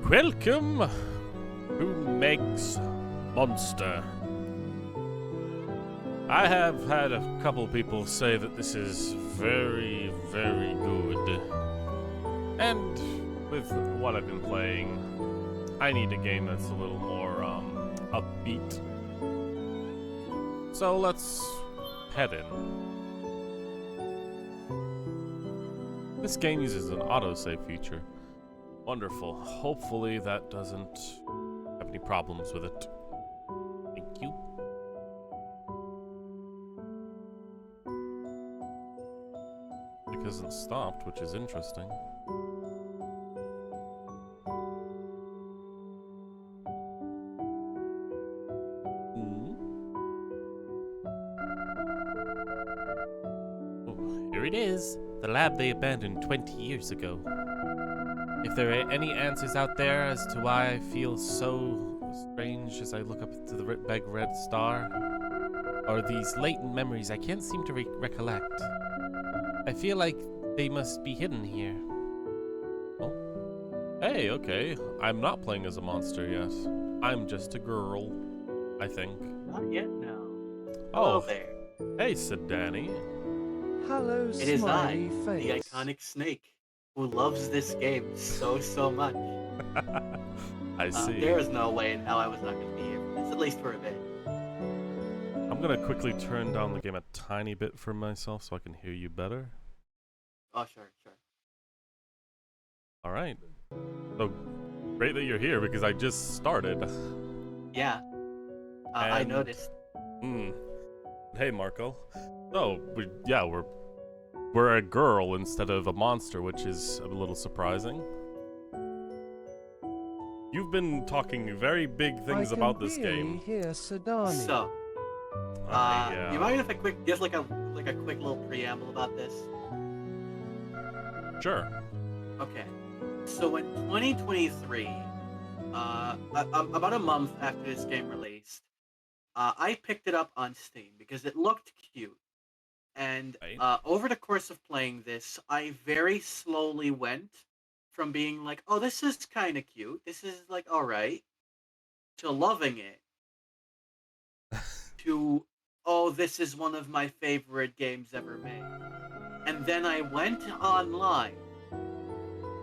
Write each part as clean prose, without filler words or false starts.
Welcome to Meg's Monster. I have had a couple people say that this is very, very good. And with what I've been playing, I need a game that's a little more upbeat. So let's head in. This game uses an autosave feature. Wonderful. Hopefully that doesn't have any problems with it. Thank you. It hasn't stopped, which is interesting. Oh, here it is. The lab they abandoned 20 years ago. If there are any answers out there as to why I feel so strange as I look up to the big red star, or these latent memories I can't seem to recollect, I feel like they must be hidden here. Oh. Hey, okay. I'm not playing as a monster yet. I'm just a girl, I think. Not yet, no. Oh, Hello there. hey, Sadani. Hello, It is I, smiley the face. iconic snake, who loves this game so much. I see. There is no way in hell I was not going to be here for this, at least for a bit. I'm gonna quickly turn down the game a tiny bit for myself so I can hear you better. Oh, sure. Alright. So, great that you're here because I just started. Yeah. I And- noticed. Hey, Marco. So, we're a girl instead of a monster, which is a little surprising. You've been talking very big things about this game. Hear Sadani. So, Yeah. you mind if I give like a quick little preamble about this? Sure. Okay. So in 2023, about a month after this game released, I picked it up on Steam because it looked cute. And Right. over the course of playing this, I very slowly went from being like, oh, this is kind of cute, this is like alright, to loving it, to, oh, this is one of my favorite games ever made. And then I went online,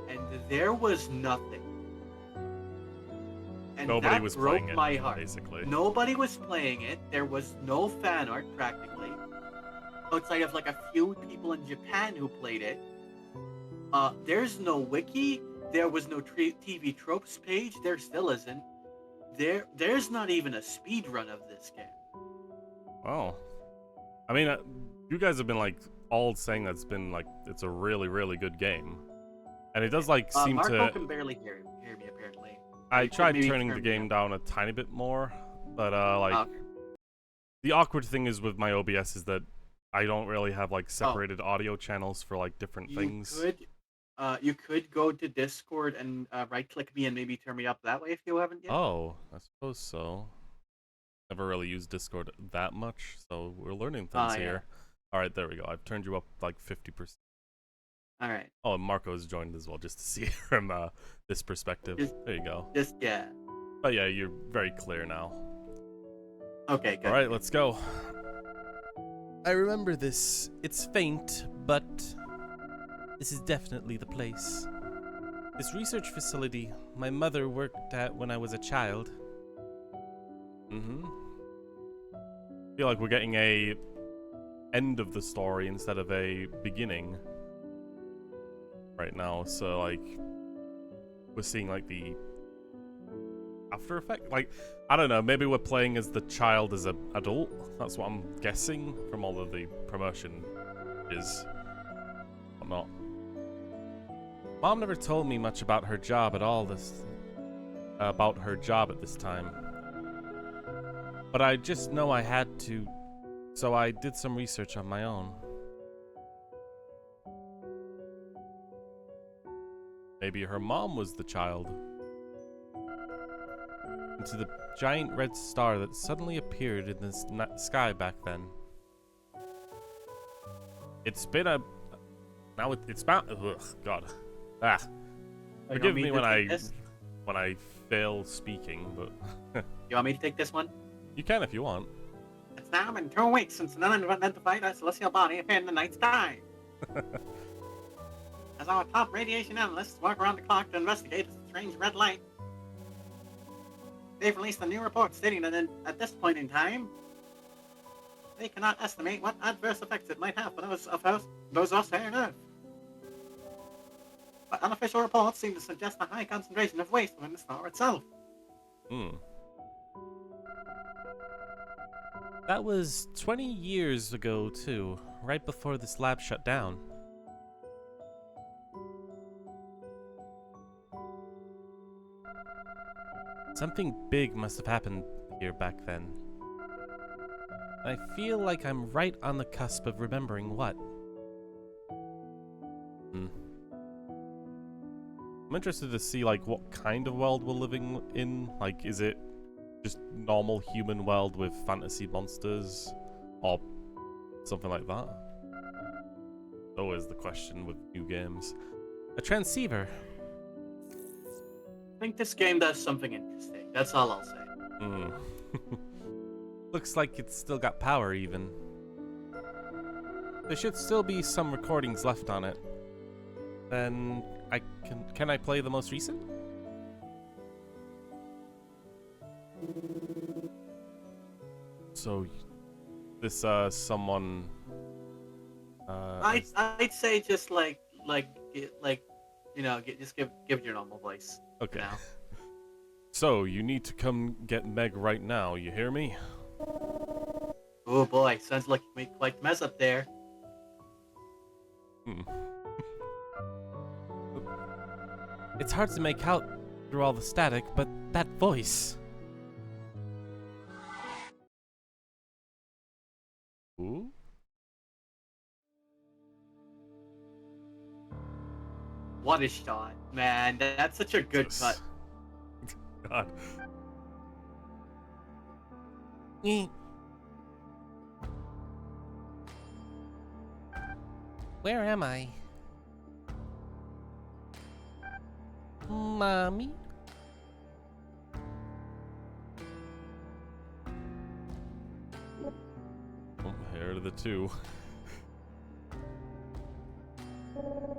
and there was nothing. And Nobody that was broke playing it, my heart. basically. Nobody was playing it. There was no fan art practically, outside of like a few people in Japan who played it. There's no wiki. There was no TV tropes page. There still isn't. There's not even a speed run of this game. Oh. I mean, you guys have been like all saying that's been like it's a really, really good game, and it does like seem Marco to. can barely hear me apparently. I tried maybe turning the turn game down a tiny bit more, but like Okay. the awkward thing is with my OBS is that I don't really have like separated audio channels for like different things. You could go to Discord and right-click me and maybe turn me up that way if you haven't yet. Oh, I suppose so. Never really used Discord that much, so we're learning things Yeah. here. All right, there we go. I've turned you up like 50%. All right. Oh, and Marco's joined as well, just to see from this perspective. There you go. Yeah. But yeah, you're very clear now. Okay, good. All right, let's go. I remember this. It's faint, but this is definitely the place. This research facility my mother worked at when I was a child. Feel like we're getting a end of the story instead of a beginning right now. So like we're seeing like the after effect. Like I don't know. Maybe we're playing as the child as an adult. That's what I'm guessing from all of the promotion. I'm not. Mom never told me much about her job at all. About her job at this time. But I just know I had to, so I did some research on my own. Maybe her mom was the child. Into the giant red star that suddenly appeared in the sky back then. It's been a... Now it's about... Ugh, God. Ah. You Forgive want me to when take I... this? when I fail speaking, but You want me to take this one? you can if you want. It's now been 2 weeks since an unidentified celestial body appeared in the night sky. As our top radiation analysts work around the clock to investigate this strange red light, they've released a new report stating that at this point in time, they cannot estimate what adverse effects it might have for those of us here on Earth. But unofficial reports seem to suggest a high concentration of waste within the star itself. Hmm. That was 20 years ago, too, right before this lab shut down. Something big must have happened here back then. I feel like I'm right on the cusp of remembering what. I'm interested to see, like, what kind of world we're living in. Like, is it just normal human world with fantasy monsters? Or something like that? Always the question with new games. A transceiver. I think this game does something interesting. That's all I'll say. Looks like it's still got power, even. There should still be some recordings left on it. Then can I play the most recent? So this someone I'd say just just give it your normal voice. Okay. Now. So you need to come get Meg right now, you hear me? Oh boy, sounds like you made quite the mess up there. It's hard to make out through all the static, but that voice. Ooh? What a shot, man. That's such a good cut. God. Where am I? Mommy? Oh, here are the two.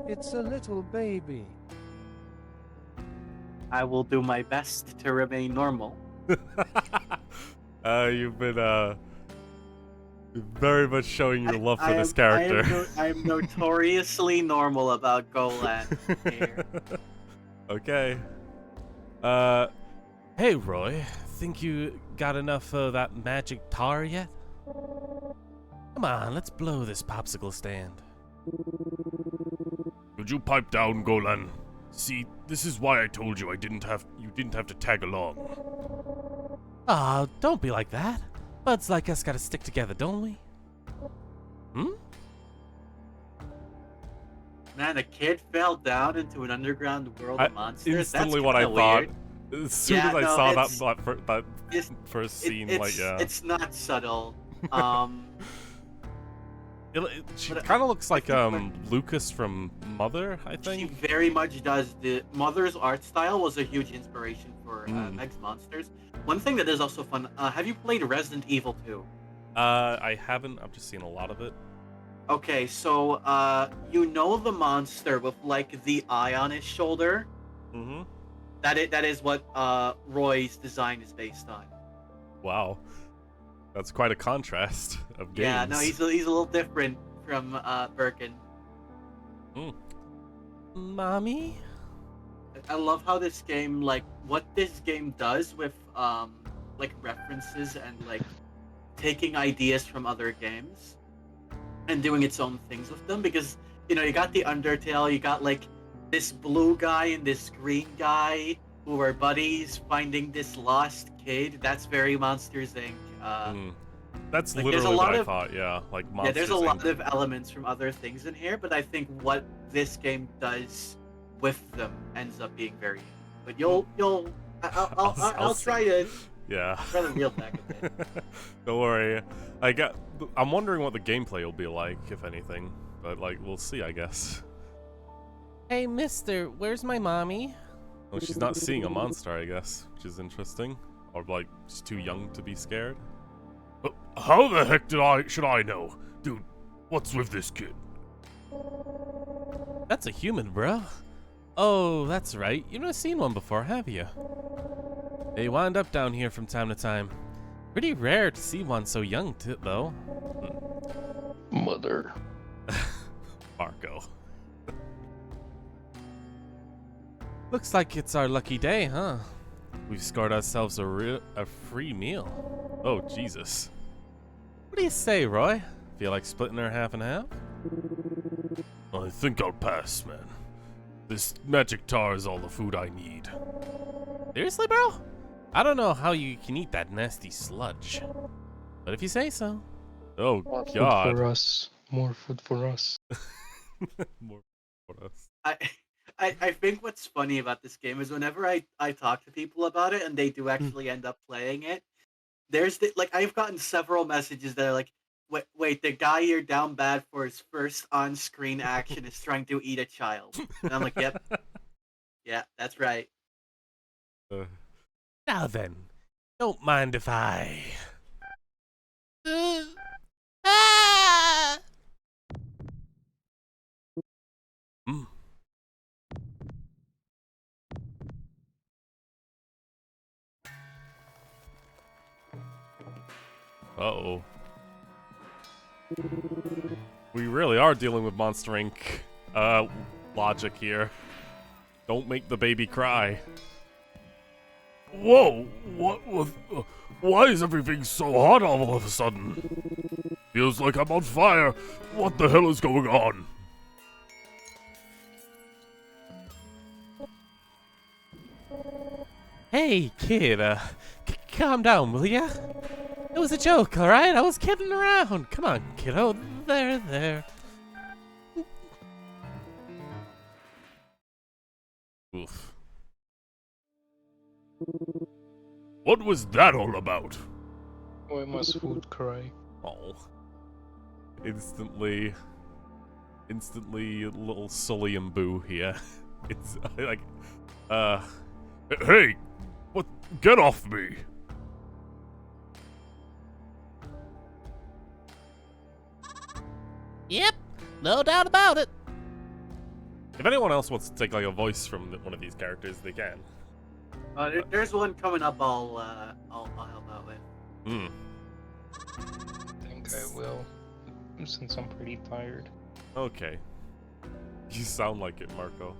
It's a little baby. I will do my best to remain normal. You've been very much showing your love for this character. I am notoriously normal about Golan here. Okay. Hey Roy, think you got enough of that magic tar yet? Come on, let's blow this popsicle stand. Could you pipe down, Golan? See, this is why I told you you didn't have to tag along. Ah, don't be like that. Buds like us gotta stick together, don't we? Man, a kid fell down into an underground world of monsters. Instantly, That's what I weird. thought. As soon as I saw that first scene, it's not subtle. She kind of looks like Lucas from Mother, I think. She very much does. The Mother's art style was a huge inspiration for Meg's Monsters. One thing that is also fun, have you played Resident Evil 2? I haven't. I've just seen a lot of it. Okay, so you know the monster with like the eye on his shoulder? Mm-hmm. That is what Roy's design is based on. Wow. That's quite a contrast of games. Yeah, no, he's a little different from Birkin. Mommy? I love how this game, like, what this game does with, like, references and, like, taking ideas from other games and doing its own things with them. Because, you know, you got the Undertale, you got, like, this blue guy and this green guy who are buddies finding this lost kid. That's very Monsters, Inc. That's like, literally what I thought, yeah. Like Monsters, yeah, there's a Inc. lot of elements from other things in here, but I think what this game does with them ends up being very. But I'll try to. Yeah. Try to reel back a bit. Don't worry. I'm wondering what the gameplay will be like, if anything. But like, we'll see, I guess. Hey, Mister, where's my mommy? Oh, she's not seeing a monster, I guess, which is interesting. Or, like, she's too young to be scared. How the heck should I know? Dude, what's with this kid? That's a human, bro. Oh, that's right. You've never seen one before, have you? They wind up down here from time to time. Pretty rare to see one so young, though. Mother. Marco. Looks like it's our lucky day, huh? We've scored ourselves a free meal. Oh, Jesus. What do you say, Roy? Feel like splitting her half and half? I think I'll pass, man. This magic tar is all the food I need. Seriously, bro? I don't know how you can eat that nasty sludge. But if you say so. Oh, More food God. for us. More food for us. More for us. I think what's funny about this game is whenever I talk to people about it and they do actually end up playing it, there's I've gotten several messages that are like, wait, the guy you're down bad for his first on-screen action is trying to eat a child. And I'm like, yep. Yeah, that's right. Now then, don't mind if I... Mm. Uh-oh. We really are dealing with Monster Inc. Logic here. Don't make the baby cry. Whoa! Why is everything so hot all of a sudden? Feels like I'm on fire. What the hell is going on? Hey, kid, calm down, will ya? It was a joke, alright? I was kidding around. Come on, kiddo. There. Oof. What was that all about? Why must food cry? Oh. Instantly a little Sully and Boo here. It's like, Hey! What? Get off me! Yep, no doubt about it. If anyone else wants to take like a voice from one of these characters, they can. There's one coming up. I'll help out with. Hmm. I think I will, since I'm pretty tired. Okay. You sound like it, Marco.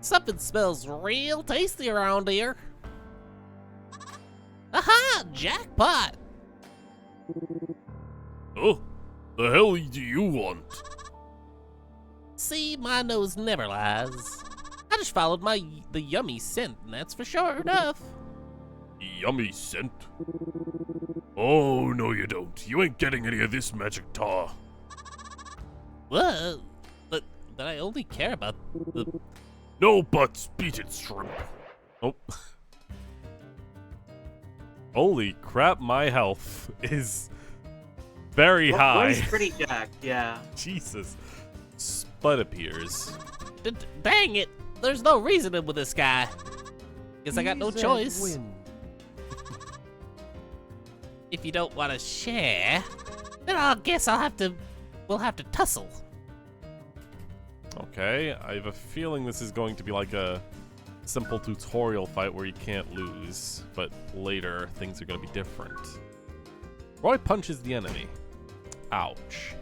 Something smells real tasty around here. Aha! Jackpot! Oh, the hell do you want? See, my nose never lies. I just followed the yummy scent, and that's for sure enough. Yummy scent? Oh, no you don't. You ain't getting any of this magic tar. What? But I only care about the... No buts, beat it, shrimp. Oh. Holy crap, my health is very high. Roy's pretty jacked, yeah. Jesus. Spud appears. Dang it! There's no reasoning with this guy. Guess I got no He's a choice. win. If you don't want to share, then we'll have to tussle. Okay, I have a feeling this is going to be like a simple tutorial fight where you can't lose, but later things are going to be different. Roy punches the enemy. Ouch.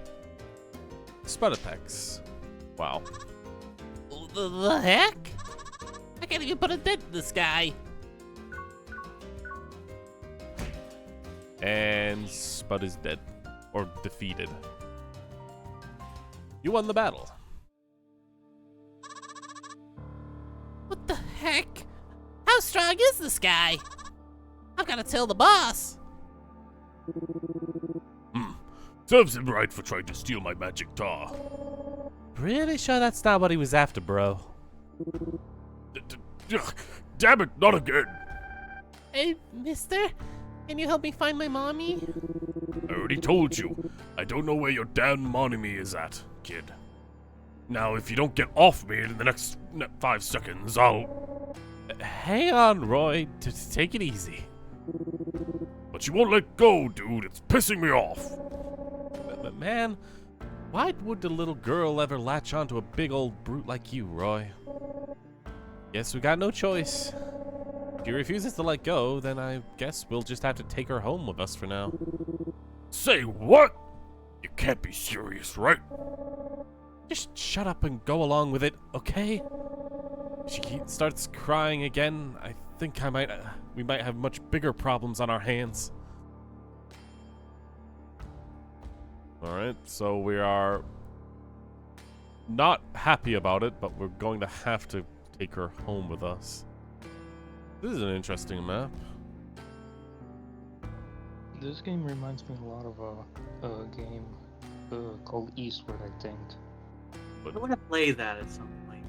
Spud attacks. Wow. The heck? I can't even put a dent in this guy. And Spud is dead. Or defeated. You won the battle. What the heck? How strong is this guy? I've got to tell the boss. Serves him right for trying to steal my magic tar. Pretty sure that's not what he was after, bro. Ugh, damn it, not again. Hey, mister, can you help me find my mommy? I already told you. I don't know where your damn mommy is at, kid. Now, if you don't get off me in the next 5 seconds, I'll... Hang on, Roy. Just take it easy. But you won't let go, dude. It's pissing me off. But man, why would the little girl ever latch onto a big old brute like you, Roy? Guess we got no choice. If she refuses to let go, then I guess we'll just have to take her home with us for now. Say what? You can't be serious, right? Just shut up and go along with it, okay? If she starts crying again, I think we might have much bigger problems on our hands. Alright, so we are not happy about it, but we're going to have to take her home with us. This is an interesting map. This game reminds me a lot of a game called Eastward, I think. I want to play that at some point.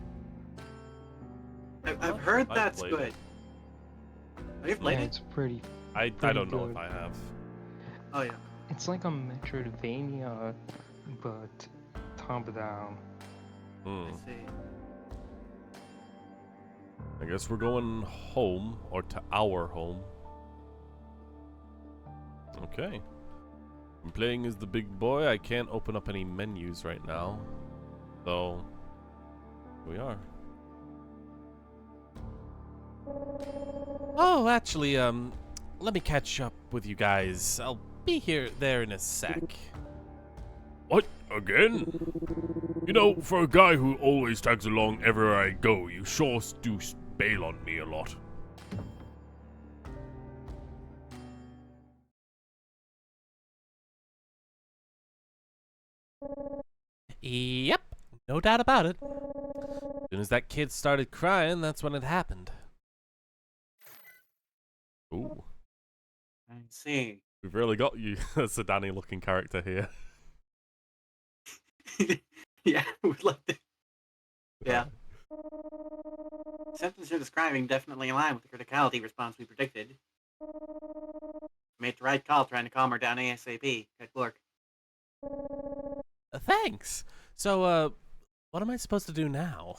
I've heard that's played good. it. Have you played Yeah, it? it's pretty. I don't know good. if I have. Oh yeah. It's like a Metroidvania, but top down. I see. I guess we're going home, or to our home. Okay. I'm playing as the big boy. I can't open up any menus right now. So, here we are. Oh, actually, let me catch up with you guys. I'll be there in a sec. What? Again? You know, for a guy who always tags along everywhere I go, you sure do bail on me a lot. Yep, no doubt about it. As soon as that kid started crying, that's when it happened. Ooh, I see. we've really got you a Sadani looking character here. Yeah, would like to. Yeah. Symptoms you're describing definitely align with the criticality response we predicted. Made the right call trying to calm her down ASAP. Good work. Thanks. So, what am I supposed to do now?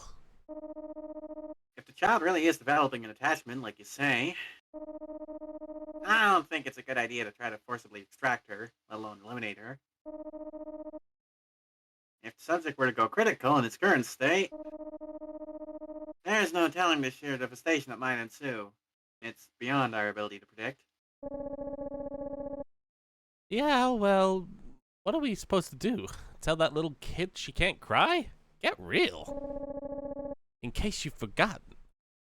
If the child really is developing an attachment, like you say, I don't think it's a good idea to try to forcibly extract her, let alone eliminate her. If the subject were to go critical in its current state, there's no telling the sheer devastation that might ensue. It's beyond our ability to predict. Yeah, well, what are we supposed to do? Tell that little kid she can't cry? Get real. In case you've forgotten,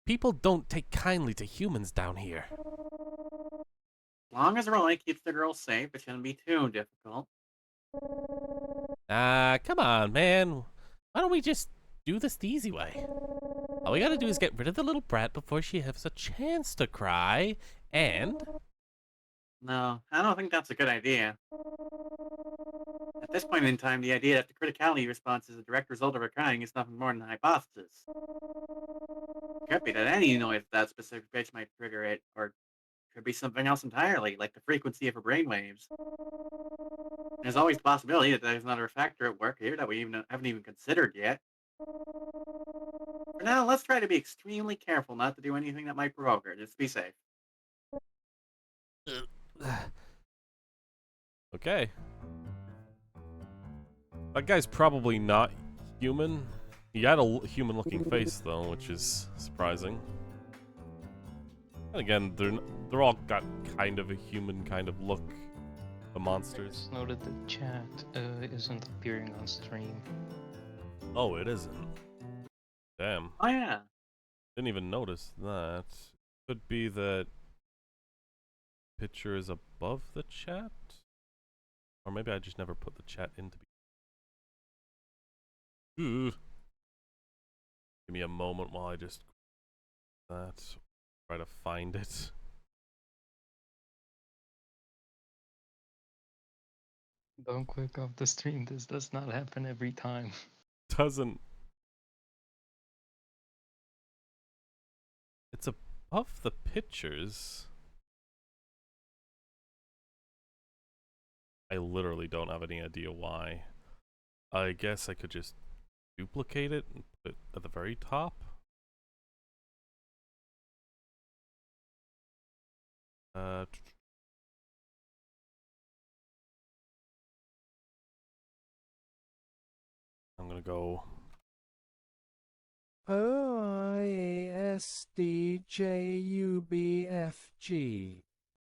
people don't take kindly to humans down here. As long as Roy keeps the girl safe, it shouldn't be too difficult. Come on, man. Why don't we just do this the easy way? All we gotta do is get rid of the little brat before she has a chance to cry, and... No, I don't think that's a good idea. At this point in time, the idea that the criticality response is a direct result of her crying is nothing more than a hypothesis. It could be that any noise at that specific pitch might trigger it, or it could be something else entirely, like the frequency of her brainwaves. There's always the possibility that there's another factor at work here that we haven't even considered yet. For now, let's try to be extremely careful not to do anything that might provoke her, just to be safe. Okay. That guy's probably not human. He had a human-looking face, though, which is surprising. And again, they're all got kind of a human kind of look. The monsters. Just noted the chat isn't appearing on stream. Oh, it isn't. Damn. Oh yeah. Didn't even notice that. Could be that picture is above the chat? Or maybe I just never put the chat in to be... Ooh. Give me a moment while I just... Try to find it. Don't click off the stream. This does not happen every time. Doesn't... It's above the pictures. I literally don't have any idea why. I guess I could just duplicate it and put it at the very top. I'm gonna go. OIASDJUBFG.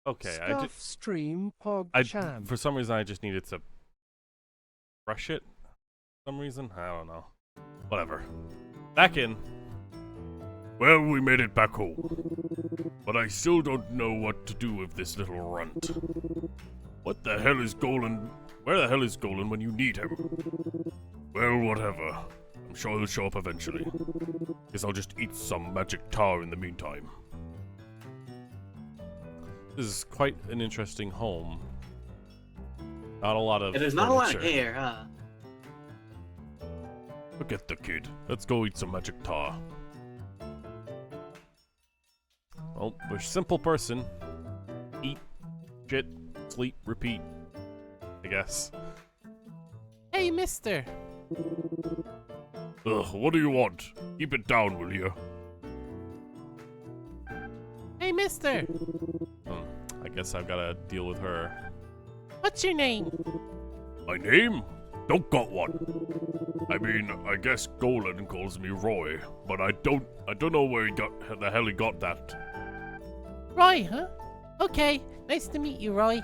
Okay, Stuff stream pog I champ. for some reason I just needed to brush it. For some reason, I don't know. Whatever. Back in. Well, we made it back home. But I still don't know what to do with this little runt. What the hell is Golan? Where the hell is Golan when you need him? Well, whatever. I'm sure he'll show up eventually. Guess I'll just eat some magic tar in the meantime. This is quite an interesting home. Not a lot of. Yeah, there's not a lot of furniture. hair, huh? Forget the kid. Let's go eat some magic tar. Well, we're a simple person. Eat, shit, sleep, repeat. I guess. Hey, mister. Ugh, what do you want? Keep it down, will you? Hey, mister. I guess I've gotta deal with her. What's your name? My name? Don't got one. I mean, I guess Golan calls me Roy, but I don't know where the hell he got that. Roy, huh? Okay, nice to meet you, Roy.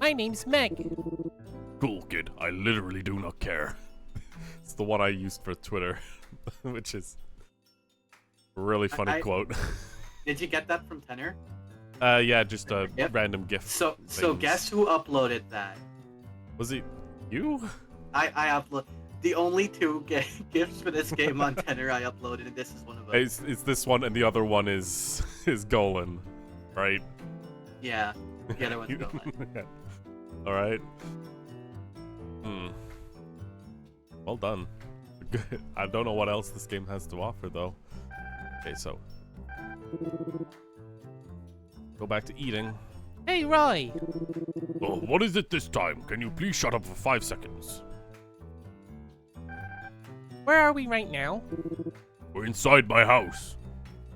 My name's Meg. Cool, kid. I literally do not care. It's the one I used for Twitter, which is a really funny I- quote. Did you get that from Tenor? Yeah, just a Yep. random gift. So things. guess who uploaded that? Was it you? I upload the only two gifts for this game on Tenor I uploaded, and this is one of them. It's this one, and the other one is Golan, right? Yeah, the other one's Golan. All right. Well done. I don't know what else this game has to offer, though. Okay, so go back to eating. Hey, Roy. Oh, what is it this time? Can you please shut up for 5 seconds? Where are we right now? We're inside my house.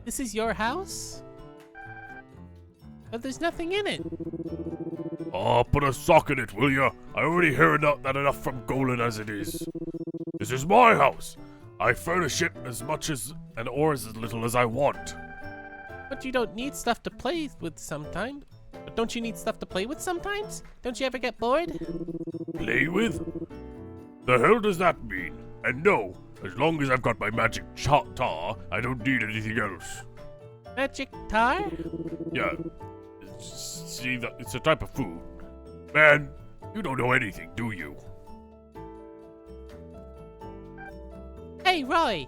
This is your house? But there's nothing in it. Oh, put a sock in it, will ya? I already hear that enough from Golan as it is. This is my house. I furnish it as much as or as little as I want. But you don't need stuff to play with sometimes. But don't you need stuff to play with sometimes? Don't you ever get bored? Play with? The hell does that mean? And no, as long as I've got my magic tar, I don't need anything else. Magic tar? Yeah. See, it's a type of food. Man, you don't know anything, do you? Hey, Roy.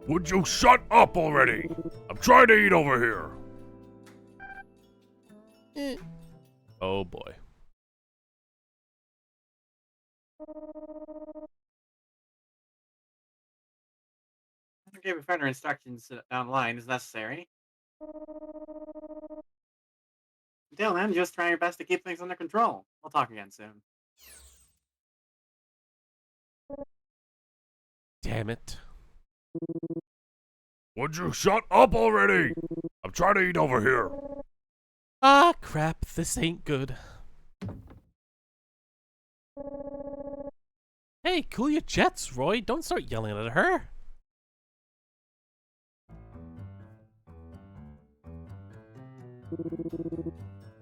Would you shut up already? I'm trying to eat over here. Oh boy. Give further instructions online is necessary. Until then, just try your best to keep things under control. We'll talk again soon. Damn it. Would you shut up already? I'm trying to eat over here. Ah, crap. This ain't good. Hey, cool your jets, Roy. Don't start yelling at her.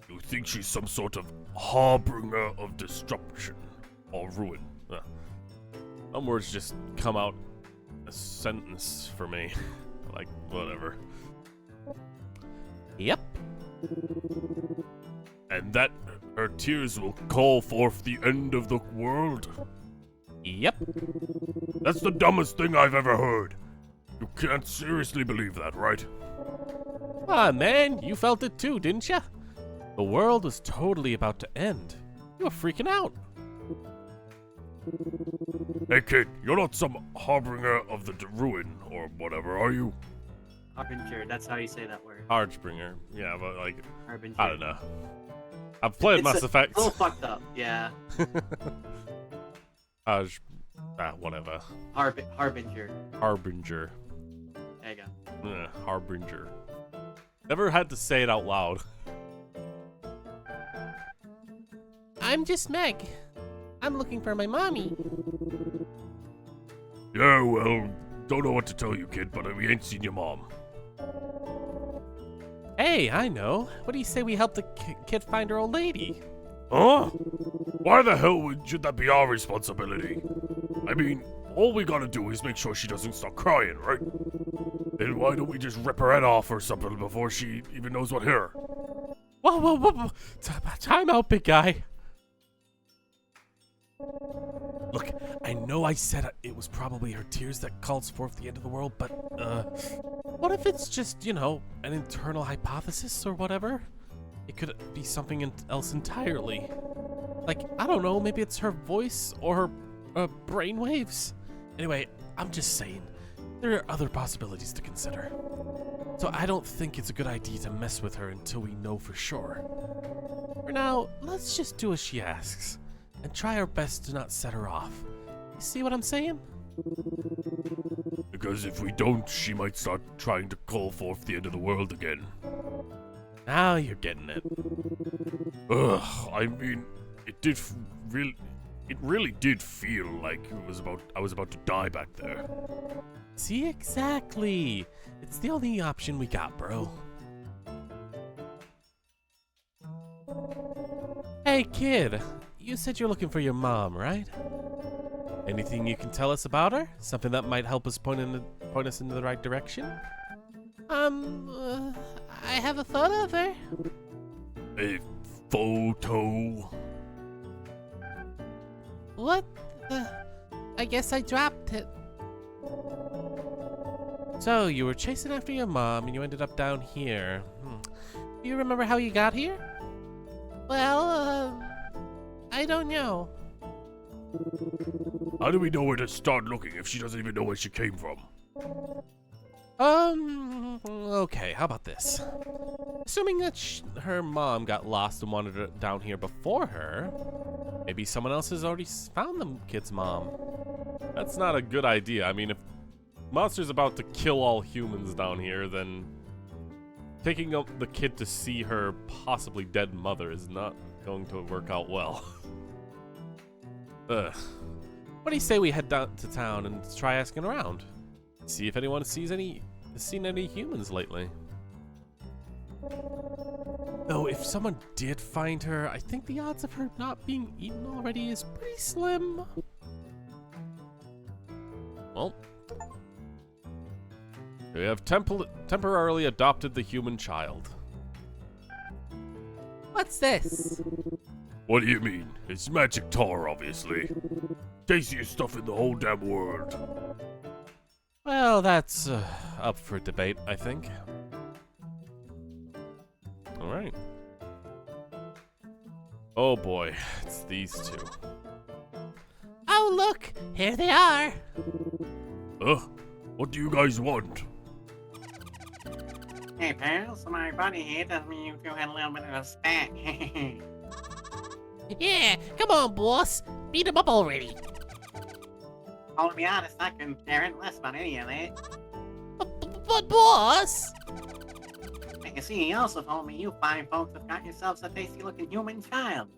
You think she's some sort of harbinger of destruction or ruin? Some words just come out a sentence for me. Like, whatever. Yep. And that her tears will call forth the end of the world? Yep. That's the dumbest thing I've ever heard. You can't seriously believe that, right? Ah, man, you felt it too, didn't ya? The world was totally about to end. You were freaking out. Hey kid, you're not some harbinger of the ruin or whatever, are you? Harbinger, that's how you say that word. Harbinger. Yeah, but like, Harbinger. I don't know. I've played Mass Effect. A little fucked up, yeah. Whatever. Harbinger. Harbinger. There you go. Harbinger. Never had to say it out loud. I'm just Meg. I'm looking for my mommy. Yeah, well, don't know what to tell you, kid, but we ain't seen your mom. Hey, I know. What do you say we help the kid find her old lady? Huh? Why the hell should that be our responsibility? I mean, all we gotta do is make sure she doesn't start crying, right? Then why don't we just rip her head off or something before she even knows what hit her? Whoa. Time out, big guy. Look, I know I said it was probably her tears that calls forth the end of the world, but, what if it's just, you know, an internal hypothesis or whatever? It could be something else entirely. Like, I don't know, maybe it's her voice or her brainwaves? Anyway, I'm just saying, there are other possibilities to consider. So I don't think it's a good idea to mess with her until we know for sure. For now, let's just do as she asks, and try our best to not set her off. You see what I'm saying? Because if we don't, she might start trying to call forth the end of the world again. Now you're getting it. Ugh, I mean, it really did feel like I was about to die back there. See, exactly. It's the only option we got, bro. Hey, kid. You said you're looking for your mom, right? Anything you can tell us about her? Something that might help us point us in the right direction? I have a photo of her. A photo? What the? I guess I dropped it. So, you were chasing after your mom and you ended up down here. Do you remember how you got here? Well, I don't know. How do we know where to start looking if she doesn't even know where she came from? Okay, how about this? Assuming that her mom got lost and wandered down here before her, maybe someone else has already found the kid's mom. That's not a good idea. I mean, if Monster's about to kill all humans down here, then taking up the kid to see her possibly dead mother is not going to work out well. Ugh. What do you say we head down to town and try asking around? See if anyone has seen any humans lately. Though, if someone did find her, I think the odds of her not being eaten already is pretty slim. Well, we have temporarily adopted the human child. What's this? What do you mean? It's magic tar, obviously. Tastiest stuff in the whole damn world. Well, that's up for debate, I think. Alright. Oh boy, it's these two. Oh, look! Here they are! What do you guys want? Hey, pals, my buddy here tells me you two had a little bit of a spat. Yeah, come on, boss. Beat him up already. Oh, to be honest, I couldn't care less about any of that. But boss! I can see he also told me you fine folks have got yourselves a tasty-looking human child.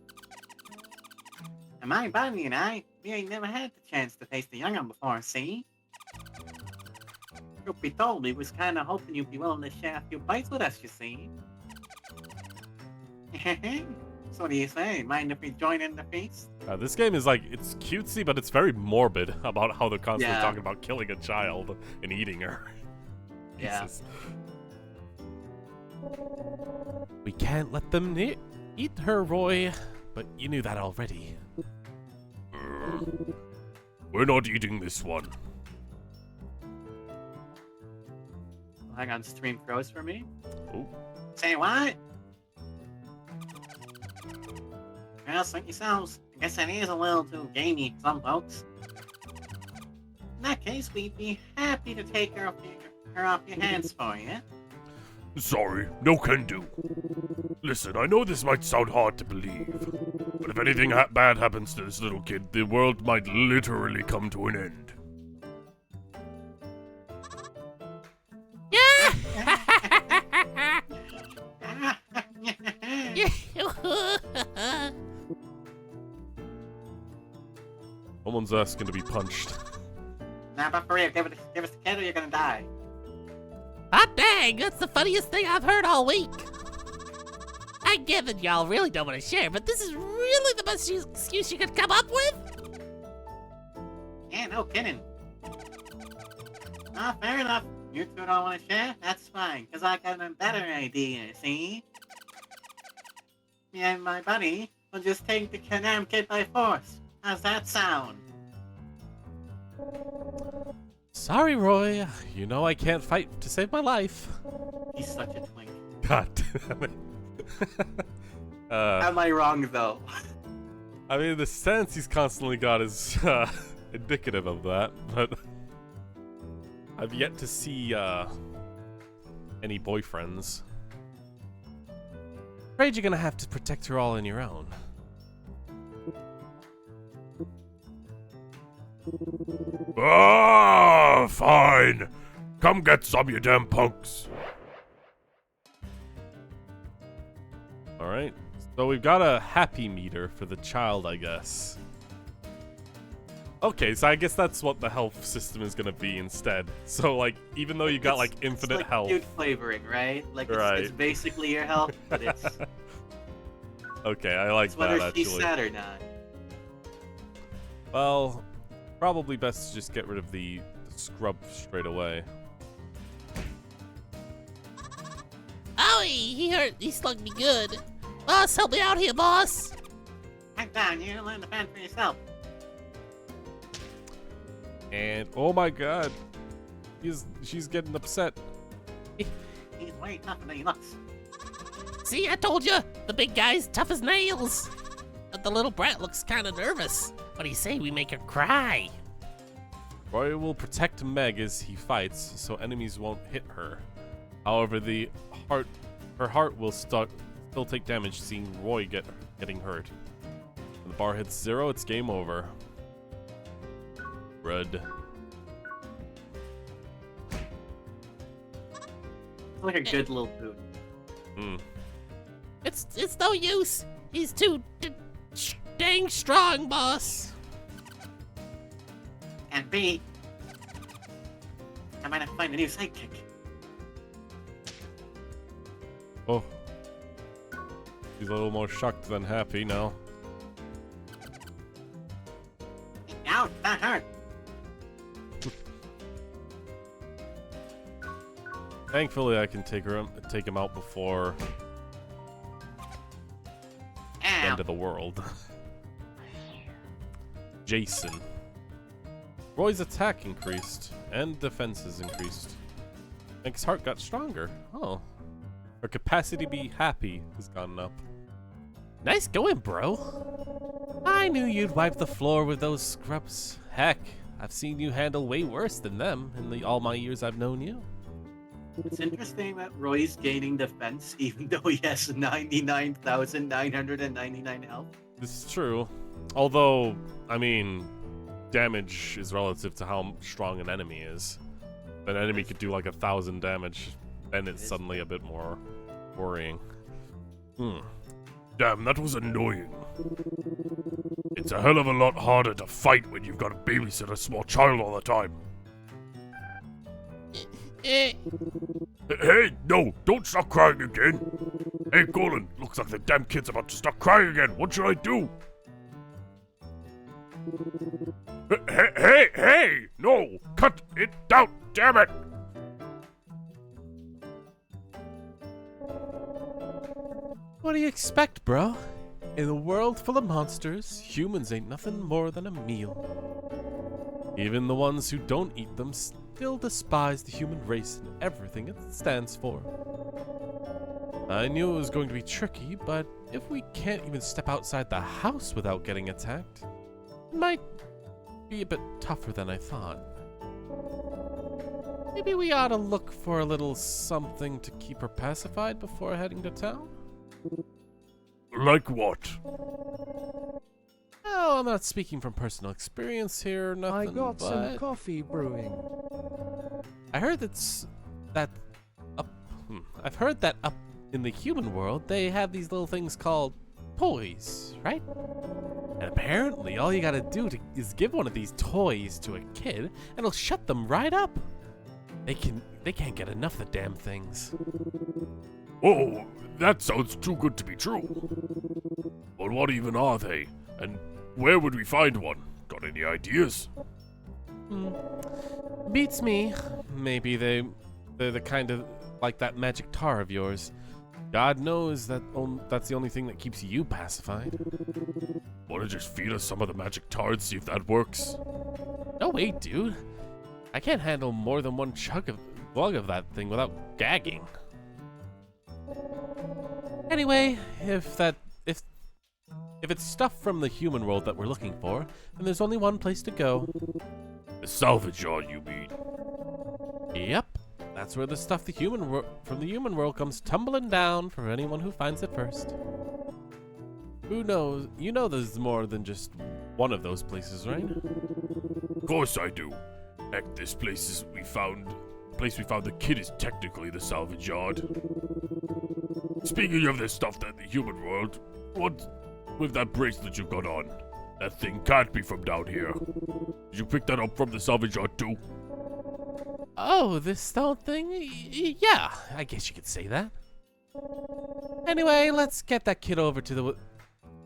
And my buddy and I, we ain't never had the chance to taste a young'un before, see? Truth be told, we was kinda hoping you'd be willing to share a few bites with us, you see. So what do you say? Mind if we join in the feast? This game is like, it's cutesy, but it's very morbid about how they're constantly Yeah. talking about killing a child and eating her. Yeah. Jesus. We can't let them eat her, Roy. But you knew that already. We're not eating this one. Hang on, stream froze for me. Ooh. Say what? Well, suit yourselves. I guess that is a little too gamey for some folks. In that case, we'd be happy to take her off your hands for you. Sorry, no can do. Listen, I know this might sound hard to believe, But if anything bad happens to this little kid, the world might literally come to an end. Someone's asking to be punched. Nah, but for real, give us the kid or you're gonna die. Hot dang, that's the funniest thing I've heard all week. I get that y'all really don't want to share, but this is really the best excuse you could come up with? Yeah, no kidding. Ah, fair enough. You two don't want to share? That's fine, because I got a better idea, see? Me and my buddy will just take the damn kid by force. How's that sound? Sorry, Roy. You know I can't fight to save my life. He's such a twink. God damn it. Am I wrong, though? I mean, the sense he's constantly got is indicative of that, but I've yet to see any boyfriends. Afraid you're gonna have to protect her all on your own. Ah, fine. Come get some, you damn punks. Alright, so we've got a happy meter for the child, I guess. Okay, so I guess that's what the health system is gonna be instead. So, like, even though you got, like, infinite it's like health... cute flavoring, right? Like, it's basically your health, but it's... Okay, I like it's that, whether actually. she's sad or not. Well, probably best to just get rid of the scrub straight away. Owie, he slugged me good. Boss, help me out here, boss. Hang down, you learn to fend for yourself. And, oh my god, she's getting upset. He's way tougher than he looks. See, I told you, the big guy's tough as nails. But the little brat looks kind of nervous. What do you say we make her cry? Roy will protect Meg as he fights, so enemies won't hit her. However, her heart will still take damage seeing Roy getting hurt. When the bar hits 0, it's game over. Red. It's like a good little food. Hmm. It's no use. He's too dang strong, boss. And B, I might have to find a new sidekick. Oh. She's a little more shocked than happy now. Ouch, that hurt. Thankfully, I can take him out before the Ow. end of the world. Jason. Roy's attack increased, and defenses increased. Meg's heart got stronger. Oh. Her capacity to be happy has gone up. Nice going, bro. I knew you'd wipe the floor with those scrubs. Heck, I've seen you handle way worse than them in all my years I've known you. It's interesting that Roy's gaining defense even though he has 99,999 health. This is true. Although, I mean, damage is relative to how strong an enemy is. If an enemy could do like 1,000 damage, then it's suddenly a bit more worrying. Damn, that was annoying. It's a hell of a lot harder to fight when you've got to babysit a small child all the time. Hey, no, don't start crying again. Hey, Golan, looks like the damn kid's about to start crying again. What should I do? Hey, no, cut it out, damn it. What do you expect, bro? In a world full of monsters, humans ain't nothing more than a meal. Even the ones who don't eat them still despise the human race and everything it stands for. I knew it was going to be tricky, but if we can't even step outside the house without getting attacked, it might be a bit tougher than I thought. Maybe we ought to look for a little something to keep her pacified before heading to town? Like what? Oh, I'm not speaking from personal experience here, or nothing, I got but some coffee brewing. I heard that up. I've heard that up in the human world they have these little things called toys, right? And apparently, all you gotta do is give one of these toys to a kid, and it'll shut them right up. They can't get enough of the damn things. Oh, that sounds too good to be true. But what even are they? And where would we find one? Got any ideas? Beats me. Maybe they're the kind of like that magic tar of yours. God knows that's the only thing that keeps you pacified. Wanna just feed us some of the magic tar and see if that works? No way, dude. I can't handle more than one glug of that thing without gagging. Anyway, if it's stuff from the human world that we're looking for, then there's only one place to go. The salvage yard, you mean? Yep, that's where the stuff from the human world comes tumbling down for anyone who finds it first. Who knows? You know there's more than just one of those places, right? Of course I do. Heck, this place we found the kid is technically the salvage yard. Speaking of this stuff that the human world, what with that bracelet you got on? That thing can't be from down here. Did you pick that up from the salvage yard too? Oh, this stone thing? Yeah, I guess you could say that. Anyway, let's get that kid over to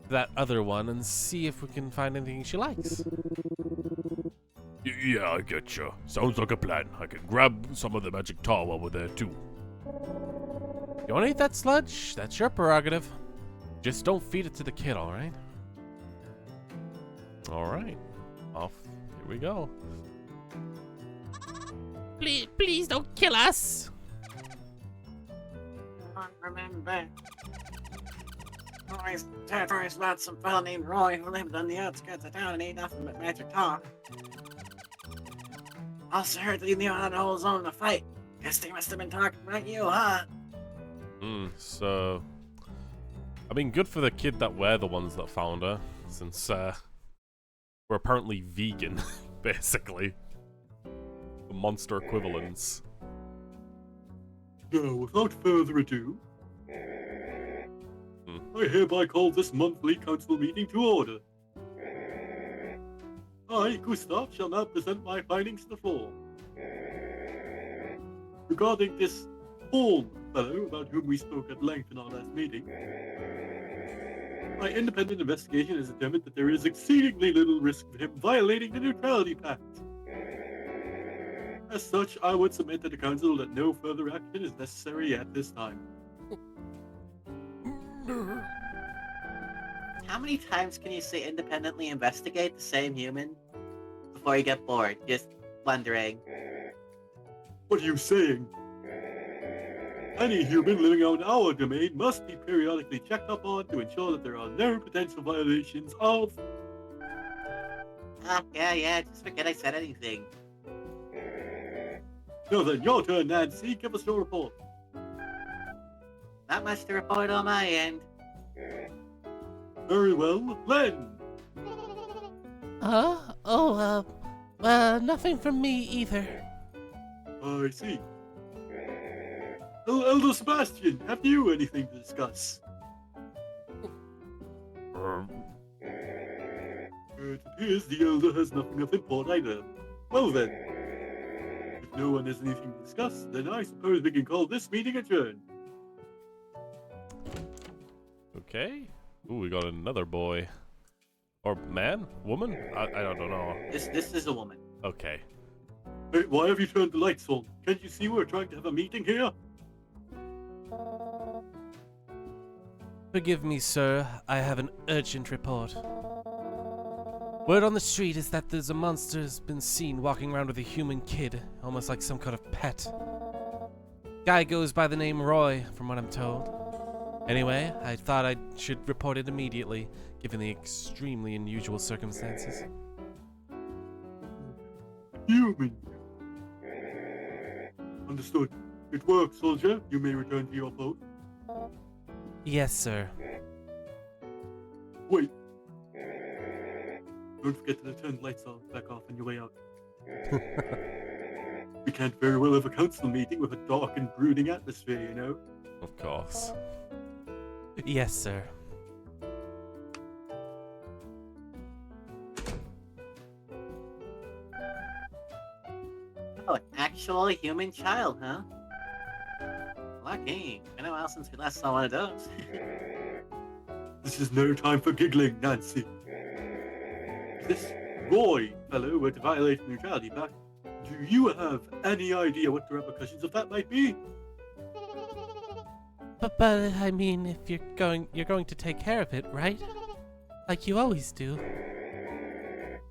that other one and see if we can find anything she likes. Yeah, I getcha. Sounds like a plan. I can grab some of the magic tar while we're there too. You wanna eat that sludge? That's your prerogative. Just don't feed it to the kid, alright? Alright. Off. Here we go. Please don't kill us! I remember. Roy's territories about some fellow named Roy who lived on the outskirts of town and ate nothing but magic tar. Also heard that you knew how to hold his own in a fight. Guess they must have been talking about you, huh? So... I mean, good for the kid that we're the ones that found her, since, we're apparently vegan, basically. The monster equivalents. Now, without further ado, I hereby call this monthly council meeting to order. I, Gustav, shall now present my findings to the floor. Regarding this Paul fellow about whom we spoke at length in our last meeting, my independent investigation has determined that there is exceedingly little risk of him violating the Neutrality Pact. As such, I would submit to the council that no further action is necessary at this time. How many times can you say independently investigate the same human before you get bored? Just wondering. What are you saying? Any human living on our domain must be periodically checked up on to ensure that there are no potential violations of... Yeah, just forget I said anything. Now then, your turn, Nancy. Give us your report. Not much to report on my end. Very well, Len. Nothing from me either. I see. Elder Sebastian, have you anything to discuss? It appears the Elder has nothing of import either. Well then, if no one has anything to discuss, then I suppose we can call this meeting adjourned. Okay. Ooh, we got another boy. Or man? Woman? I don't know. This is a woman. Okay. Hey, why have you turned the lights on? Can't you see we're trying to have a meeting here? Forgive me, sir. I have an urgent report. Word on the street is that there's a monster has been seen walking around with a human kid, almost like some kind of pet. Guy goes by the name Roy, from what I'm told. Anyway, I thought I should report it immediately, given the extremely unusual circumstances. Human. Understood. Good work, soldier. You may return to your post. Yes, sir. Wait. Don't forget to turn the lights back off on your way out. We can't very well have a council meeting with a dark and brooding atmosphere, you know? Of course. Yes, sir. Oh, an actual human child, huh? Lucky. Been a while since we last saw one of those. This is no time for giggling, Nancy. If this Roy fellow were to violate the neutrality pact, do you have any idea what the repercussions of that might be? But I mean, if you're going to take care of it, right? Like you always do.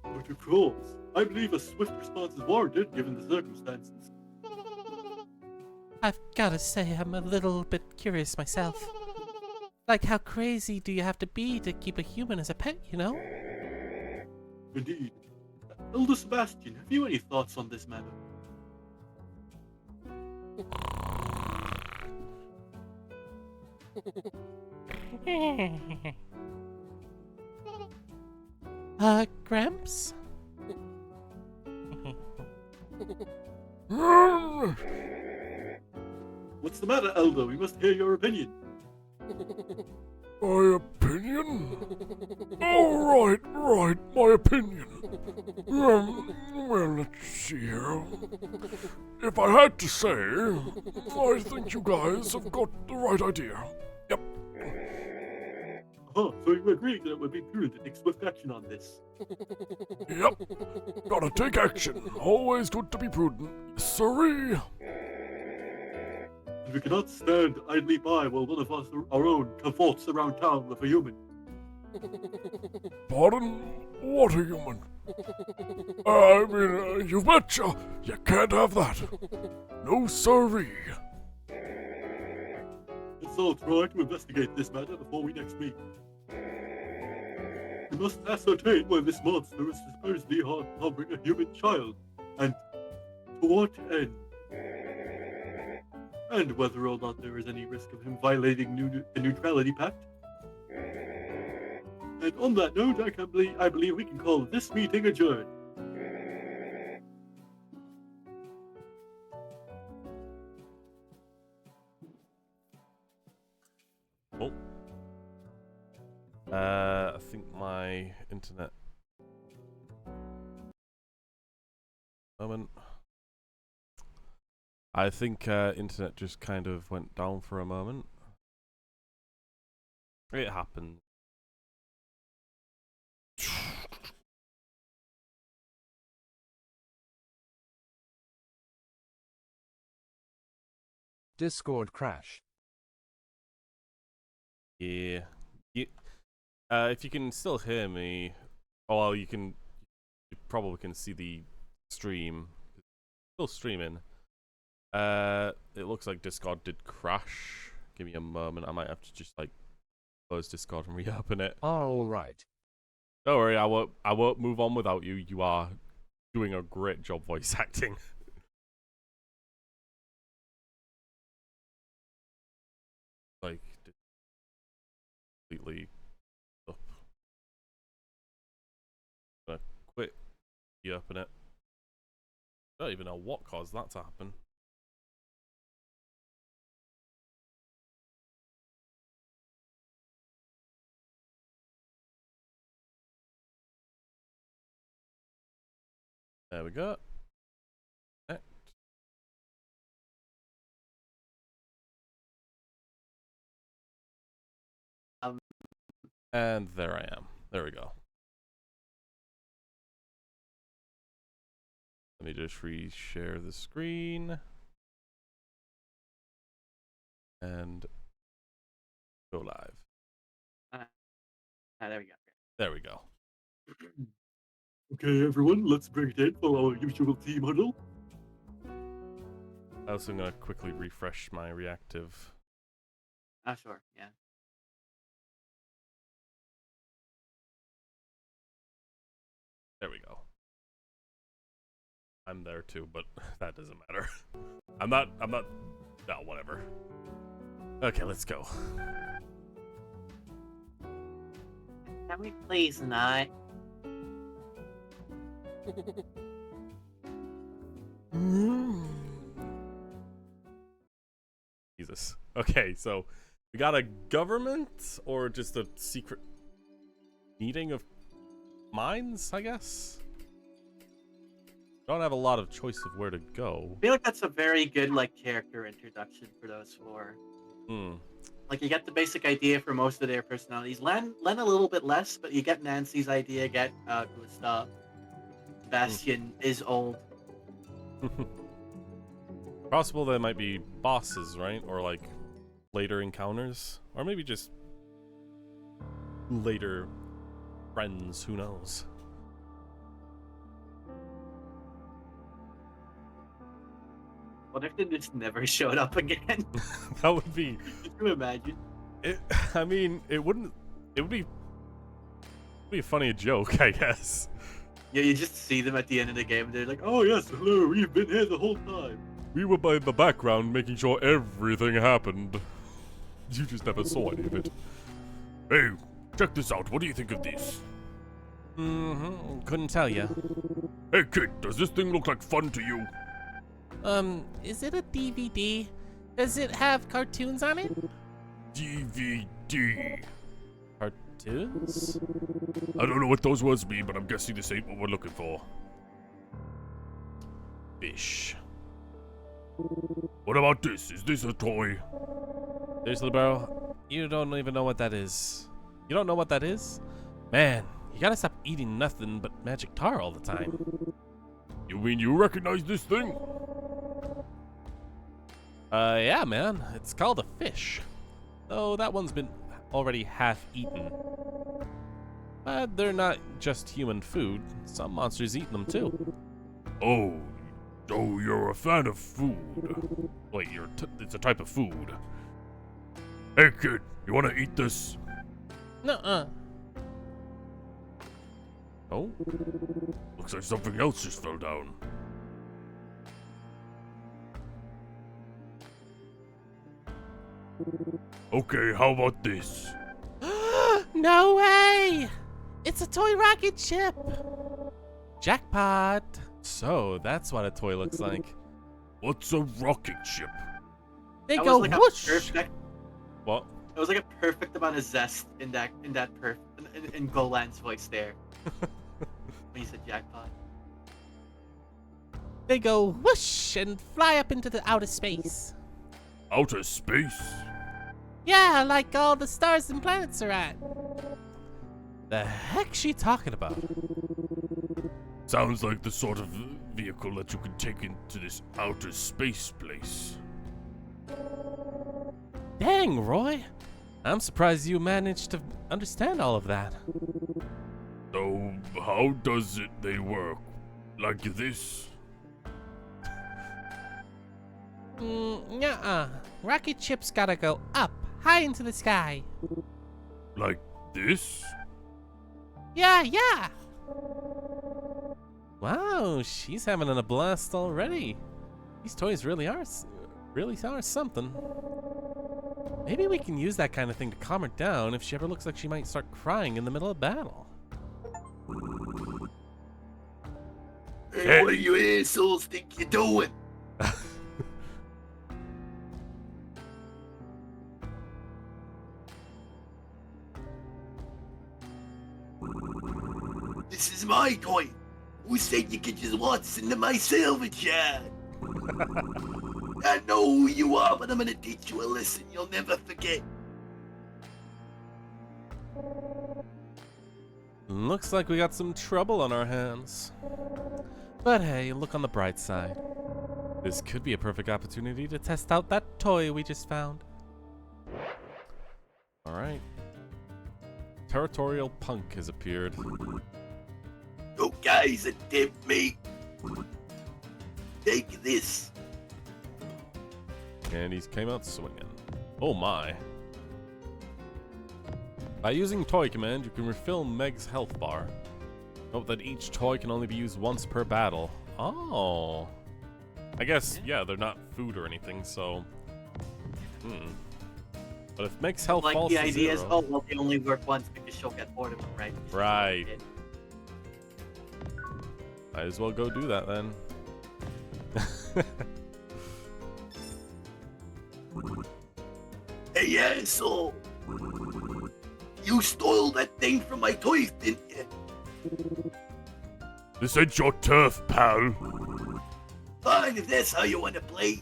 But of course, I believe a swift response is warranted given the circumstances. I've gotta say, I'm a little bit curious myself. Like, how crazy do you have to be to keep a human as a pet, you know? Indeed. Elder Sebastian, have you any thoughts on this matter? Gramps? What's the matter, Elder? We must hear your opinion. My opinion? Oh, right, my opinion. Well, let's see here. If I had to say, I think you guys have got the right idea. Yep. So you agree that it would be prudent to take swift action on this? Yep. Gotta take action. Always good to be prudent. Yes, sirree. And we cannot stand idly by while one of us, our own, cavorts around town with a human. Pardon? What a human? I mean, you betcha. You can't have that. No sirree. Let's all try to investigate this matter before we next meet. We must ascertain where this monster is supposedly harboring a human child, and to what end. And whether or not there is any risk of him violating the neutrality pact. And on that note, I believe we can call this meeting adjourned. Oh. I think my internet. Moment. I think internet just kind of went down for a moment. It happened. Discord crash. Yeah. If you can still hear me, oh well, you probably can see the stream. It's still streaming. It looks like Discord did crash. Give me a moment. I might have to just like close Discord and reopen it. All right. Don't worry, I won't move on without you. You are doing a great job voice acting. Like completely up. Gonna quit. Reopen it. I don't even know what caused that to happen. There we go. Connect. And there I am. There we go. Let me just reshare the screen. And go live. There we go. There we go. Okay, everyone, let's bring it in for our usual team huddle. Also, I'm gonna quickly refresh my reactive. Ah, sure, yeah. There we go. I'm there too, but that doesn't matter. I'm not, no, whatever. Okay, let's go. Can we please not? Jesus. Okay, so we got a government or just a secret meeting of minds, I guess? Don't have a lot of choice of where to go. I feel like that's a very good like character introduction for those four. Hmm. Like you get the basic idea for most of their personalities. Len a little bit less, but you get Nancy's idea, get Gustav. Sebastian is old. Possible they might be bosses, right? Or like later encounters. Or maybe just later friends, who knows? What if they just never showed up again? That would be... Could you imagine? I mean, it would be a funny joke, I guess. Yeah, you just see them at the end of the game and they're like, oh yes, hello, we've been here the whole time. We were by the background making sure everything happened. You just never saw any of it. Hey, check this out. What do you think of this? Couldn't tell you. Hey, kid, does this thing look like fun to you? Is it a DVD? Does it have cartoons on it? DVD. Cartoons? I don't know what those words mean, but I'm guessing this ain't what we're looking for. Fish. What about this? Is this a toy? Seriously, bro? You don't even know what that is. You don't know what that is? Man, you gotta stop eating nothing but magic tar all the time. You mean you recognize this thing? Yeah, man. It's called a fish. Though that one's been already half eaten. But they're not just human food. Some monsters eat them too. Oh, so you're a fan of food. Wait, it's a type of food. Hey, kid, you wanna eat this? Nuh-uh. Oh? Looks like something else just fell down. Okay, how about this? No way! It's a toy rocket ship! Jackpot! So, that's what a toy looks like. What's a rocket ship? They That go was like whoosh! a perfect. What? It was like a perfect amount of zest in Golan's voice there. When he said jackpot. They go whoosh and fly up into the outer space. Outer space? Yeah, like all the stars and planets are at. The heck's she talking about? Sounds like the sort of vehicle that you can take into this outer space place. Dang, Roy. I'm surprised you managed to understand all of that. So, how does they work? Like this? Nuh-uh. Rocket ships gotta go up, high into the sky. Like this? Yeah. Wow, she's having a blast already. These toys really are something. Maybe we can use that kind of thing to calm her down if she ever looks like she might start crying in the middle of battle. Hey, what do you assholes think you're doing? This is my toy. Who said you could just waltz into my salvage yard? I know who you are, but I'm gonna teach you a lesson you'll never forget. Looks like we got some trouble on our hands. But hey, look on the bright side. This could be a perfect opportunity to test out that toy we just found. Alright. Territorial Punk has appeared. You guys attempt me. Take this. And he's came out swinging. Oh my. By using Toy Command, you can refill Meg's health bar. Note that each toy can only be used once per battle. Oh. I guess, yeah, they're not food or anything, so... But if Meg's health Like falls the to idea is, zero, oh well, they only work once because she'll get bored of them, right? Because she's Right. a kid. might as well go do that then. Hey, asshole! You stole that thing from my toys, didn't you? This ain't your turf, pal. Fine, if that's how you want to play.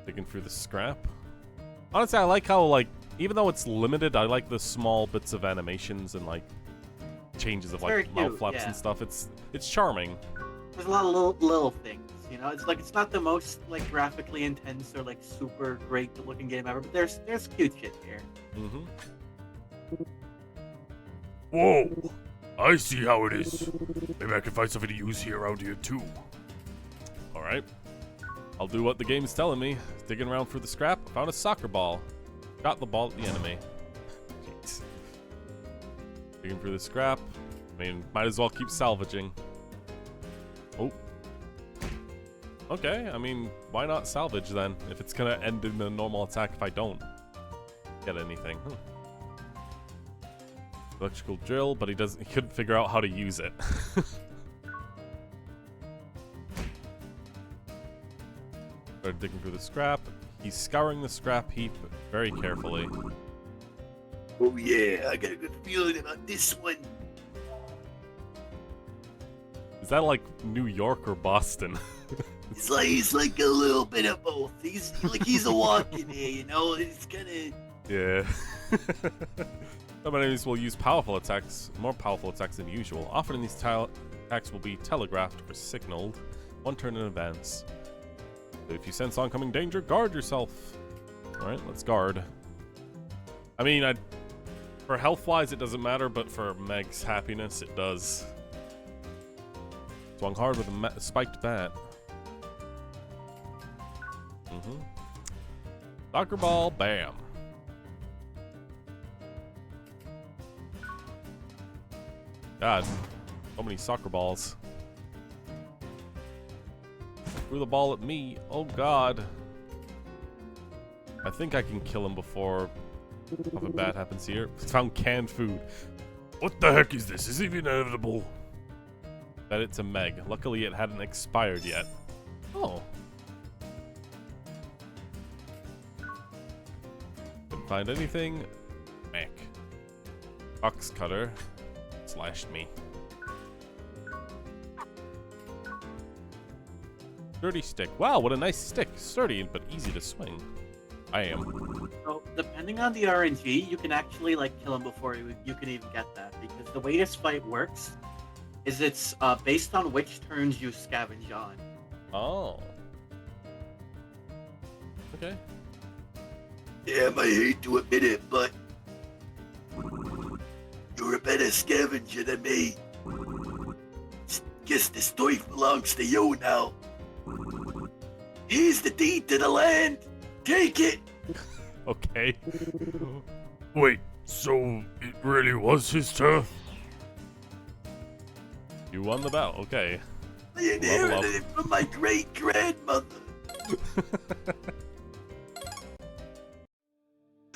Digging through the scrap. Honestly, I like how, like, even though it's limited, I like the small bits of animations and, like, changes of, Very like, mouth cute, flaps yeah. and stuff. It's charming. There's a lot of little things, you know. It's like it's not the most like graphically intense or like super great looking game ever, but there's cute shit here. Mm-hmm. Whoa! I see how it is. Maybe I can find something to use here around here too. Alright. I'll do what the game's telling me. Digging around for the scrap, found a soccer ball. Got the ball at the enemy. Jeez. Digging through the scrap. I mean, might as well keep salvaging. Oh. Okay, I mean, why not salvage then? If it's gonna end in a normal attack if I don't get anything. Electrical drill, but he couldn't figure out how to use it. Started digging through the scrap. He's scouring the scrap heap very carefully. Oh yeah, I got a good feeling about this one. Is that like New York or Boston? He's like a little bit of both. He's a walking here, you know. It's kind of. Yeah. Some enemies will use powerful attacks, more powerful attacks than usual. Often these attacks will be telegraphed or signaled one turn in advance. So if you sense oncoming danger, guard yourself. Alright, let's guard. I mean, for health-wise it doesn't matter, but for Meg's happiness it does. Swung hard with a spiked bat. Mm-hmm. Soccer ball, bam. God, so many soccer balls. Threw the ball at me. Oh God. I think I can kill him before something bad happens here. Found canned food. What the heck is this? Is it inevitable? Bet it's a Meg. Luckily it hadn't expired yet. Oh. Didn't find anything. Mech. Box cutter. Slashed me. Sturdy stick. Wow, what a nice stick. Sturdy, but easy to swing. I am. So depending on the RNG, you can actually like kill him before you can even get that, because the way this fight works is it's based on which turns you scavenge on. Oh. Okay. Damn, I hate to admit it, but you're a better scavenger than me. Guess this toy belongs to you now. Here's the deed to the land. Take it. Okay. Wait, so it really was his turf? You won the battle. Okay. I inherited it from my great grandmother.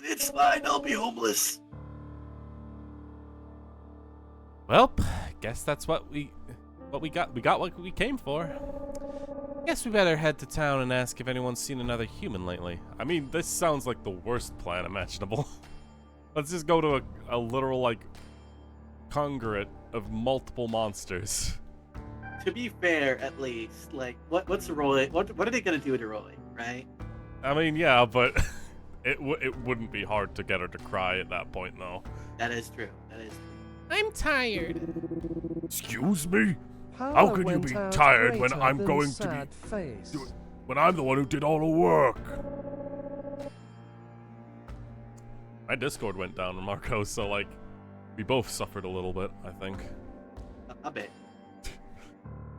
It's fine. I'll be homeless. Well, guess that's what we got. We got what we came for. Guess we better head to town and ask if anyone's seen another human lately. I mean, this sounds like the worst plan imaginable. Let's just go to a literal, like, congregate of multiple monsters. To be fair, at least, like, what's Roy? What are they gonna do to Roy, right? I mean, yeah, but it wouldn't be hard to get her to cry at that point, though. That is true. That is true. I'm tired. Excuse me? How can you be tired when I'm going to be when I'm the one who did all the work? My Discord went down, Marco, so, like, we both suffered a little bit, I think. A bit.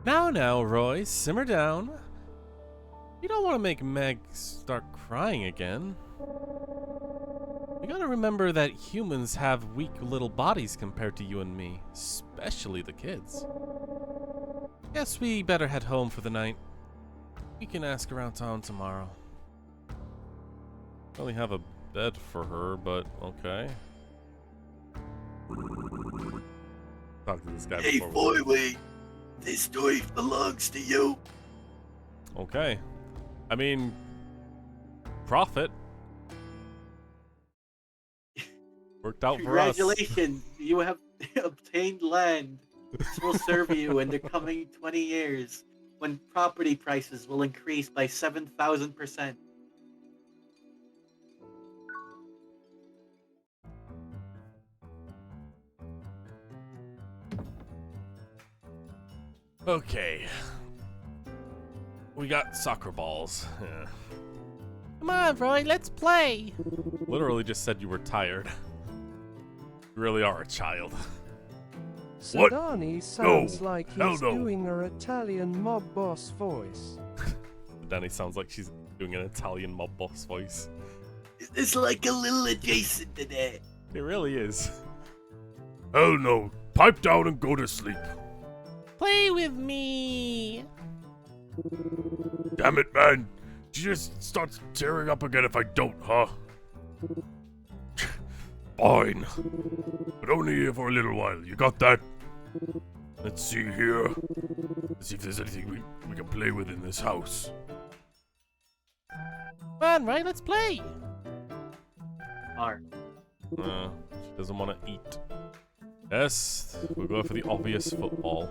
Now, Roy, simmer down. You don't want to make Meg start crying again. You gotta remember that humans have weak little bodies compared to you and me, especially the kids. Guess we better head home for the night. We can ask around town tomorrow. Really have a bed for her, but okay. Talk to this guy Hey, before we... Foyley, this toy belongs to you. Okay. I mean, profit. Worked out for us. Congratulations, you have obtained land. This will serve you in the coming 20 years when property prices will increase by 7,000%. Okay. We got soccer balls. Yeah. Come on, Roy, let's play. Literally just said you were tired. You really are a child. What? Sadani sounds No, like hell he's no. doing her Italian mob boss voice. Danny sounds like she's doing an Italian mob boss voice. It's like a little adjacent to that. It really is. Hell no. Pipe down and go to sleep. Play with me. Damn it, man. She just starts tearing up again if I don't, huh? Fine. But only here for a little while. You got that? Let's see here. Let's see if there's anything we can play with in this house. Come on, Roy, let's play. Are. She doesn't want to eat. Yes, we'll go for the obvious football.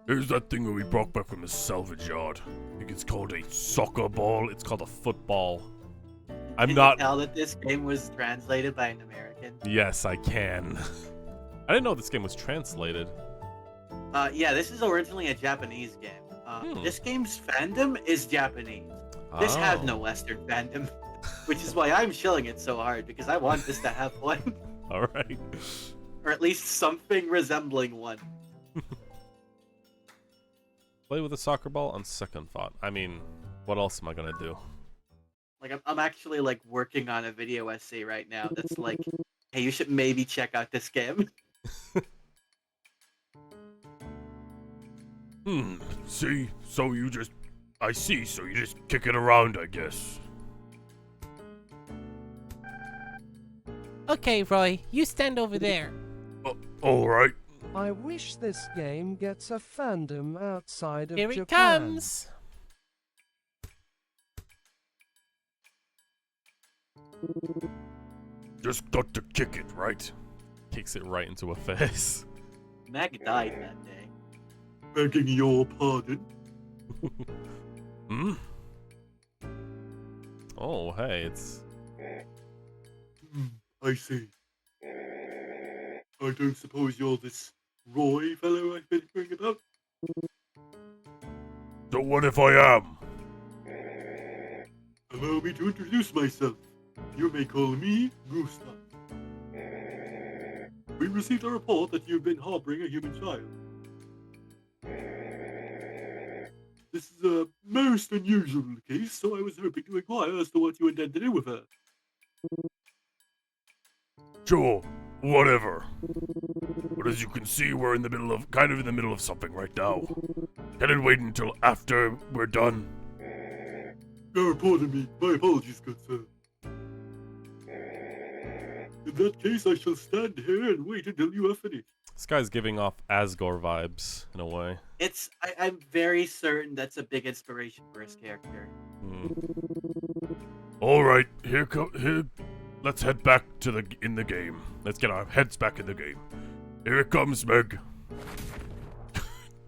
Here's that thing that we brought back from the salvage yard. I think it's called a soccer ball. It's called a football. I'm Can not... you tell that this game was translated by an American? Yes, I can. I didn't know this game was translated. Yeah, this is originally a Japanese game. This game's fandom is Japanese. This has no Western fandom, which is why I'm shilling it so hard, because I want this to have one. Alright. Or at least something resembling one. Play with a soccer ball on second thought. I mean, what else am I gonna do? Like, I'm actually, like, working on a video essay right now that's like, hey, you should maybe check out this game. See? So you just... I see, so you just kick it around, I guess. Okay, Roy, you stand over there. Alright. I wish this game gets a fandom outside of Here it Japan. comes. Just got to kick it, right? Kicks it right into her face. Meg died that day. Begging your pardon. Hmm? Oh, hey, it's... I see. I don't suppose you're this Roy fellow I've been hearing about? So what if I am? Allow me to introduce myself. You may call me Gustav. We received a report that you've been harboring a human child. This is a most unusual case, so I was hoping to inquire as to what you intend to do with her. Sure, whatever. But as you can see, we're in the middle of, kind of in the middle of something right now. Can it wait until after we're done? Oh, pardon me. My apologies, good sir. In that case, I shall stand here and wait until you have finished. This guy's giving off Asgore vibes, in a way. I'm very certain that's a big inspiration for his character. Alright, here. Let's head back to in the game. Let's get our heads back in the game. Here it comes, Meg.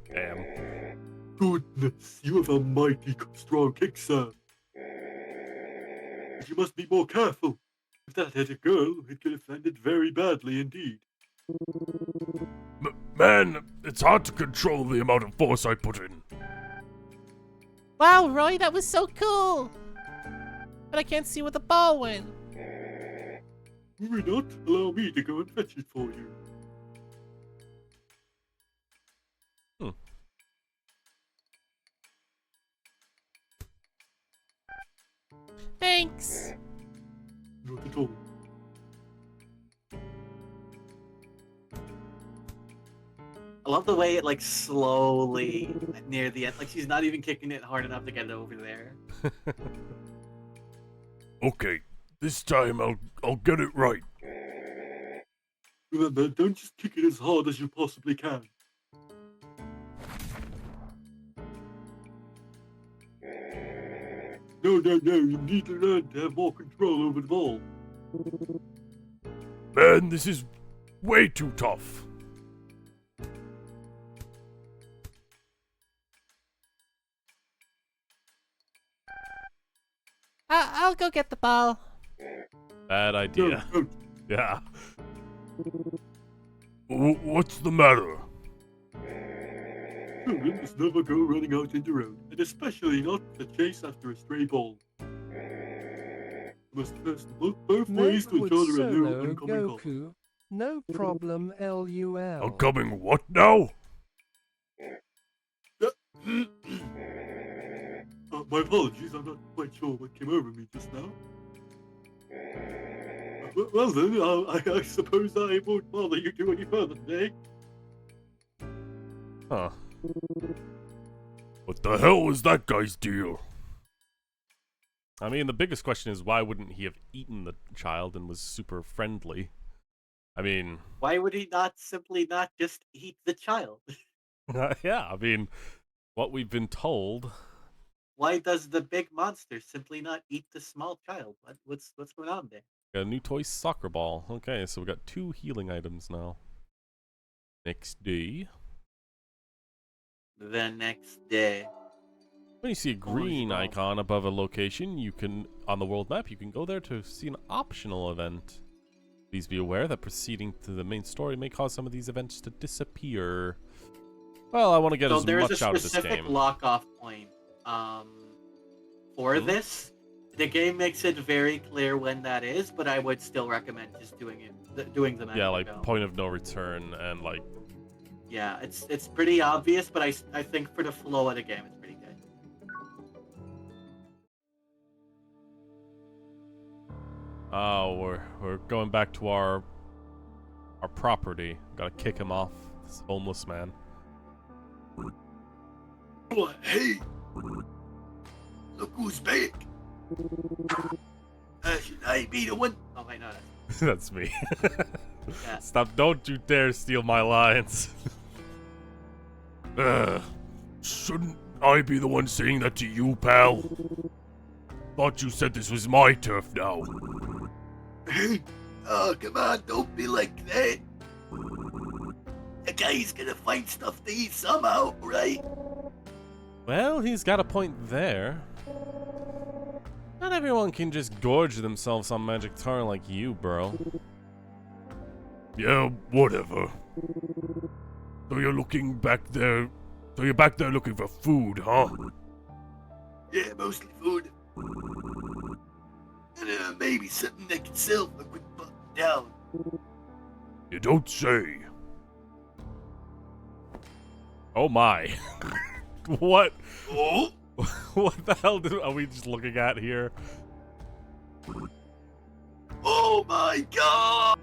Damn. Goodness, you have a mighty strong kick, sir. But you must be more careful. If that hit a girl, it could have landed very badly indeed. Man, it's hard to control the amount of force I put in. Wow, Roy, that was so cool. But I can't see where the ball went. Worry not, allow me to go and fetch it for you. Thanks. Not at all. I love the way it, like, slowly, near the end, like, she's not even kicking it hard enough to get it over there. Okay, this time I'll get it right. Remember, don't just kick it as hard as you possibly can. No, you need to learn to have more control over the ball. Man, this is way too tough. I'll go get the ball. Bad No, idea. don't. Yeah. What's the matter? Children must never go running out in the road, and especially not to chase after a stray ball. You must first look both ways to Netwood ensure there are no Solo oncoming balls. Goku. No problem, LUL. Coming what now? My apologies, I'm not quite sure what came over me just now. Well then, I suppose I won't bother you two any further today. Huh. What the hell was that guy's deal? I mean, the biggest question is why wouldn't he have eaten the child and was super friendly? I mean, Why would he not simply not just eat the child? yeah, I mean, what we've been told. Why does the big monster simply not eat the small child? What's going on there? Got a new toy soccer ball. Okay, so we got 2 healing items now. Next day. The next day. When you see a green icon above a location, you can, on the world map, you can go there to see an optional event. Please be aware that proceeding to the main story may cause some of these events to disappear. Well, I want to get as much out of this there's a specific game. lock-off point for this. The game makes it very clear when that is, but I would still recommend just doing them. Yeah, like point of no return and like. Yeah, it's pretty obvious, but I think for the flow of the game, it's pretty good. Oh, we're going back to our property. Gotta kick him off. This homeless man. Oh, hey! Look who's back! Should I be the one? Oh wait, no, That's me. Yeah. Stop! Don't you dare steal my lines. Shouldn't I be the one saying that to you, pal? Thought you said this was my turf now. Hey! Oh, come on, don't be like that! The guy's gonna find stuff to eat somehow, right? Well, he's got a point there. Not everyone can just gorge themselves on magic tar like you, bro. Yeah, whatever. So you're looking back there. So you're back there looking for food, huh? Yeah, mostly food. And maybe something that can sell for a quick buck down. You don't say. Oh my. What? Oh? What the hell are we just looking at here? Oh my god!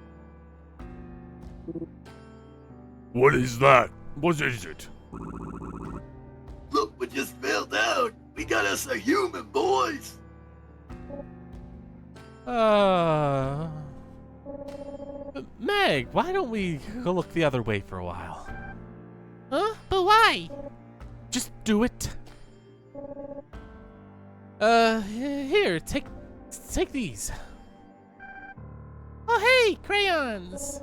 What is that? What is it? Look what just fell down! We got us a human, boys! Meg, why don't we go look the other way for a while? Huh? But why? Just do it. Here, take these. Oh, hey, crayons.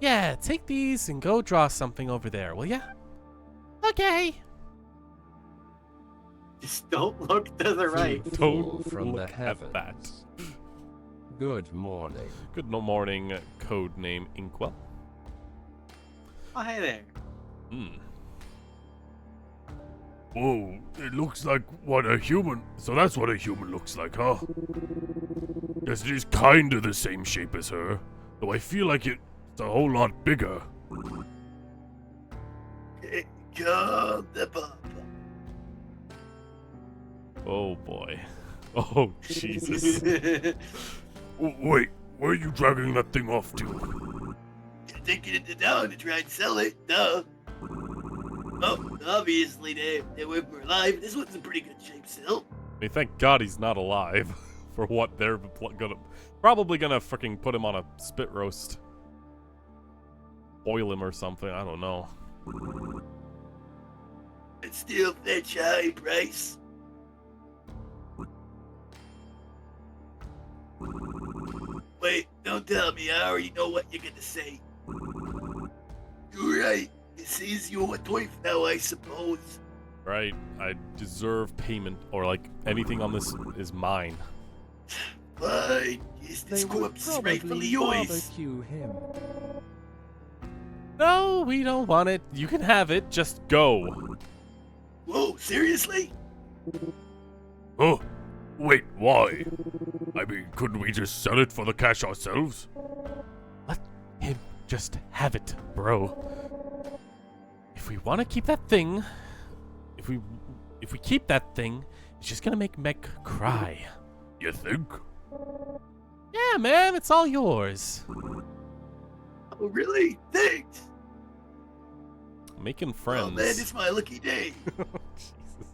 Yeah, take these and go draw something over there, will ya? Okay. Just don't look to the right. Don't From the look at that. heavens. Good morning. Good morning, code name Inkwell. Oh, hey there. Hmm. Whoa, it looks like what a human. So that's what a human looks like, huh? Guess it is kinda the same shape as her, though I feel like it's a whole lot bigger. Come the papa. Oh boy. Oh Jesus. Wait, where are you dragging that thing off to? You're taking it to town to try and sell it, duh. Oh, obviously they were alive. This one's in pretty good shape still. I mean, thank God he's not alive. for what they're probably gonna freaking put him on a spit roast. Boil him or something, I don't know. It's still fetch high price. Wait, don't tell me. I already know what you're gonna say. You're right. This is your toy now, I suppose. Right, I deserve payment, or like anything on this is mine. Fine. Is this They would corpse probably rightfully yours? barbecue him. No, we don't want it. You can have it, just go. Whoa, seriously? Oh, wait, why? I mean, couldn't we just sell it for the cash ourselves? Let him just have it, bro. If we want to keep that thing, if we keep that thing, it's just gonna make Meg cry. You think? Yeah, man, it's all yours. Oh, really? Thanks. Making friends. Oh man, it's my lucky day. Jesus.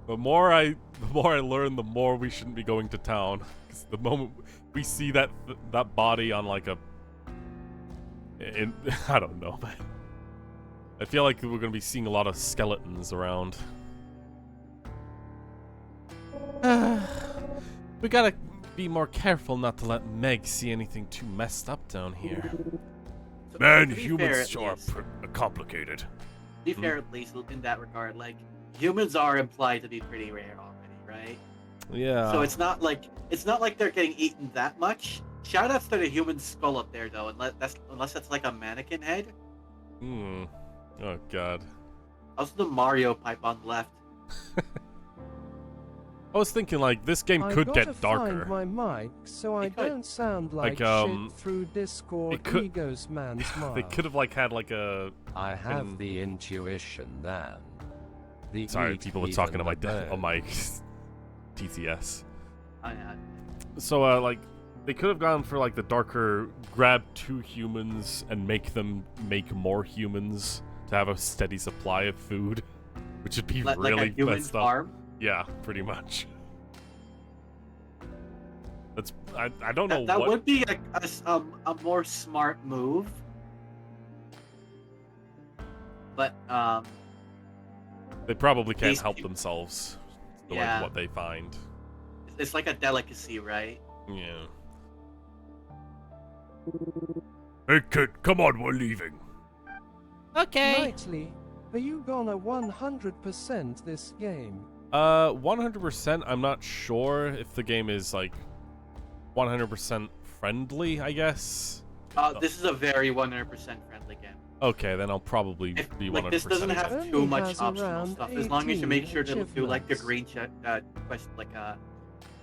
The more I learn, the more we shouldn't be going to town. 'Cause the moment we see that body on like a, I don't know, man. I feel like we're gonna be seeing a lot of skeletons around. We gotta be more careful not to let Meg see anything too messed up down here. Man, To be fair, humans at sure are least- complicated. To be fair, at least in that regard, like humans are implied to be pretty rare already, right? Yeah. So it's not like they're getting eaten that much. Shoutouts to the human skull up there, though, unless that's like a mannequin head. Hmm. Oh god. Also, the Mario pipe on the left. I was thinking like this game I could gotta get darker. find my mic so I It could. don't sound like, Like, shit through Discord it could- Egos man smile. They could have like had like a. I have And- the intuition that the Sorry, eat people are even talking on my the on my bird. TTS. Oh, yeah. So like they could have gone for like the darker, grab 2 humans and make them make more humans to have a steady supply of food, which would be Like really a human messed up. farm. Yeah, pretty much. That's I don't know That what. would be a more smart move. But They probably can't These help peop- themselves to Yeah. like what they find. it's like a delicacy, right? Yeah. Hey kid, come on, we're leaving. Okay. Nightly, are you gonna 100% this game? 100%. I'm not sure if the game is like 100% friendly. I guess. This is a very 100% friendly game. Okay, then I'll probably If, be 100%. like this doesn't have Only too much has optional around stuff, as long as you make 18 sure to do like the achievements. green quest, like what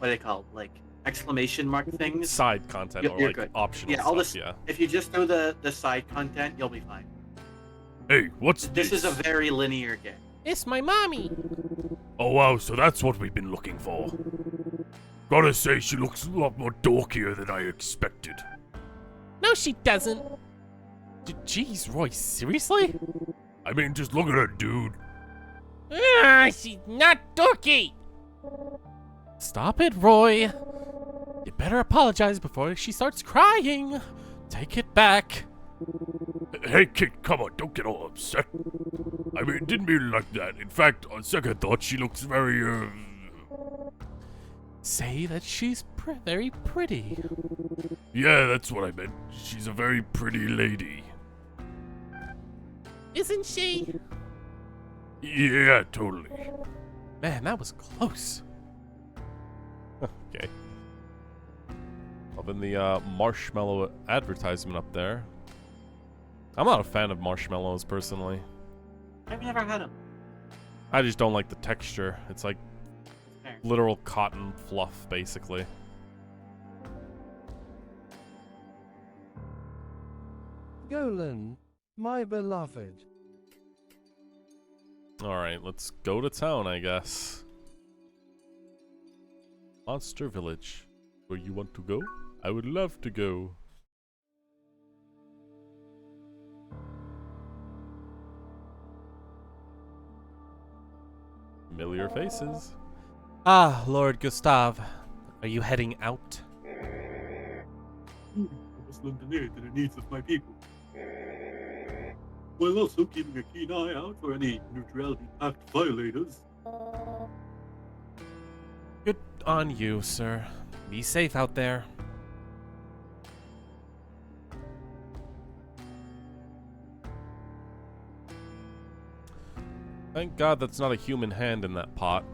are they called, like exclamation mark things. side content or You're like good. optional Yeah, all stuff. this. Yeah. If you just do the side content, you'll be fine. Hey, what's This is a very linear game. It's my mommy. Oh wow, so that's what we've been looking for. Gotta say, she looks a lot more dorkier than I expected. No, she doesn't. Jeez, Roy, seriously? I mean, just look at her, dude. Ah, she's not dorky. Stop it, Roy. You better apologize before she starts crying. Take it back. Hey kid, come on, don't get all upset. I mean, didn't mean it like that. In fact, on second thought, she looks very, Say that she's very pretty. yeah, that's what I meant. She's a very pretty lady. Isn't she? Yeah, totally. Man, that was close. Okay. Loving the marshmallow advertisement up there. I'm not a fan of marshmallows personally. I've never had them. I just don't like the texture. It's like Fair. literal cotton fluff, basically. Golan, my beloved. Alright, let's go to town, I guess. Monster Village. Where you want to go? I would love to go. Familiar faces. Ah, Lord Gustav, are you heading out? I must lend an ear to the needs of my people, while also keeping a keen eye out for any neutrality pact violators. Good on you, sir. Be safe out there. Thank God that's not a human hand in that pot.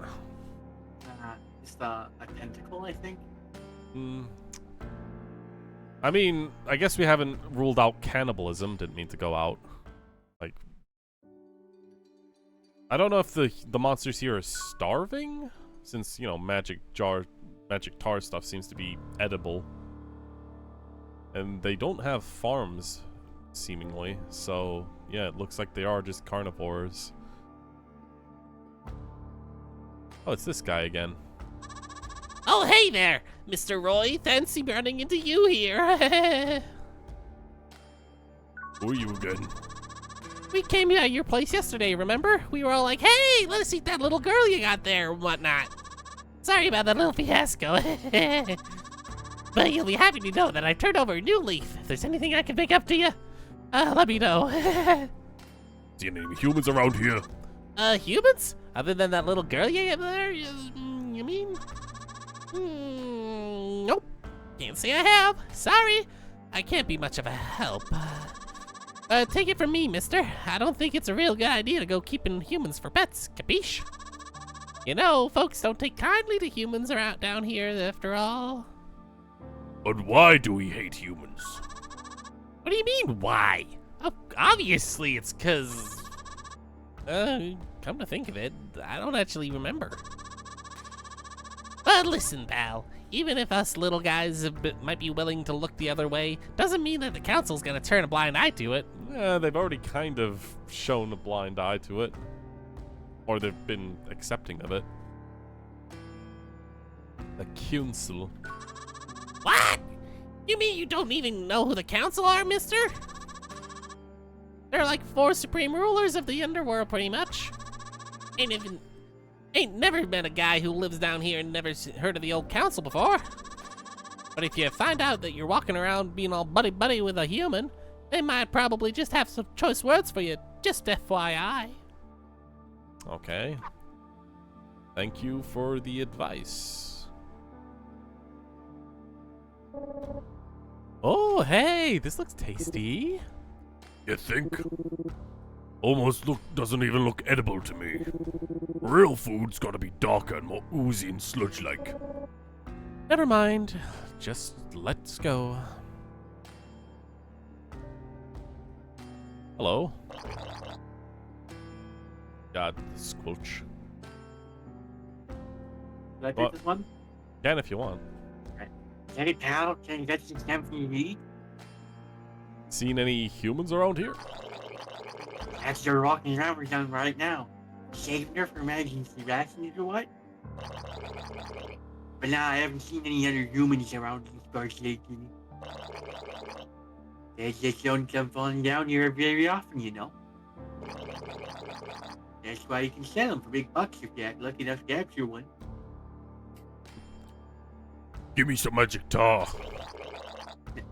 Just a tentacle, I think. I mean, I guess we haven't ruled out cannibalism. Didn't mean to go out. Like, I don't know if the monsters here are starving, since, you know, magic tar stuff seems to be edible. And they don't have farms, seemingly. So, yeah, it looks like they are just carnivores. Oh, it's this guy again. Oh, hey there, Mr. Roy. Fancy running into you here. Who are you again? We came to your place yesterday, remember? We were all like, hey, let us eat that little girl you got there and whatnot. Sorry about that little fiasco. But you'll be happy to know that I've turned over a new leaf. If there's anything I can pick up to you, let me know. See any humans around here? Humans? Other than that little girl you got there, you mean? Nope. Can't say I have. Sorry. I can't be much of a help. Take it from me, mister. I don't think it's a real good idea to go keeping humans for pets, capiche? You know, folks don't take kindly to humans around down here after all. But why do we hate humans? What do you mean, why? Obviously it's 'cause... come to think of it, I don't actually remember. But listen, pal, even if us little guys might be willing to look the other way, doesn't mean that the council's gonna turn a blind eye to it. Yeah, they've already kind of shown a blind eye to it. Or they've been accepting of it. The council. What? You mean you don't even know who the council are, mister? They're like 4 supreme rulers of the underworld, pretty much. Ain't never met a guy who lives down here and never heard of the old council before. But if you find out that you're walking around being all buddy-buddy with a human, they might probably just have some choice words for you, just FYI. Okay. Thank you for the advice. Oh, hey, this looks tasty. You think? Almost doesn't even look edible to me. Real food's gotta be darker and more oozy and sludge-like. Never mind, just let's go. Hello. God, squelch. Did I take What? this one? Can if you want. Hey, pal, can you get some something to eat? Seen any humans around here? As you're walking around with them right now. Saving her for emergency vaccines or what? But now I haven't seen any other humans around these parts lately. They just don't come falling down here very often, you know. That's why you can sell them for big bucks if you're lucky enough to capture one. Give me some magic tar.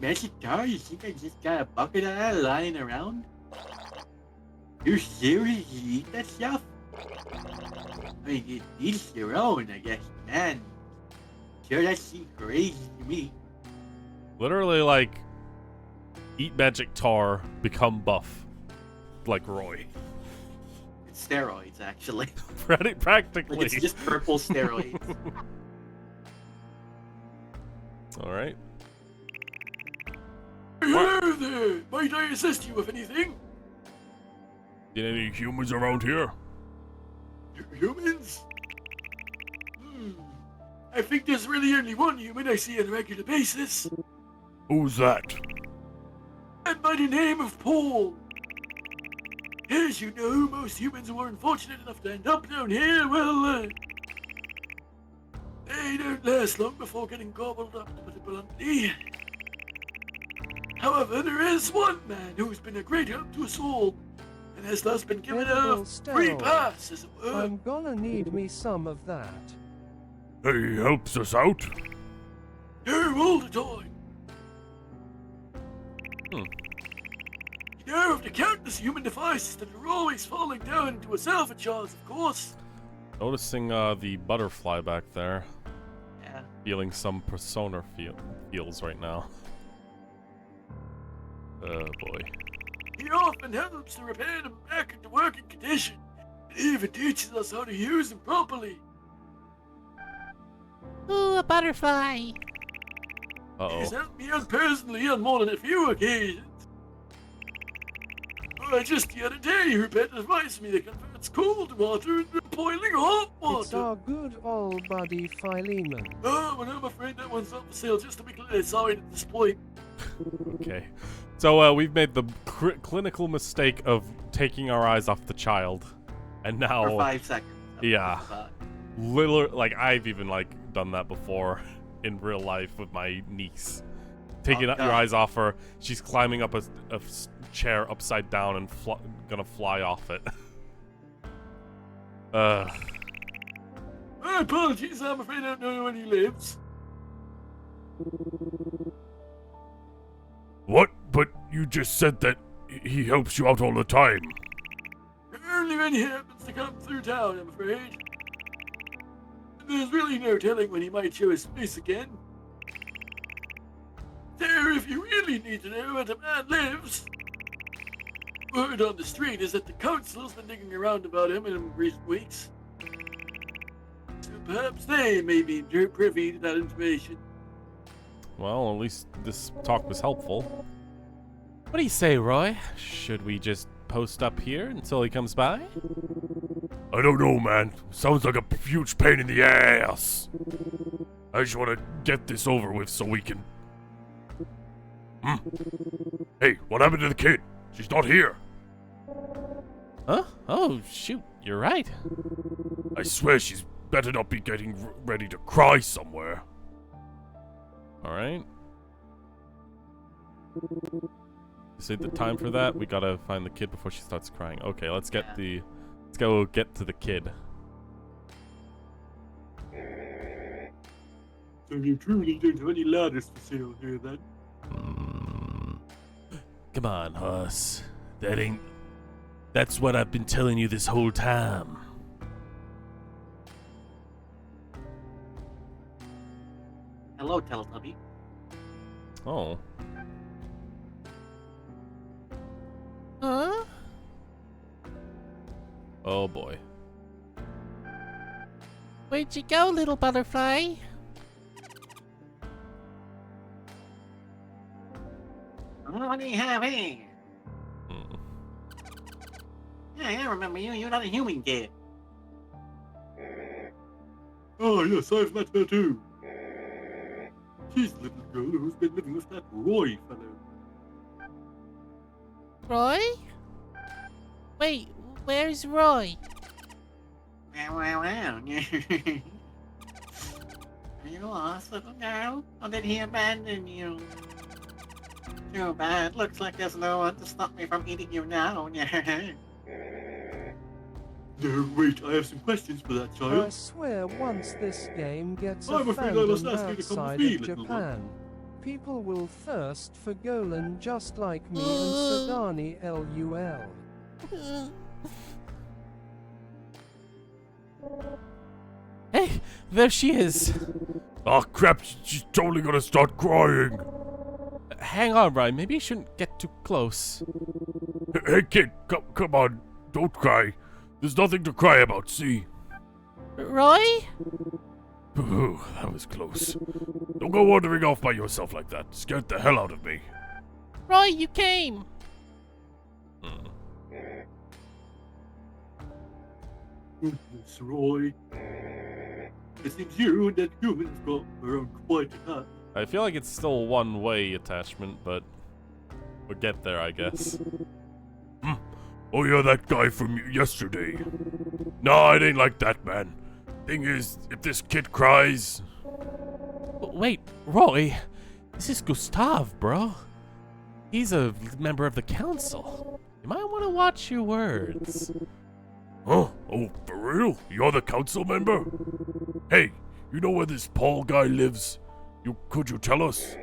Magic tar? You think I just got a bucket of that lying around? You seriously eat that stuff? I mean, it eats your own, I guess, man. Sure, that seems crazy to me. Literally, like, eat magic tar, become buff. Like Roy. It's steroids, actually. Practically. Like, it's just purple steroids. Alright. Hello there! Might I assist you with anything? Seen any humans around here? Humans? I think there's really only one human I see on a regular basis. Who's that? And by the name of Paul. As you know, most humans who are unfortunate enough to end up down here, well, they don't last long before getting gobbled up, to put it bluntly. However, there is one man who's been a great help to us all, and has thus been given a Edible free steroids. pass, as it were. I'm gonna need me some of that. He helps us out. Yeah, all the time. Hmm. You know of the countless human devices that are always falling down into a salvage yards, of course. Noticing the butterfly back there. Yeah. Feeling some persona feels right now. Oh boy. He often helps to repair them back into working condition. And even teaches us how to use them properly. Ooh, a butterfly. Uh-oh. He's helped me out personally on more than a few occasions. Just the other day, he advised me that converts cold water into boiling hot It's water. our good old buddy Philemon. Oh, well, I'm afraid that one's not for sale, just to be clear. Sorry to disappoint. Okay. So we've made the clinical mistake of taking our eyes off the child. And now... For 5 seconds. Yeah. Literally, like, I've even, like, done that before in real life with my niece. Taking Oh, your God. eyes off her, she's climbing up a chair upside down and gonna fly off it. My apologies, I'm afraid I don't know when he lives. What? But you just said that he helps you out all the time. Only when he happens to come through town, I'm afraid. There's really no telling when he might show his face again. There, if you really need to know where the man lives, word on the street is that the council's been digging around about him in recent weeks. So perhaps they may be privy to that information. Well, at least this talk was helpful. What do you say, Roy? Should we just post up here until he comes by? I don't know, man. Sounds like a huge pain in the ass. I just want to get this over with so we can... Hey, what happened to the kid? She's not here. Huh? Oh, shoot. You're right. I swear she's better not be getting ready to cry somewhere. Alright. Is it the time for that? We gotta find the kid before she starts crying. Okay, let's get Yeah. let's go get to the kid. So you truly don't have any ladders for sale here, then? Come on, Hoss. That's what I've been telling you this whole time. Hello, Teletubby. Oh. Huh? Oh boy. Where'd you go, little butterfly? What do you have here? Hmm. Yeah, I remember you. You're not a human kid. Oh, yes, I've met her too. She's the little girl who's been living with that Roy fellow. Roy? Wait, where's Roy? Well. Are you lost, little girl? Or did he abandon you? Too bad. Looks like there's no one to stop me from eating you now. No, wait, I have some questions for that I child. swear once this game gets a I'm afraid I must fandom ask you to come with outside me, of little one. Japan, people will thirst for Golan just like me and Sadani LUL. Hey, there she is. Oh crap, she's totally gonna start crying. Hang on, Ryan. Maybe you shouldn't get too close. Hey kid, come on, don't cry. There's nothing to cry about, see? Roy? Ooh, that was close. Don't go wandering off by yourself like that. Scared the hell out of me. Roy, you came. Goodness, Roy. It seems you and that human have got around quite a lot. I feel like it's still a one-way attachment, but we'll get there, I guess. Oh, you're that guy from yesterday. No, it ain't like that, man. Thing is, if this kid cries... Wait, Roy. This is Gustav, bro. He's a member of the council. You might want to watch your words. Huh? Oh, for real? You're the council member? Hey, You know where this Paul guy lives? Could you tell us?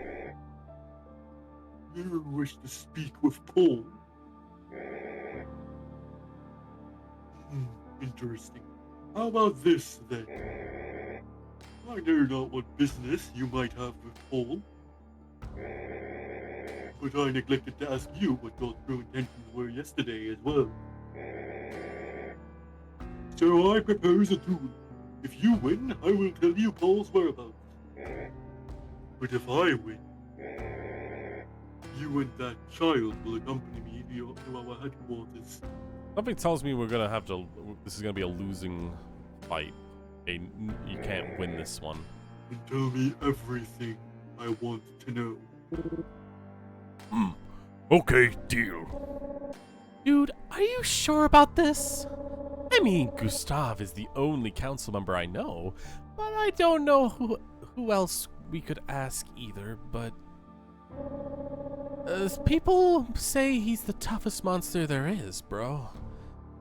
You wish to speak with Paul? Interesting. How about this, then? I know not what business you might have with Paul, but I neglected to ask you what your true intentions were yesterday as well. So I propose a duel. If you win, I will tell you Paul's whereabouts. But if I win, you and that child will accompany me to our headquarters. Something tells me we're gonna have to. This is gonna be a losing fight. You can't win this one. And tell me everything I want to know. Okay, deal. Dude, are you sure about this? I mean, Gustav is the only council member I know, but I don't know who else we could ask either, but... people say he's the toughest monster there is, bro.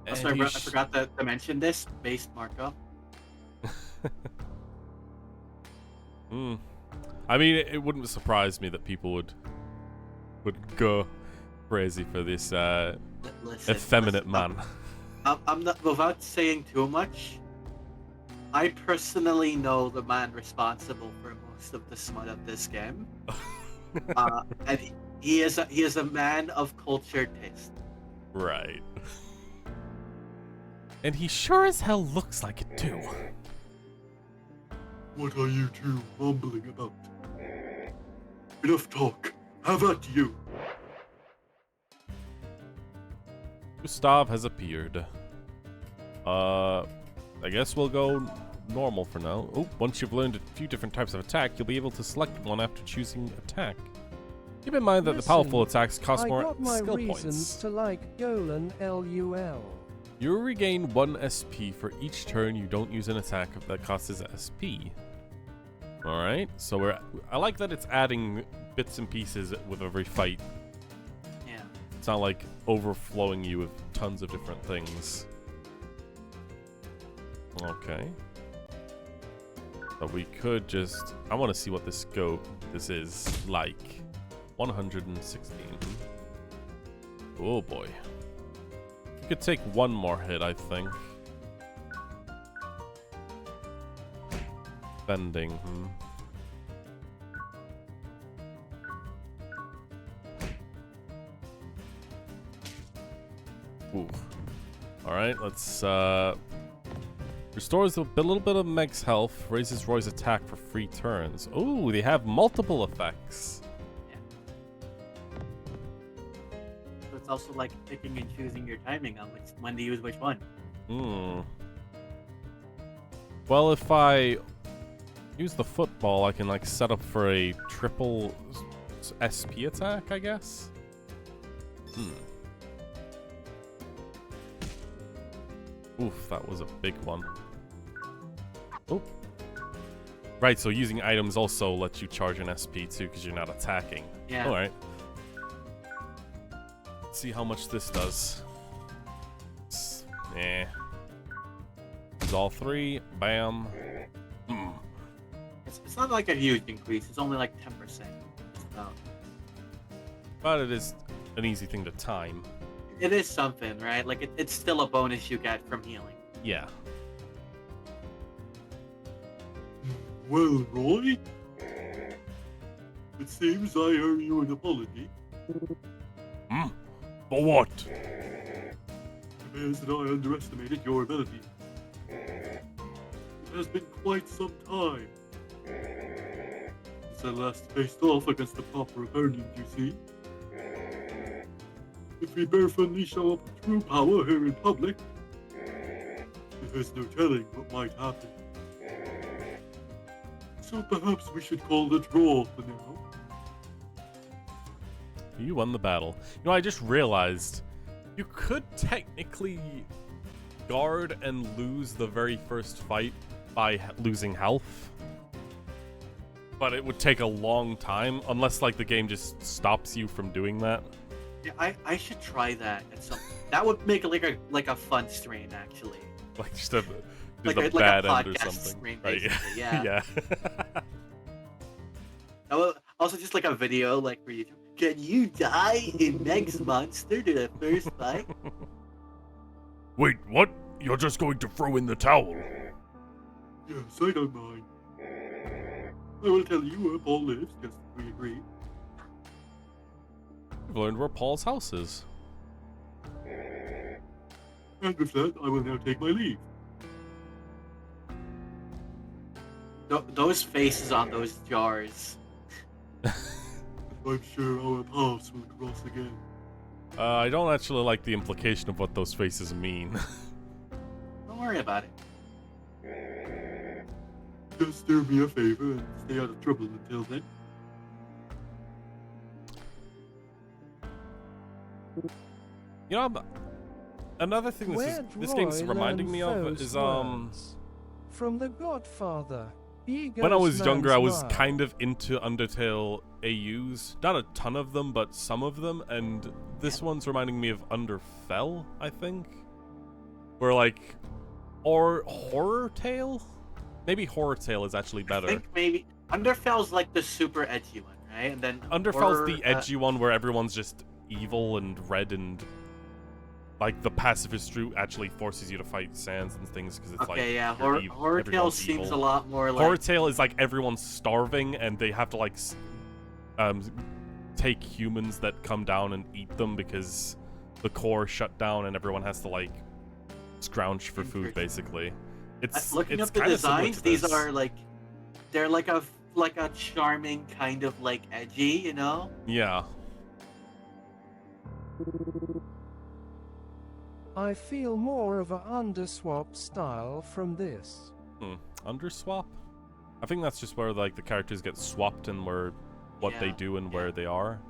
Also, I forgot to mention this. Based markup. I mean, it wouldn't surprise me that people would go crazy for this effeminate man. I'm not, without saying too much, I personally know the man responsible for most of the smut of this game. And he is a man of cultured taste. Right. And he sure as hell looks like it too. What are you two mumbling about? Enough talk. Have at you. Gustav has appeared. I guess we'll go normal for now. Oh, once you've learned a few different types of attack, you'll be able to select one after choosing attack. Keep in mind that the powerful attacks cost more skill points. To like Golan LUL. You regain 1 SP for each turn you don't use an attack that costs SP. Alright, so I like that it's adding bits and pieces with every fight. Yeah. It's not like overflowing you with tons of different things. Okay. But we could just... I want to see what this is like. 116. Oh boy. You could take one more hit, I think. Bending, Ooh. Alright, let's, restores a little bit of Meg's health, raises Roy's attack for 3 turns. Ooh, they have multiple effects. Yeah. So it's also like picking and choosing your timing on when to use which one. Well, if I use the football, I can, like, set up for a triple SP attack, I guess? Oof, that was a big one. Oh. Right, so using items also lets you charge an SP too, because you're not attacking. Yeah. Alright. Let's see how much this does. Use all 3. Bam. It's not like a huge increase. It's only like 10%. So. But it is an easy thing to time. It is something, right? Like, it's still a bonus you get from healing. Yeah. Well, Roy, it seems I owe you an apology. For what? It appears that I underestimated your ability. It has been quite some time since I last faced off against the proper opponent, you see. If we both unleash our true power here in public, there's no telling what might happen. So perhaps we should call it draw for now. You won the battle. You know, I just realized you could technically guard and lose the very first fight by losing health. But it would take a long time, unless, like, the game just stops you from doing that. Yeah, I should try that at some. That would make it like a fun strain, actually. Like, just there's a like bad a end or podcast something. screen, Right. basically. Yeah. Yeah. Also, just like a video, like for YouTube. Can you die in Meg's Monster to the first fight? Wait, what? You're just going to throw in the towel? Yes, I don't mind. I will tell you where Paul lives, just as we agreed. We've learned where Paul's house is. And with that, I will now take my leave. Those faces on those jars. I'm sure our paths will cross again. I don't actually like the implication of what those faces mean. Don't worry about it. Just do me a favor and stay out of trouble until then. You know, another thing this game's reminding me of is From The Godfather. when I was younger, I was Man's kind of into Undertale AUs. Not a ton of them, but some of them. And this one's reminding me of Underfell, I think. Where like, or Horror Tale? Maybe Horror Tale is actually better. I think maybe Underfell's like the super edgy one, right? And then Underfell's horror, the edgy one where everyone's just evil and red and like the pacifist route actually forces you to fight Sans and things because it's Okay, like yeah, Horror Tale everyone's seems evil. a lot more like Horror Tale is like everyone's starving and they have to like take humans that come down and eat them because the core shut down and everyone has to like scrounge for food basically. It's looking it's up the kinda similar to designs. These this. are like they're like a charming kind of like edgy, you know? Yeah. I feel more of a underswap style from this. Underswap? I think that's just where like the characters get swapped and where what they Yeah, do and where they are.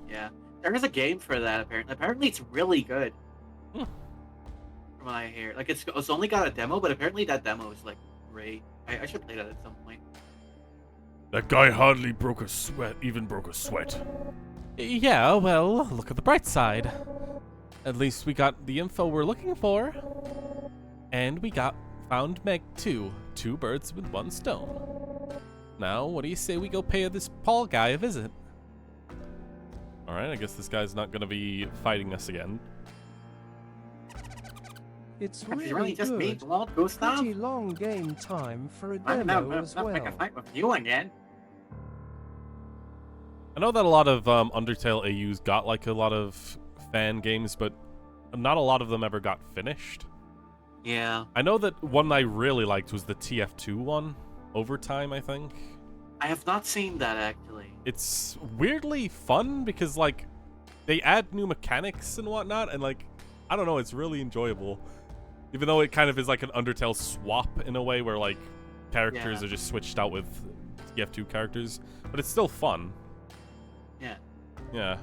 Yeah. There is a game for that apparently. Apparently it's really good. Hmm. From what I hear. Like it's only got a demo, but apparently that demo is like great. I should play that at some point. That guy hardly broke a sweat, Yeah, well, look at the bright side. At least we got the info we're looking for. And we found Meg too. 2 birds with 1 stone. Now, what do you say we go pay this Paul guy a visit? Alright, I guess this guy's not gonna be fighting us again. It's If you really just me, good. won't go stop. Pretty long game time for a I'm demo not as pick a well. fight with you again. I know that a lot of Undertale AUs got like a lot of fan games, but not a lot of them ever got finished. Yeah. I know that one I really liked was the TF2 one, Overtime, I think. I have not seen that actually. It's weirdly fun because like they add new mechanics and whatnot, and like I don't know, it's really enjoyable. Even though it kind of is like an Undertale swap in a way where like characters Yeah. are just switched out with TF2 characters, but it's still fun. Yeah. Yeah.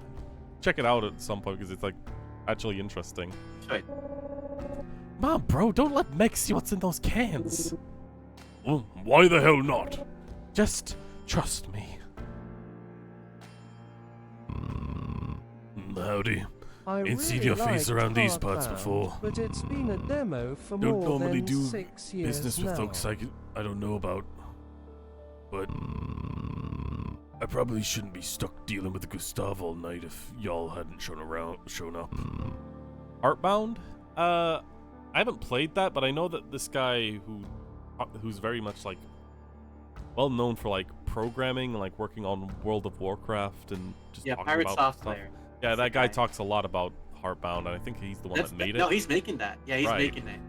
Check it out at some point because it's like actually interesting. Should. Mom, bro, don't let Meg see what's in those cans. Well, why the hell not? Just trust me. Howdy. I Ain't seen really your face liked around these parts Heartbound, before. But it's been a demo for Don't more normally than do 6 years Business with now. folks I don't know about. But I probably shouldn't be stuck dealing with Gustav all night if y'all hadn't shown up. Heartbound? I haven't played that, but I know that this guy who's very much like well known for like programming and like working on World of Warcraft and just Yeah, talking Pirate about Soft stuff. Player. Yeah, That's that the guy talks a lot about Heartbound, and I think he's the one that made No, it. he's making that. Yeah, he's Right. making it.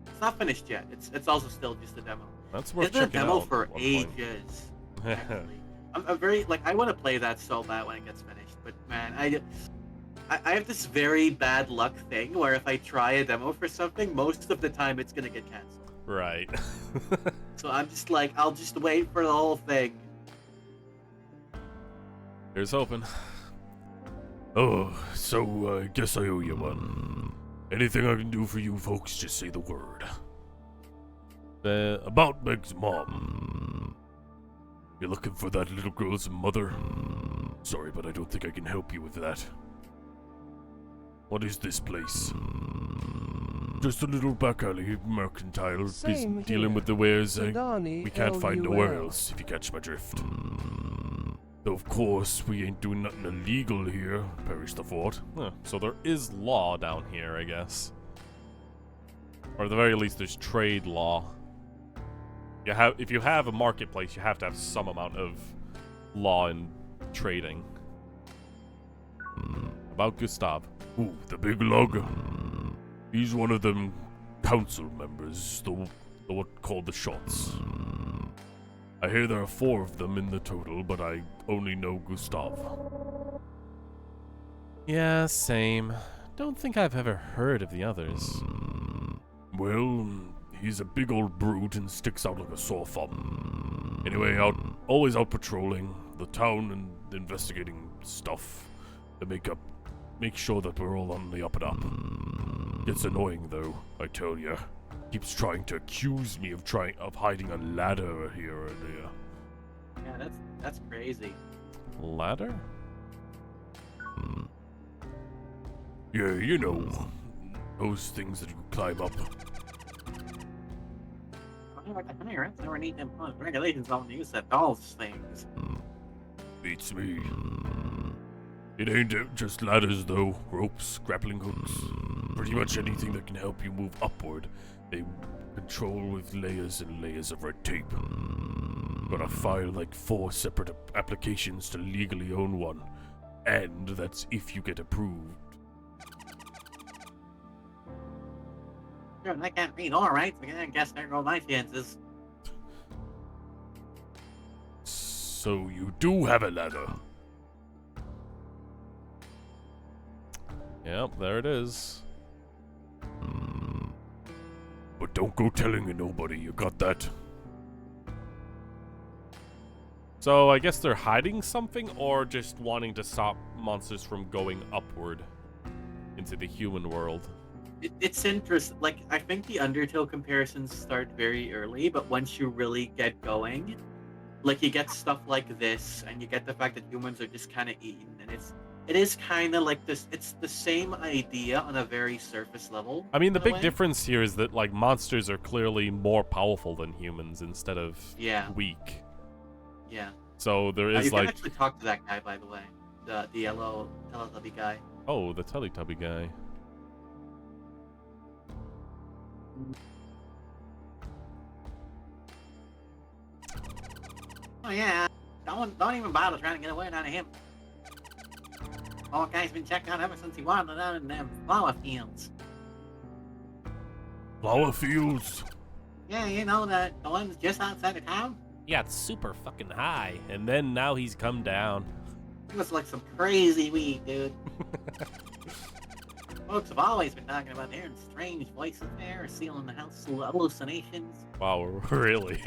It's not finished yet. It's also still just a demo. That's worth It's been a checking demo out for at one point. ages. Actually, I'm very like I want to play that so bad when it gets finished, but man, I have this very bad luck thing where if I try a demo for something, most of the time it's gonna get canceled. Right. So I'm just like, I'll just wait for the whole thing. Here's hoping. Oh, so I guess I owe you one. Anything I can do for you folks, just say the word. About Meg's mom. You're looking for that little girl's mother? Sorry, but I don't think I can help you with that. What is this place? just a little back alley mercantile. Same Dealing here. with the wares Sadani we can't find nowhere LUL. else, if you catch my drift. Though of course, we ain't doing nothing illegal here, perish the thought. Huh, so there is law down here, I guess. Or at the very least, there's trade law. If you have a marketplace, you have to have some amount of law in trading. About Gustav. Ooh, the big lug. He's one of them council members, the one called the shots. I hear there are 4 of them in the total, but I only know Gustav. Yeah, same. Don't think I've ever heard of the others. Well, he's a big old brute and sticks out like a sore thumb. Anyway, always out patrolling the town and investigating stuff to make sure that we're all on the up and up. Gets annoying though, I tell ya. Keeps trying to accuse me of hiding a ladder here or there. Yeah, that's crazy. Ladder? Yeah, you know, those things that you climb up. I never need them regulations on the use of those things. Beats me. It ain't just ladders though, ropes, grappling hooks. Pretty much anything that can help you move upward. They control with layers and layers of red tape. Gotta file like 4 separate applications to legally own one. And that's if you get approved. Sure, I can't read all right, so I guess there go my chances. So you do have a ladder. Yep, there it is. But don't go telling nobody, you got that? So I guess they're hiding something, or just wanting to stop monsters from going upward into the human world. It's interesting. Like, I think the Undertale comparisons start very early, but once you really get going, like, you get stuff like this, and you get the fact that humans are just kind of eaten, and it is kind of like this. It's the same idea on a very surface level. I mean, the in a big way. difference here is that, like, monsters are clearly more powerful than humans instead of Yeah. weak. Yeah. So there You is, can like... actually talk to that guy, by the way. The yellow Teletubby guy. Oh, the Teletubby guy. Oh yeah. Don't even bother trying to get away out of him. Old guy's been checked out ever since he wandered out in them flower fields. Flower fields? Yeah, you know the ones just outside of town? He got super fucking high, and then now he's come down. It was like some crazy weed, dude. Folks have always been talking about hearing strange voices there, sealing the house with hallucinations. Wow, really?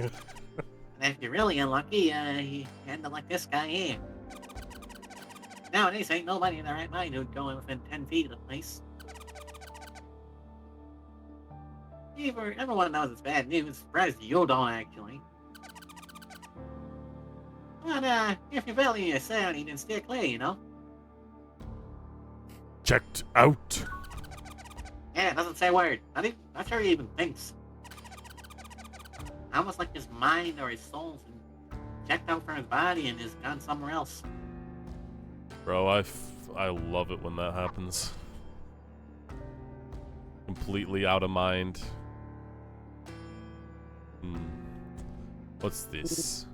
And if you're really unlucky, you end up like this guy here. Nowadays, ain't nobody in their right mind who'd go within 10 feet of the place. Everyone knows it's bad news. Surprised you don't, actually. But, if you value your sanity, then steer clear, you know? Checked out? Yeah, it doesn't say a word. Not sure he even thinks. Almost like his mind or his soul's been checked out from his body and is gone somewhere else. Bro, I love it when that happens. Completely out of mind. What's this?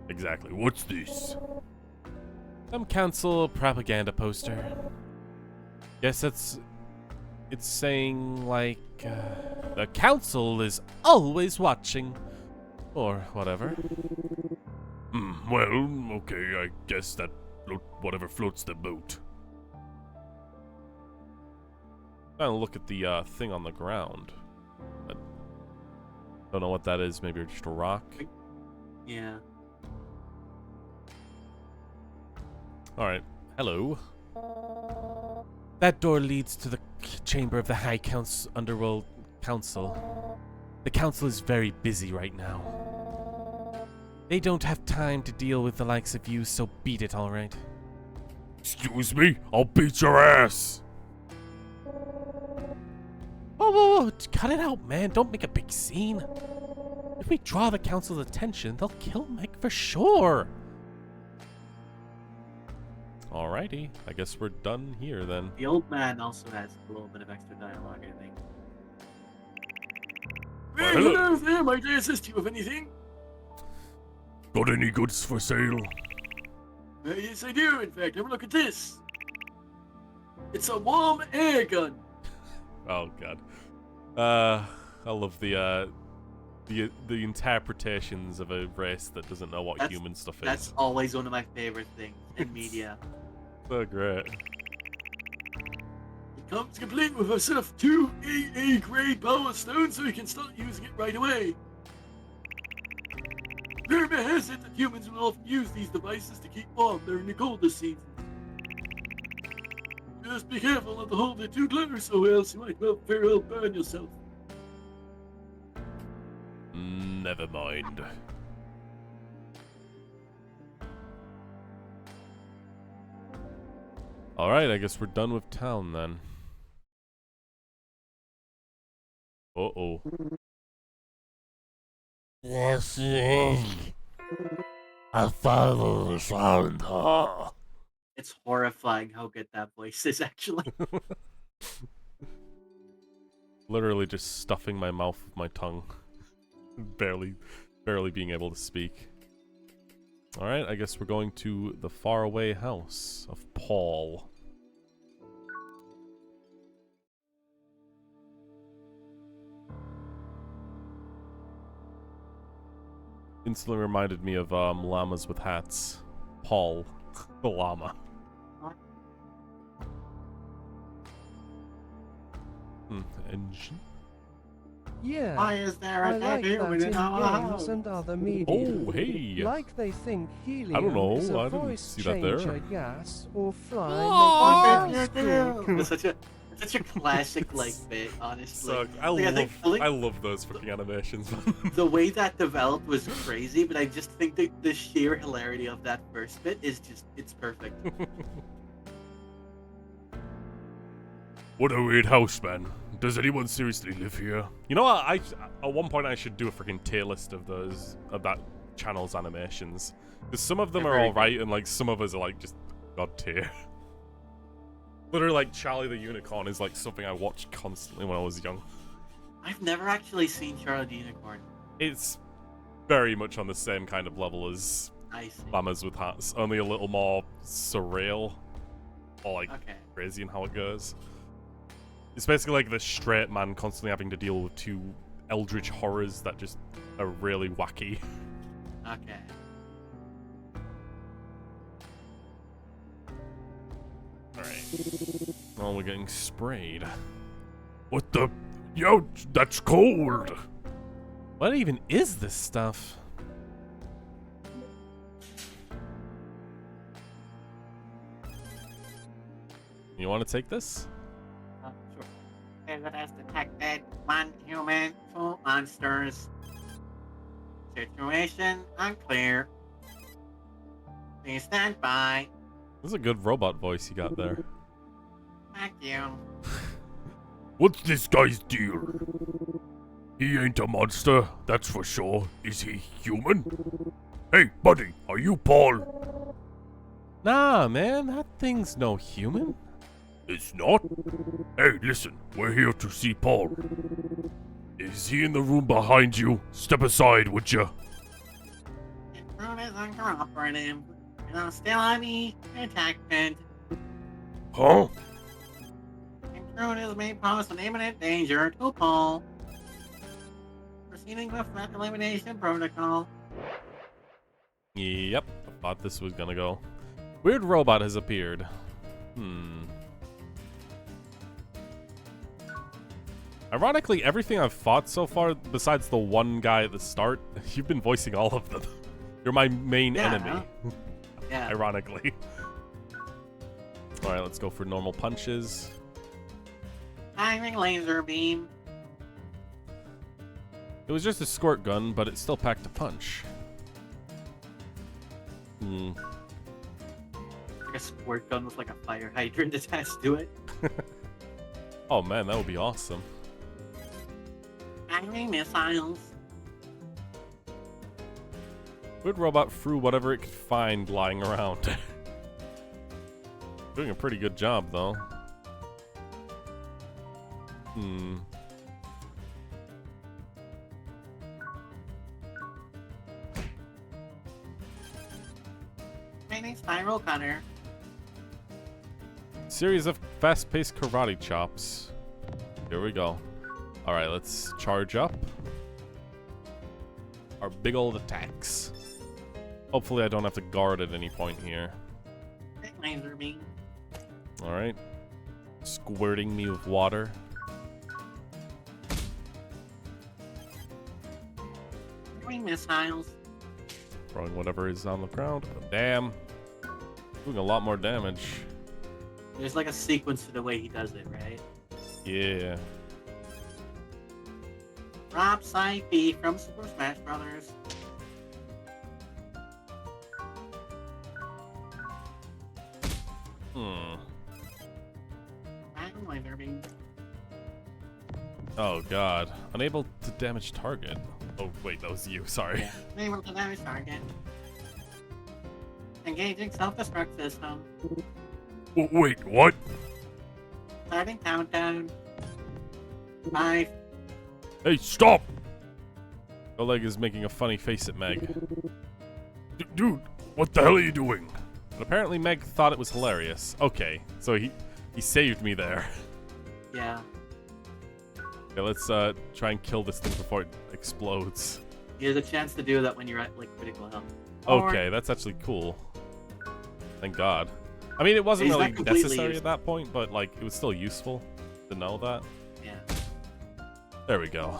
Exactly, what's this? Some council propaganda poster. Guess it's saying, like, The council is always watching. or whatever. Well, okay, I guess that whatever floats the boat. Trying to look at the thing on the ground. I don't know what that is. Maybe just a rock. Yeah. Alright. Hello. That door leads to the chamber of the High Underworld Council. The council is very busy right now. They don't have time to deal with the likes of you, so beat it, alright? Excuse me? I'll beat your ass! Oh, whoa, cut it out, man. Don't make a big scene. If we draw the council's attention, they'll kill Meg for sure. Alrighty, I guess we're done here then. The old man also has a little bit of extra dialogue, I think. Well, hello there, might I assist you with anything? Got any goods for sale? Yes, I do. In fact, have a look at this. It's a warm air gun. Oh god. I love the interpretations of a race that doesn't know what human stuff is. That's always one of my favorite things in media. So great. It comes complete with a set of 2 AA grade power stones so you can start using it right away. Rumor has it that humans will often use these devices to keep warm during the coldest seasons. Just be careful not to hold it too close or else you might very well burn yourself. Never mind. Alright, I guess we're done with town then. Uh-oh. Yes, I follow the sound. It's horrifying how good that voice is, actually. Literally just stuffing my mouth with my tongue. barely being able to speak. Alright, I guess we're going to the faraway house of Paul. Instantly reminded me of llamas with hats. Paul, the llama. Engine? Yeah. Why is there I a like dead that human in in our games house? and other media. Oh, hey! Like they think helium I don't know, is a I didn't voice see that there. changer gas or fly What making did you gas do? It's such a classic like bit, honestly. So, I Like, I love those freaking animations. the way that developed was crazy, but I just think that the sheer hilarity of that first bit is it's perfect. What a weird house, man. Does anyone seriously live here? You know what? At one point I should do a freaking tier list of that channel's animations, because some of them They're are very all right, and like some of us are like just god tier. Literally, like Charlie the Unicorn is like something I watched constantly when I was young. I've never actually seen Charlie the Unicorn. It's very much on the same kind of level as I see. Llamas with Hats, only a little more surreal, or like Okay. crazy in how it goes. It's basically like the straight man constantly having to deal with two eldritch horrors that just are really wacky. Okay. Alright. Oh, we're getting sprayed. What the? Yo, that's cold. What even is this stuff? You want to take this? Sure. It has detected 1 human, 2 monsters. Situation unclear. Please stand by. This is a good robot voice you got there. Thank you. What's this guy's deal? He ain't a monster, that's for sure. Is he human? Hey, buddy, are you Paul? Nah, man, that thing's no human. It's not? Hey, listen, we're here to see Paul. Is he in the room behind you? Step aside, would ya? Intrude is uncooperative. And I'll still on me detected. Huh? Intruders may pose an imminent danger to Paul. Proceeding with threat elimination protocol. Yep, I thought this was gonna go. Weird robot has appeared. Ironically, everything I've fought so far, besides the one guy at the start, you've been voicing all of them. You're my main enemy. Yeah. Ironically. Alright, let's go for normal punches. Firing laser beam. It was just a squirt gun, but it still packed a punch. Like a squirt gun with like a fire hydrant attached to it. Oh man, that would be awesome. Firing missiles. Good robot threw whatever it could find lying around. Doing a pretty good job, though. Training spiral cutter. Series of fast-paced karate chops. Here we go. Alright, let's charge up our big old attacks. Hopefully I don't have to guard at any point here. Laser beam. Alright. Squirting me with water. Firing missiles. Throwing whatever is on the ground. Damn. Doing a lot more damage. There's like a sequence to the way he does it, right? Yeah. Rob Psyche from Super Smash Brothers. Firing laser beam. Oh god. Unable to damage target. Oh wait, that was you, sorry. Unable to damage target. Engaging self-destruct system. Wait, what? Starting countdown. 5. Hey, stop! Oleg is making a funny face at Meg. Dude, what the hell are you doing? But apparently Meg thought it was hilarious. Okay, so he saved me there. Yeah. Okay, let's try and kill this thing before it explodes. He has a chance to do that when you're at like critical health. Okay, that's actually cool. Thank God. I mean, it wasn't He's really not completely necessary useless. at that point, but like it was still useful to know that. Yeah. There we go.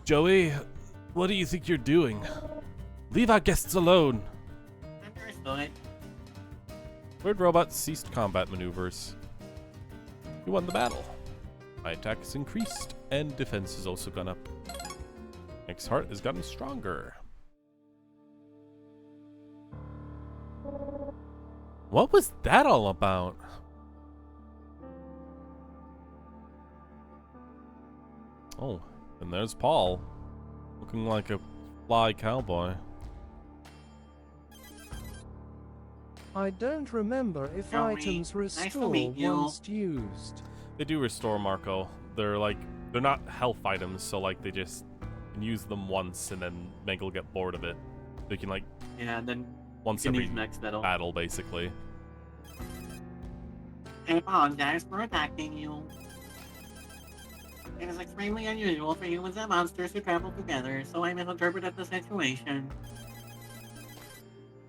Joey, what do you think you're doing? Leave our guests alone. Understood. Weird robot ceased combat maneuvers. You won the battle. My attack has increased, and defense has also gone up. Meg's heart has gotten stronger. What was that all about? Oh, and there's Paul, looking like a fly cowboy. I don't remember if Joey, items nice restore to meet you. once used. They do restore, Marco. They're not health items, so like they just can use them once and then Meg will get bored of it. They can like Yeah, and then once you can every use next battle. battle basically. I apologize for attacking you. It is extremely unusual for humans and monsters to travel together, so I misinterpreted the situation.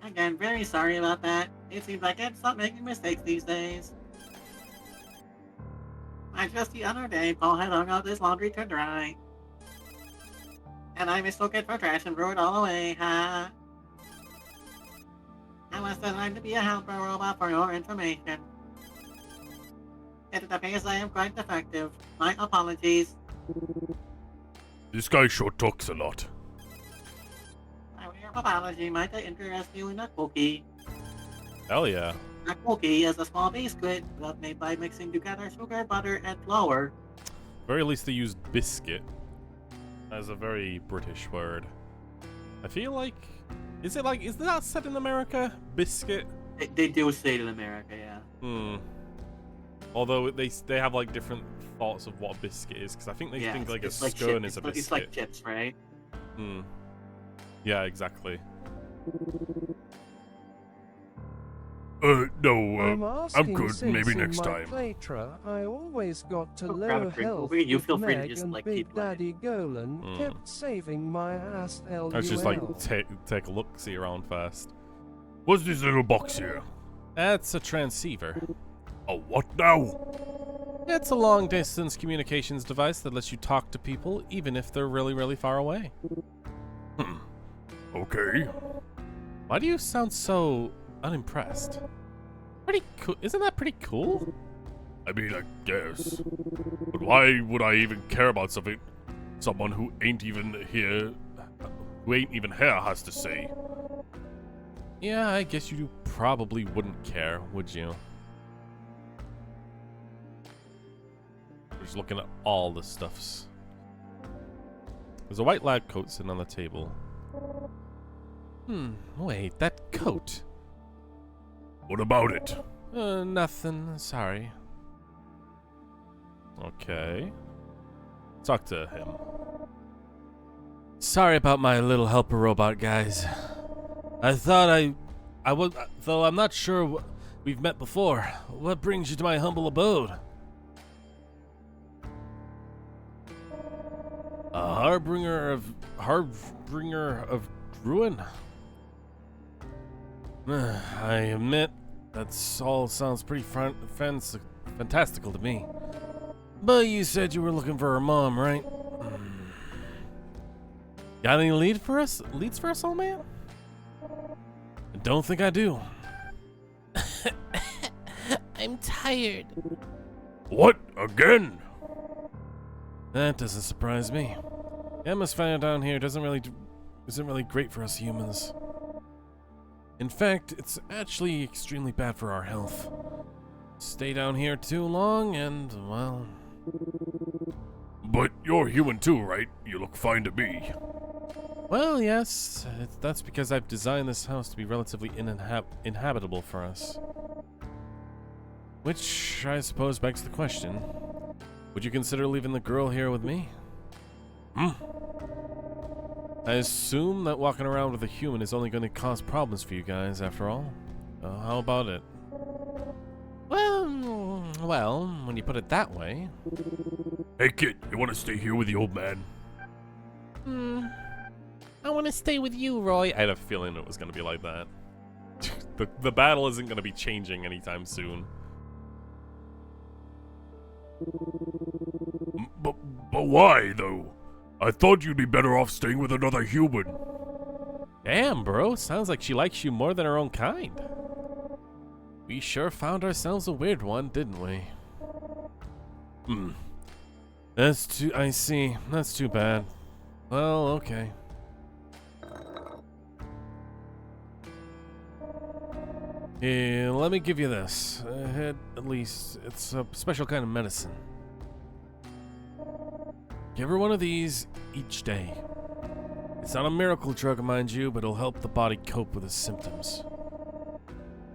Again, very sorry about that. It seems like I can't stop making mistakes these days. Just the other day, Paul had hung out his laundry to dry. And I mistook it for trash and threw it all away, ha! I was designed to be a helper robot for your information. It appears I am quite defective. My apologies. This guy sure talks a lot. My way of apology might interest you in a cookie. Hell yeah. A cookie is a small biscuit that made by mixing together sugar, butter, and flour. Very least they used biscuit as a very British word. I feel like is that said in America? Biscuit? They do say it in America, yeah. Although they have like different thoughts of what a biscuit is, because I think they Yeah, think like a it's like scone chip- is a it's like- biscuit. It's like chips, right? Yeah, exactly. No, I'm asking good. since Maybe in next my time. playthrough, I always got to Oh, low grab a drink health over here. You with feel free to Meg just, and like, Big keep playing. Daddy Golan kept saving my ass LUL. Let's just like take a look, see around first. What's this little box here? That's a transceiver. Oh, what now? It's a long-distance communications device that lets you talk to people, even if they're really, really far away. Okay. Why do you sound so unimpressed? Pretty cool. Isn't that pretty cool? I mean, I guess. But why would I even care about something someone who ain't even here has to say? Yeah, I guess you probably wouldn't care, would you? Just looking at all the stuffs. There's a white lab coat sitting on the table. Wait, that coat. What about it? Nothing. Sorry. Okay. Talk to him. Sorry about my little helper robot, guys. I thought I would, though I'm not sure we've met before. What brings you to my humble abode? A harbinger of ruin? I admit, that's all sounds pretty fantastical to me. But you said you were looking for her mom, right? Got any leads for us, old man? I don't think I do. I'm tired. What? Again? That doesn't surprise me. Emma's fire down here isn't really great for us humans. In fact, it's actually extremely bad for our health. Stay down here too long and, well... But you're human too, right? You look fine to me. Well, yes. That's because I've designed this house to be relatively inhabitable for us. Which, I suppose, begs the question. Would you consider leaving the girl here with me? I assume that walking around with a human is only going to cause problems for you guys, after all. How about it? Well, when you put it that way... Hey kid, you want to stay here with the old man? I want to stay with you, Roy. I had a feeling it was going to be like that. The battle isn't going to be changing anytime soon. But why, though? I thought you'd be better off staying with another human. Damn, bro. Sounds like she likes you more than her own kind. We sure found ourselves a weird one, didn't we? I see. That's too bad. Well, okay. Here, let me give you this. At least, it's a special kind of medicine. Give her one of these each day. It's not a miracle drug, mind you, but it'll help the body cope with the symptoms.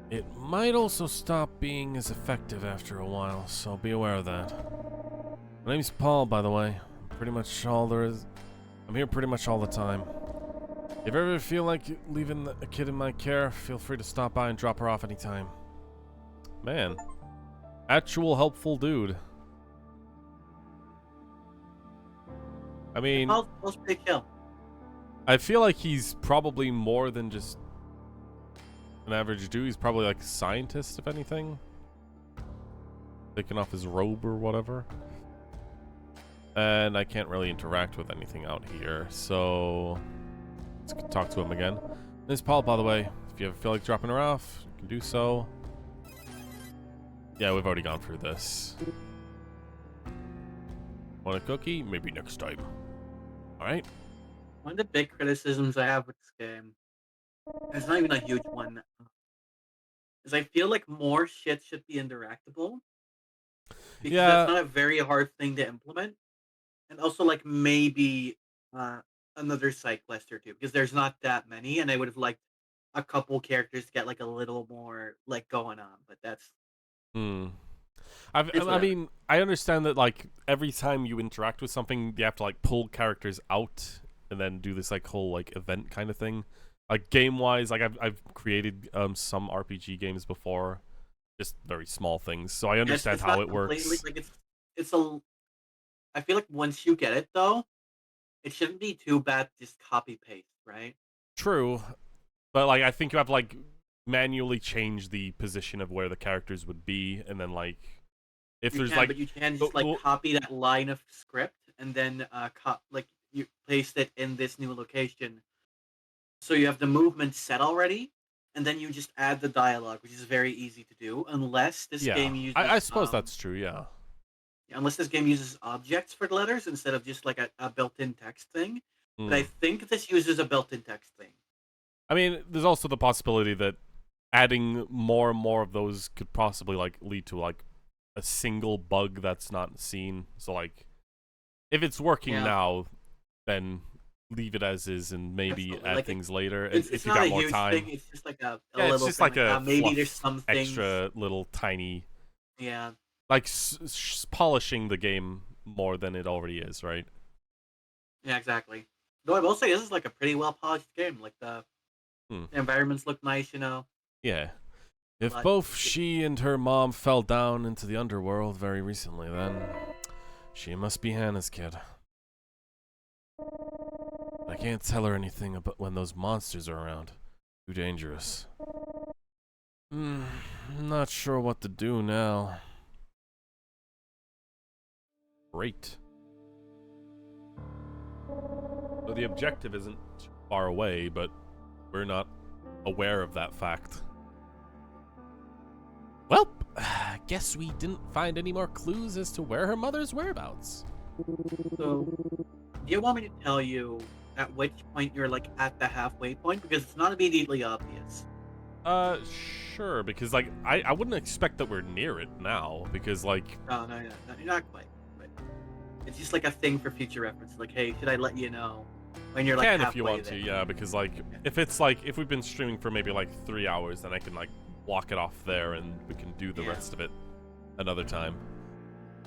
It might also stop being as effective after a while, so be aware of that. My name's Paul, by the way. I'm here pretty much all the time. If you ever feel like leaving a kid in my care, feel free to stop by and drop her off anytime. Man. Actual helpful dude. I mean... Paul's big kill. I feel like he's probably more than just an average dude. He's probably like a scientist, if anything. Taking off his robe or whatever. And I can't really interact with anything out here, so... let's talk to him again. This is Paul, by the way. If you ever feel like dropping her off, you can do so. Yeah, we've already gone through this. Want a cookie? Maybe next time. Alright. One of the big criticisms I have with this game, and it's not even a huge one, is I feel like more shit should be interactable. Because that's not a very hard thing to implement. And also, like, maybe another side quest or two, because there's not that many, and I would have liked a couple characters to get, like, a little more, like, going on, but that's... I mean, I understand that, like, every time you interact with something, you have to, like, pull characters out and then do this, like, whole, like, event kind of thing. Like, game-wise, like, I've created some RPG games before, just very small things, so I understand how it works. Like, I feel like once you get it, though, it shouldn't be too bad to just copy-paste, right? True, but, like, I think you have to, like, manually change the position of where the characters would be, and then, like, if there's, like... but you can just, like, copy that line of script, and then, like, you paste it in this new location. So you have the movement set already, and then you just add the dialogue, which is very easy to do, unless this game uses... I suppose that's true, yeah. Unless this game uses objects for the letters instead of just, like, a built-in text thing. But I think this uses a built-in text thing. I mean, there's also the possibility that adding more and more of those could possibly, like, lead to, like, a single bug that's not seen. So like, if it's working Yeah. now, then leave it as is and maybe Absolutely. add Like, things later It's if you not got a more huge time. thing. It's just like a Yeah, little it's just thing. like a Maybe there's fluff, some things. extra little tiny, Yeah. like polishing the game more than it already is, right? Yeah, exactly. Though I will say this is like a pretty well polished game. Like the environments look nice, you know. Yeah. If But both she and her mom fell down into the underworld very recently, then she must be Hannah's kid. I can't tell her anything about when those monsters are around. Too dangerous. Not sure what to do now. Great. So the objective isn't too far away, but we're not aware of that fact. Well, guess we didn't find any more clues as to where her mother's whereabouts. so, do you want me to tell you at which point you're like at the halfway point? Because it's not immediately obvious. Sure, because like I wouldn't expect that we're near it now, because like No, not quite. But it's just like a thing for future reference. Like, hey, should I let you know when you're like can halfway if you want there? to, yeah, because like if it's like if we've been streaming for maybe like 3 hours, then I can like walk it off there and we can do the Yeah. rest of it another time.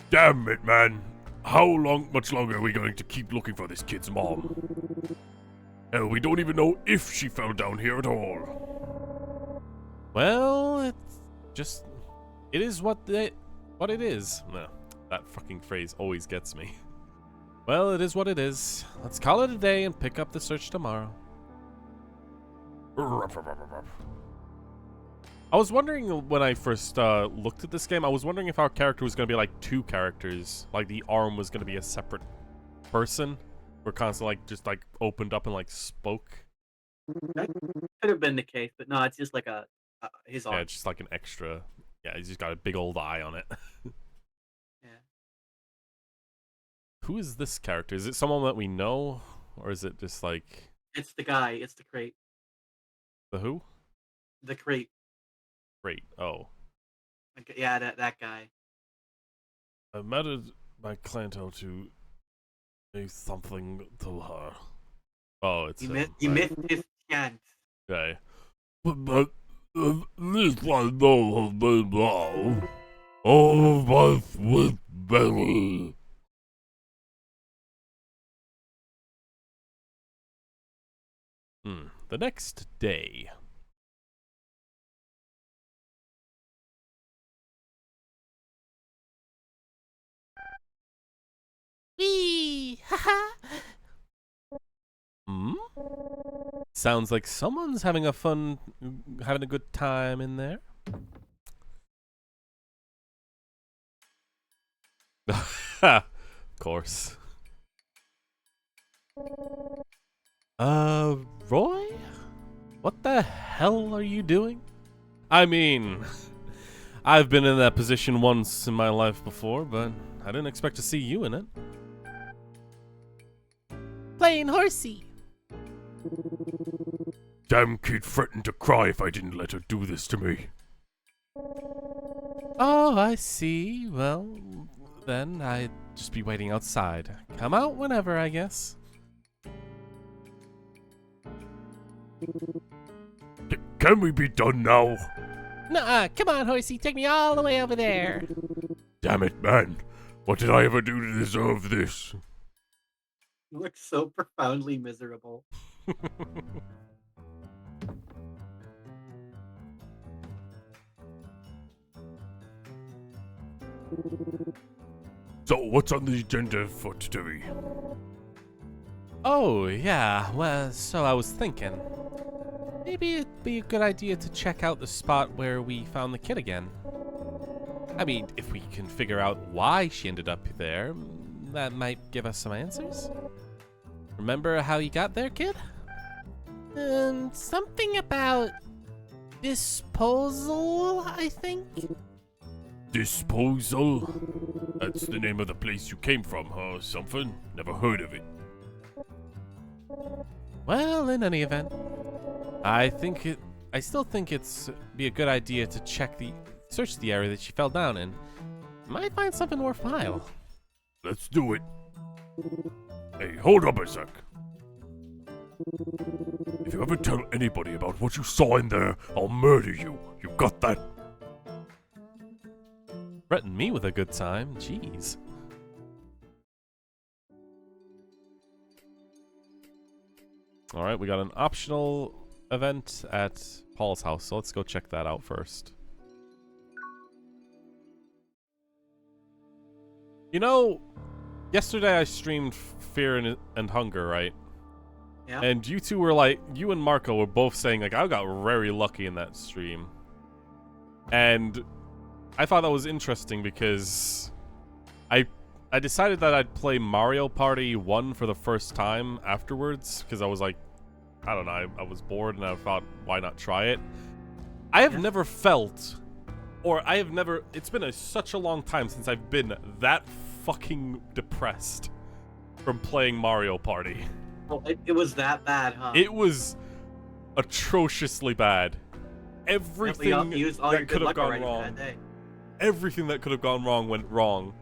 Damn it, man. How much longer are we going to keep looking for this kid's mom? Hell, we don't even know if she fell down here at all. Well, it's just it is what it is. No, that fucking phrase always gets me. Well, it is what it is. Let's call it a day and pick up the search tomorrow. I was wondering when I first looked at this game, I was wondering if our character was going to be like 2 characters. Like the arm was going to be a separate person. We're constantly like just like opened up and like spoke. That could have been the case, but no, it's just like his arm. Yeah, just like an extra. Yeah, he's just got a big old eye on it. Yeah. Who is this character? Is it someone that we know? Or is it just like It's the guy. It's the crate. the who? The crate. Great. Oh. Like, yeah, that guy. I managed my clientele to do something to her. Oh, it's He him, missed right. his chance. Okay. But at least I know her name now. Oh, my sweet belly. The next day. Wee! Haha! Sounds like someone's having a good time in there. Of course. Roy? What the hell are you doing? I mean, I've been in that position once in my life before, but I didn't expect to see you in it. Playing horsey. Damn kid threatened to cry if I didn't let her do this to me. Oh, I see. Well, then I'd just be waiting outside. Come out whenever, I guess. Can we be done now? Nuh-uh, come on, horsey, take me all the way over there. Damn it, man. What did I ever do to deserve this? You look so profoundly miserable. So, what's on the agenda for today? Oh, yeah. Well, so I was thinking. Maybe it'd be a good idea to check out the spot where we found the kid again. I mean, if we can figure out why she ended up there, that might give us some answers. Remember how you got there, kid? Something about disposal, I think? Disposal? That's the name of the place you came from, huh? Something? Never heard of it. Well, in any event, I still think it's be a good idea to search the area that she fell down in. Might find something worthwhile. Let's do it. Hey, hold up a sec. If you ever tell anybody about what you saw in there, I'll murder you. You got that? Threaten me with a good time? Jeez. Alright, we got an optional event at Paul's house, so let's go check that out first. You know, yesterday I streamed Fear and Hunger, right? Yeah. And you two were like, you and Marco were both saying, like, I got very lucky in that stream. And I thought that was interesting because I decided that I'd play Mario Party 1 for the first time afterwards because I was like, I don't know, I was bored and I thought, why not try it? I have never felt, or I have never, it's been such a long time since I've been that fucking depressed from playing Mario Party. Oh, it was that bad, huh? It was atrociously bad. Everything that could have gone wrong. Everything that could have gone wrong went wrong.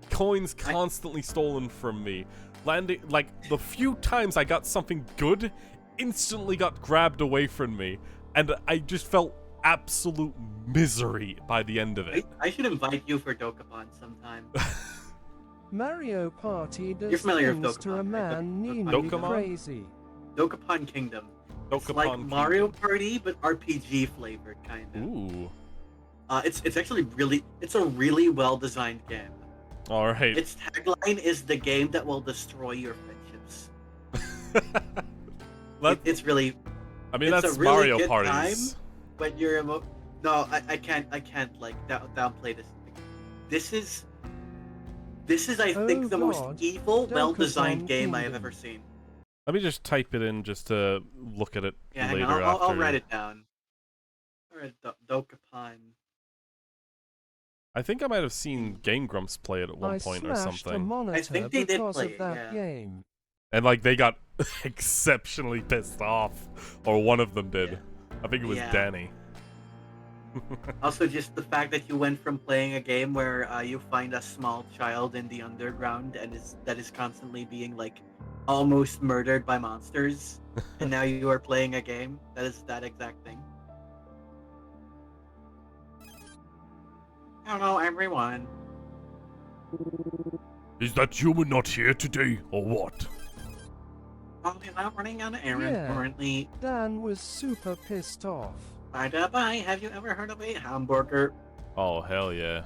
Coins constantly stolen from me. Landing, like, the few times I got something good, instantly got grabbed away from me. And I just felt absolute misery by the end of it. I should invite you for Dokapon sometime. Mario Party does You're familiar with things to Dokapon, a right? man nearly Dokapon? crazy. Dokapon Kingdom. It's Dokapon like Kingdom. Mario Party, but RPG flavored, kind of. Ooh. It's actually it's a really well designed game. Alright. Its tagline is the game that will destroy your friendships. It's really. I mean, it's that's a really Mario good Parties. time, but you're no, I can't like downplay this. This is I think the most evil, well designed game I have ever seen. Let me just type it in just to look at it Yeah, hang later on, after. I'll write it down. Alright, Dokapon. I think I might have seen Game Grumps play it at one point or smashed a something. monitor I think they did because play of it, that yeah. game. And like they got exceptionally pissed off. Or one of them did. Yeah. I think it was Yeah. Danny. Also, just the fact that you went from playing a game where you find a small child in the underground and that is constantly being like almost murdered by monsters, and now you are playing a game that is that exact thing. Hello, everyone. Is that human not here today, or what? Oh, he's out running on an errand Yeah. currently. Dan was super pissed off. Bye, have you ever heard of a hamburger? Oh, hell yeah.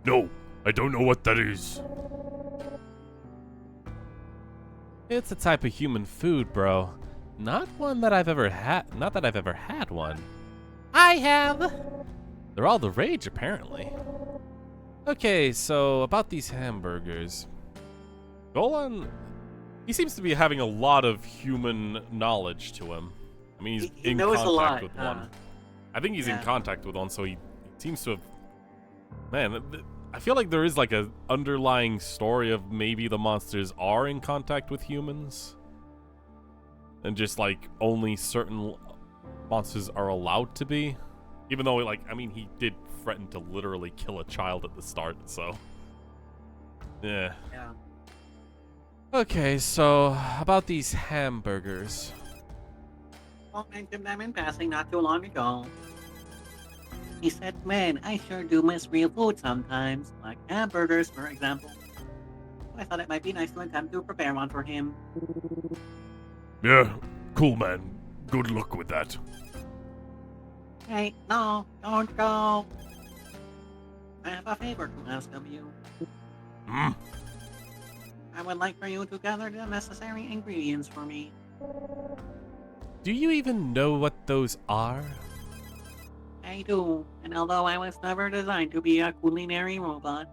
No, I don't know what that is. It's a type of human food, bro. Not one that I've ever had. Not that I've ever had one. I have! They're all the rage, apparently. Okay, so about these hamburgers. Golan, he seems to be having a lot of human knowledge to him. I mean, he's He in knows a contact lot, with huh? one. I think he's in Yeah. contact with one, so he seems to have... Man, I feel like there is like a underlying story of maybe the monsters are in contact with humans. And just like only certain monsters are allowed to be. Even though, like, I mean, he did threaten to literally kill a child at the start, so... Yeah. Yeah. Okay, so about these hamburgers. Well, mentioned them in passing not too long ago. He said, man, I sure do miss real food sometimes, like hamburgers, for example. I thought it might be nice to attempt to prepare one for him. Yeah, cool, man. Good luck with that. Hey, no, don't go. I have a favor to ask of you. Hmm? I would like for you to gather the necessary ingredients for me. Do you even know what those are? I do, and although I was never designed to be a culinary robot,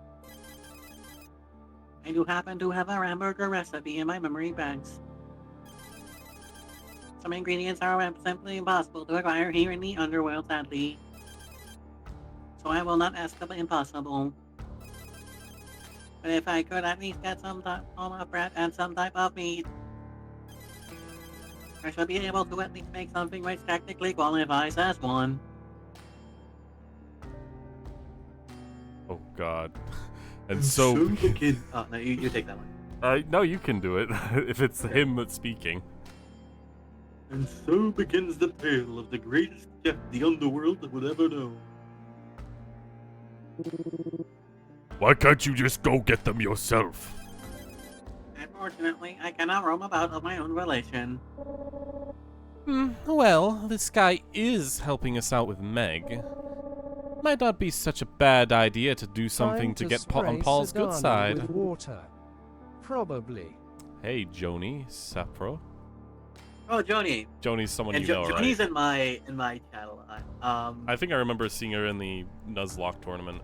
I do happen to have a hamburger recipe in my memory banks. Some ingredients are simply impossible to acquire here in the underworld, sadly. So I will not ask of the impossible. But if I could at least get some type of bread and some type of meat, I should be able to at least make something which technically qualifies as one. God. And so begin. Oh no, you take that one. no, you can do it if it's him that's speaking. And so begins the tale of the greatest chef the underworld would ever know. Why can't you just go get them yourself? Unfortunately, I cannot roam about of my own volition. Well, this guy is helping us out with Meg. Might not be such a bad idea to do something to get on Paul's good Sadani side. with water. Probably. Hey, Joni, Sappro. Oh, Joni. Joni's someone And you know, Joni's right? in my channel. I think I remember seeing her in the Nuzlocke tournament.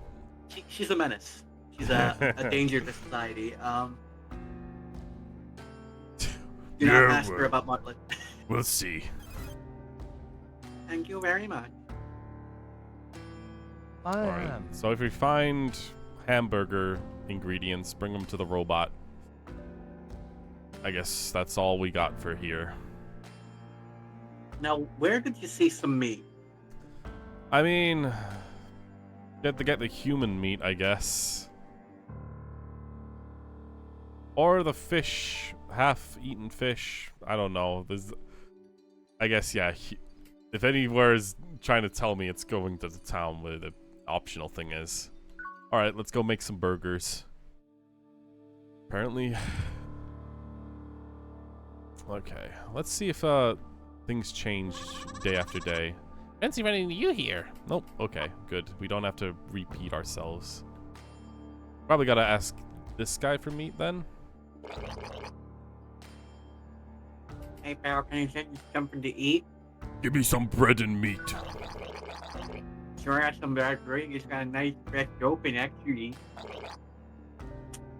She's a menace. She's a danger to society. Do not Yeah, ask her well. about Martlet. We'll see. Thank you very much. I Alright, am. so if we find hamburger ingredients, bring them to the robot. I guess that's all we got for here. Now, where did you see some meat? I mean, get the human meat, I guess. Or the fish, half-eaten fish. I don't know. I guess, yeah. If anywhere is trying to tell me it's going to the town where the optional thing is. Alright, let's go make some burgers. Apparently... Okay, let's see if things change day after day. I didn't see anything new here. Nope, okay, good. We don't have to repeat ourselves. Probably gotta ask this guy for meat then. Hey, pal, can you get me something to eat? Give me some bread and meat. Sure, I got some bread for you. It's got a nice fresh open, actually.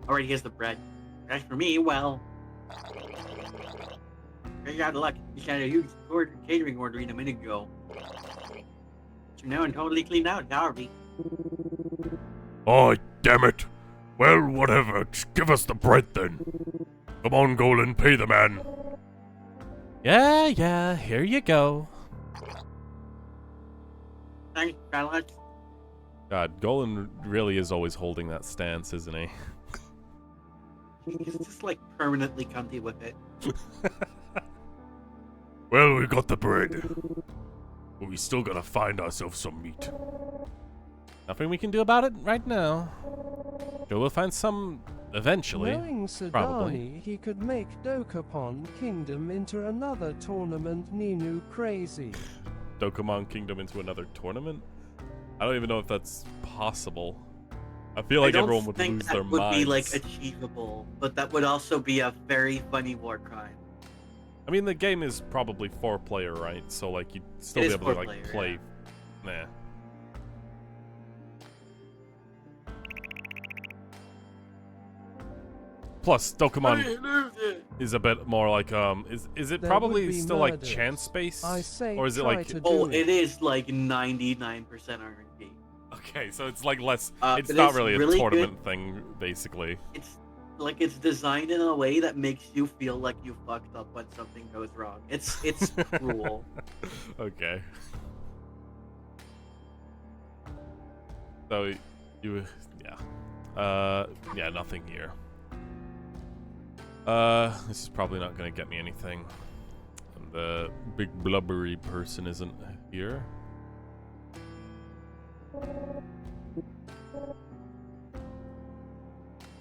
Alright, here's the bread. As for me, well... You're out of luck. You got a huge catering order in a minute ago. So now I'm totally cleaned out, Harvey. Oh, damn it. Well, whatever. Just give us the bread then. Come on, Golan, pay the man. Yeah, here you go. Thanks, fellas. God, Golan really is always holding that stance, isn't he? He's just like permanently comfy with it. Well, we got the bread. But we still gotta find ourselves some meat. Nothing we can do about it right now. Sure, we'll find some eventually. Knowing Sadani, probably. he could make Dokapon Kingdom into another tournament Ninu crazy. Dokemon Kingdom into another tournament? I don't even know if that's possible. I feel like everyone would lose their minds. That would be like achievable, but that would also be a very funny war crime. I mean, the game is probably 4-player, right? So, like, you'd still It be is able to, like, 4-player, play. Nah. Plus, Dokemon is a bit more like, is it There probably would be still, like, murders. chance based? I say Or is it try like. to Oh, do it is like 99% RNG. Okay, so it's, like, less. It's It not is really a really tournament thing, basically. It's designed in a way that makes you feel like you fucked up when something goes wrong. It's cruel. Okay. So, you. Yeah. Yeah, nothing here. This is probably not gonna get me anything. And the big blubbery person isn't here.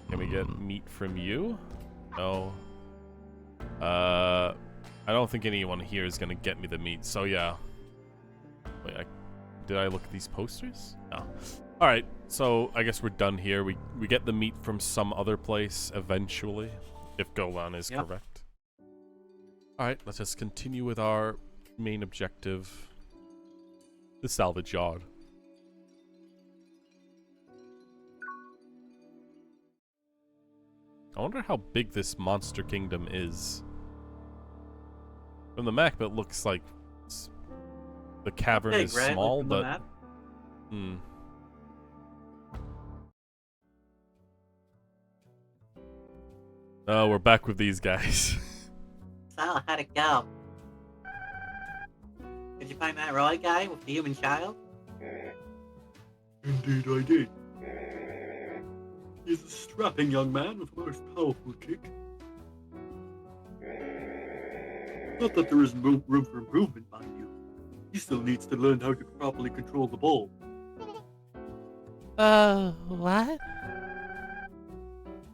Can we get meat from you? No. I don't think anyone here is gonna get me the meat, so yeah. Wait, did I look at these posters? No. Alright, so I guess we're done here. We get the meat from some other place eventually, if Golan is correct. Alright, let's just continue with our main objective. The salvage yard. I wonder how big this monster kingdom is. From the map, it looks like the cavern is right? small, Look from the but map. Oh, we're back with these guys. So, how'd it go? Did you find that Roy guy with the human child? Indeed I did. He's a strapping young man with a most powerful kick. Not that there isn't room for improvement, mind you. He still needs to learn how to properly control the ball. What?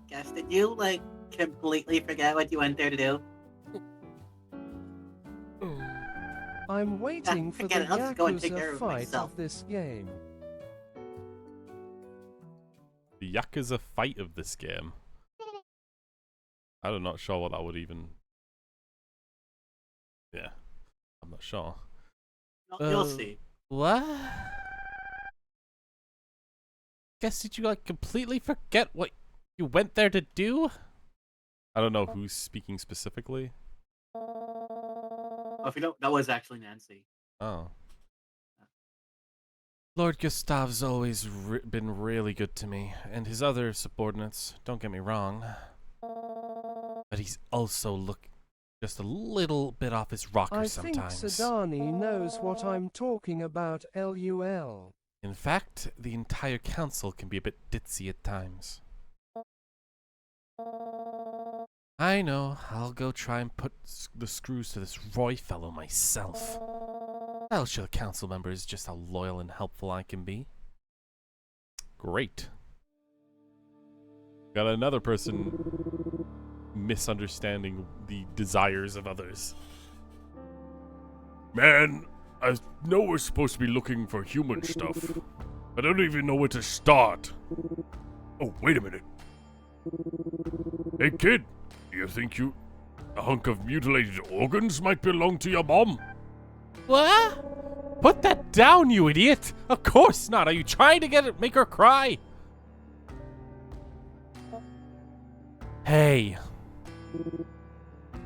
Guess, did you, like, completely forget what you went there to do? I'm waiting for the forget it, I'll just go and take care Yakuza of fight myself. of this game. The Yakuza fight of this game. I'm not sure what that would even... Yeah. I'm not sure. You'll see. What? Guess did you like completely forget what you went there to do? I don't know who's speaking specifically. Oh, if you don't, that was actually Nancy. Oh. Lord Gustav's always been really good to me, and his other subordinates, don't get me wrong. But he's also just a little bit off his rocker I sometimes. think Sadani knows what I'm talking about, LUL. In fact, the entire council can be a bit ditzy at times. I know, I'll go try and put the screws to this Roy fellow myself. That'll show the council members just how loyal and helpful I can be. Great. Got another person misunderstanding the desires of others. Man, I know we're supposed to be looking for human stuff. I don't even know where to start. Oh, wait a minute. Hey kid, do you think a hunk of mutilated organs might belong to your mom? What? Put that down, you idiot! Of course not! Are you trying to make her cry? Hey.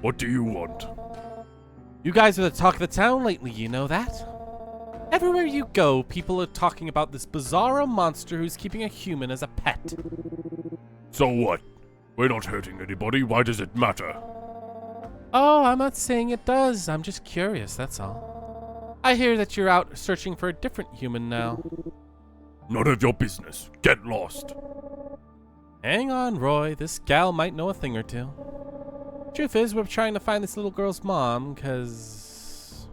What do you want? You guys are the talk of the town lately, you know that? Everywhere you go, people are talking about this bizarro monster who's keeping a human as a pet. So what? We're not hurting anybody, why does it matter? Oh, I'm not saying it does. I'm just curious, that's all. I hear that you're out searching for a different human now. None of your business. Get lost. Hang on, Roy. This gal might know a thing or two. Truth is, we're trying to find this little girl's mom, cause...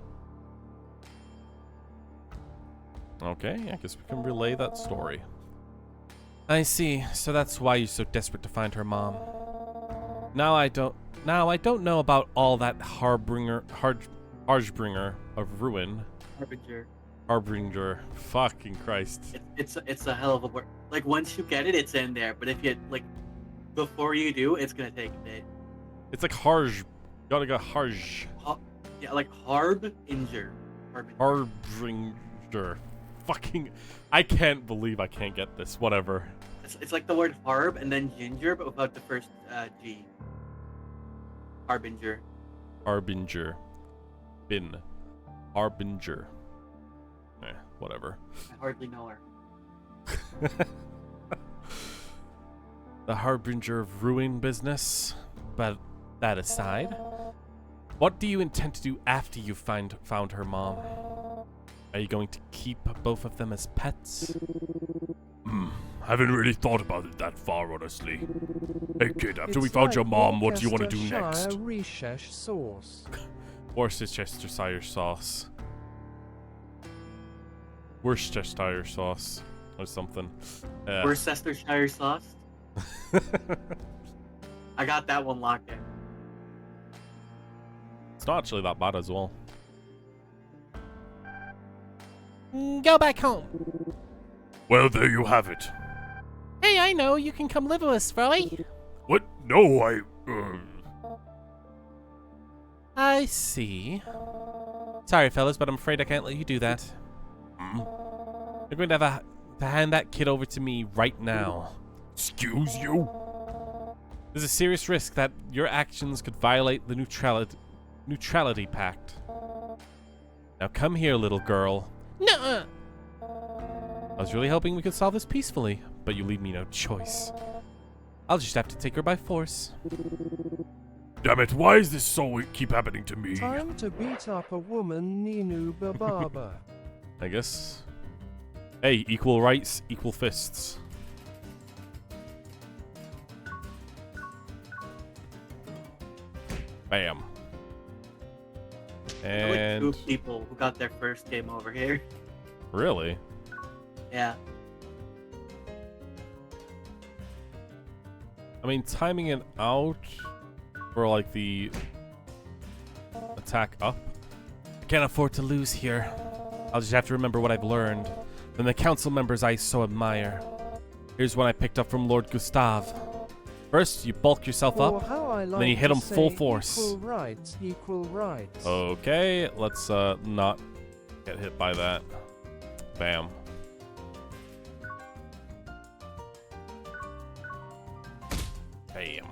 Okay, I guess we can relay that story. I see. So that's why you're so desperate to find her mom. Now I don't know about all that Harbinger of ruin. Harbinger. Fucking Christ. It's a hell of a word. Like, once you get it, it's in there. But if you, like, before you do, it's gonna take a bit. It's like Harj. Gotta go Harj. Yeah, like Harbinger. Harbinger. Fucking. I can't believe I can't get this. Whatever. It's like the word harb and then ginger, but without the first G. Harbinger. Harbinger. Bin. Harbinger. Whatever. I hardly know her. The Harbinger of Ruin business. But that aside, what do you intend to do after you found her mom? Are you going to keep both of them as pets? Haven't really thought about it that far, honestly. Hey kid, after we found your mom, what do you want to do next? Worcestershire sauce. Worcestershire sauce. Worcestershire sauce. Or something. Worcestershire sauce? I got that one locked in. It's not actually that bad as well. Go back home. Well, there you have it. Hey, I know. You can come live with us, Roy. What? No, I see. Sorry, fellas, but I'm afraid I can't let you do that. You're going to have to hand that kid over to me right now. Excuse you? There's a serious risk that your actions could violate the neutrality pact. Now come here, little girl. Nuh-uh. I was really hoping we could solve this peacefully, but you leave me no choice. I'll just have to take her by force. Damn it, why is this so keep happening to me? Time to beat up a woman, Ninu Bababa. I guess. Hey, equal rights, equal fists. Bam. I know, like And 2 people who got their first game over here. really, Yeah. I mean, timing it out for like the attack up. I can't afford to lose here. I'll just have to remember what I've learned from the council members I so admire. Here's one I picked up from Lord Gustav. First, you bulk yourself Or up, how I and then you like hit to them full say, force. Equal rights, equal rights. Okay, let's not get hit by that. Bam. Bam.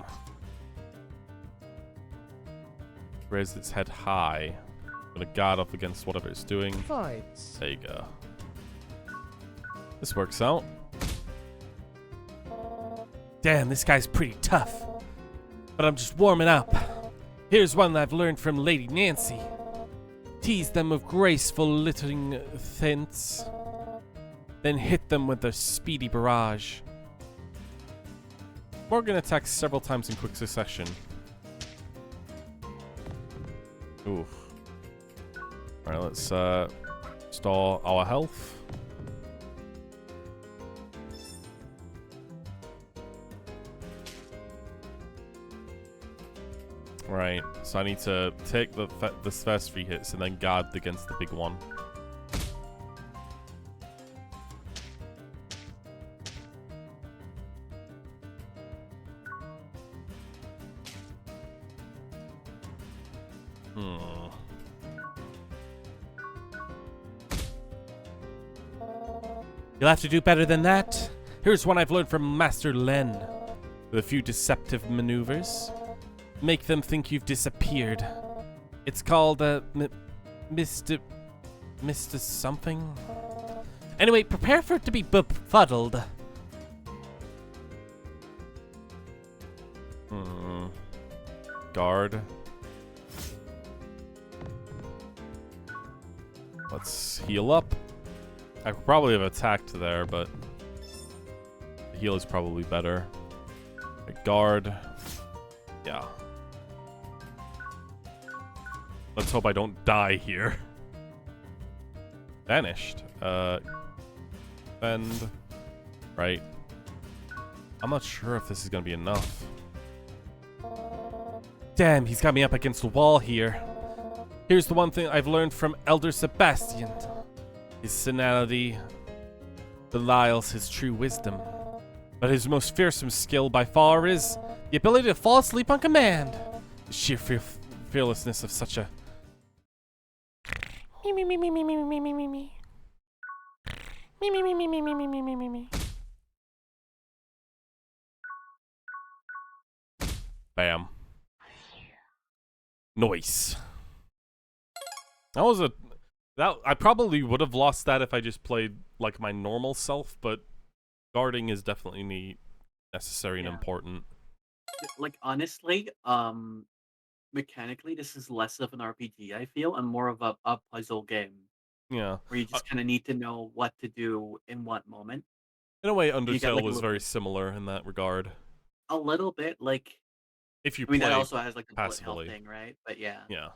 Raise its head high. I'm gonna guard up against whatever it's doing. Fights. There you go. This works out. Damn, this guy's pretty tough. But I'm just warming up. Here's one I've learned from Lady Nancy. Tease them with graceful littering thents, then hit them with a speedy barrage. Morgan attacks several times in quick succession. Oof. Alright, let's restore our health. Right, so I need to take the first 3 hits and then guard against the big one. You'll have to do better than that. Here's one I've learned from Master Len. With a few deceptive maneuvers. Make them think you've disappeared. It's called, Mr. something? Anyway, prepare for it to be befuddled. Guard. Let's heal up. I could probably have attacked there, but the heal is probably better. Guard. Yeah. Let's hope I don't die here. Vanished. Defend. Right. I'm not sure if this is gonna be enough. Damn, he's got me up against the wall here. Here's the one thing I've learned from Elder Sebastian. His senility belies his true wisdom. But his most fearsome skill by far is the ability to fall asleep on command. The sheer fearlessness of such a... Me, me, me, me, me, me, me, me, me, me. Me, me, me, me, me, me, me, me, me, me, me. Bam. Nice. That was a... That I probably would have lost that if I just played like my normal self, but guarding is definitely necessary and important. Like honestly, mechanically, this is less of an RPG, I feel, and more of a puzzle game Yeah. where you just kind of need to know what to do in what moment. In a way, You get, Undertale like, a was little- very similar in that regard. A little bit, like, If you I mean, play that also has like the bullet hell passively. thing, right? But yeah. Yeah.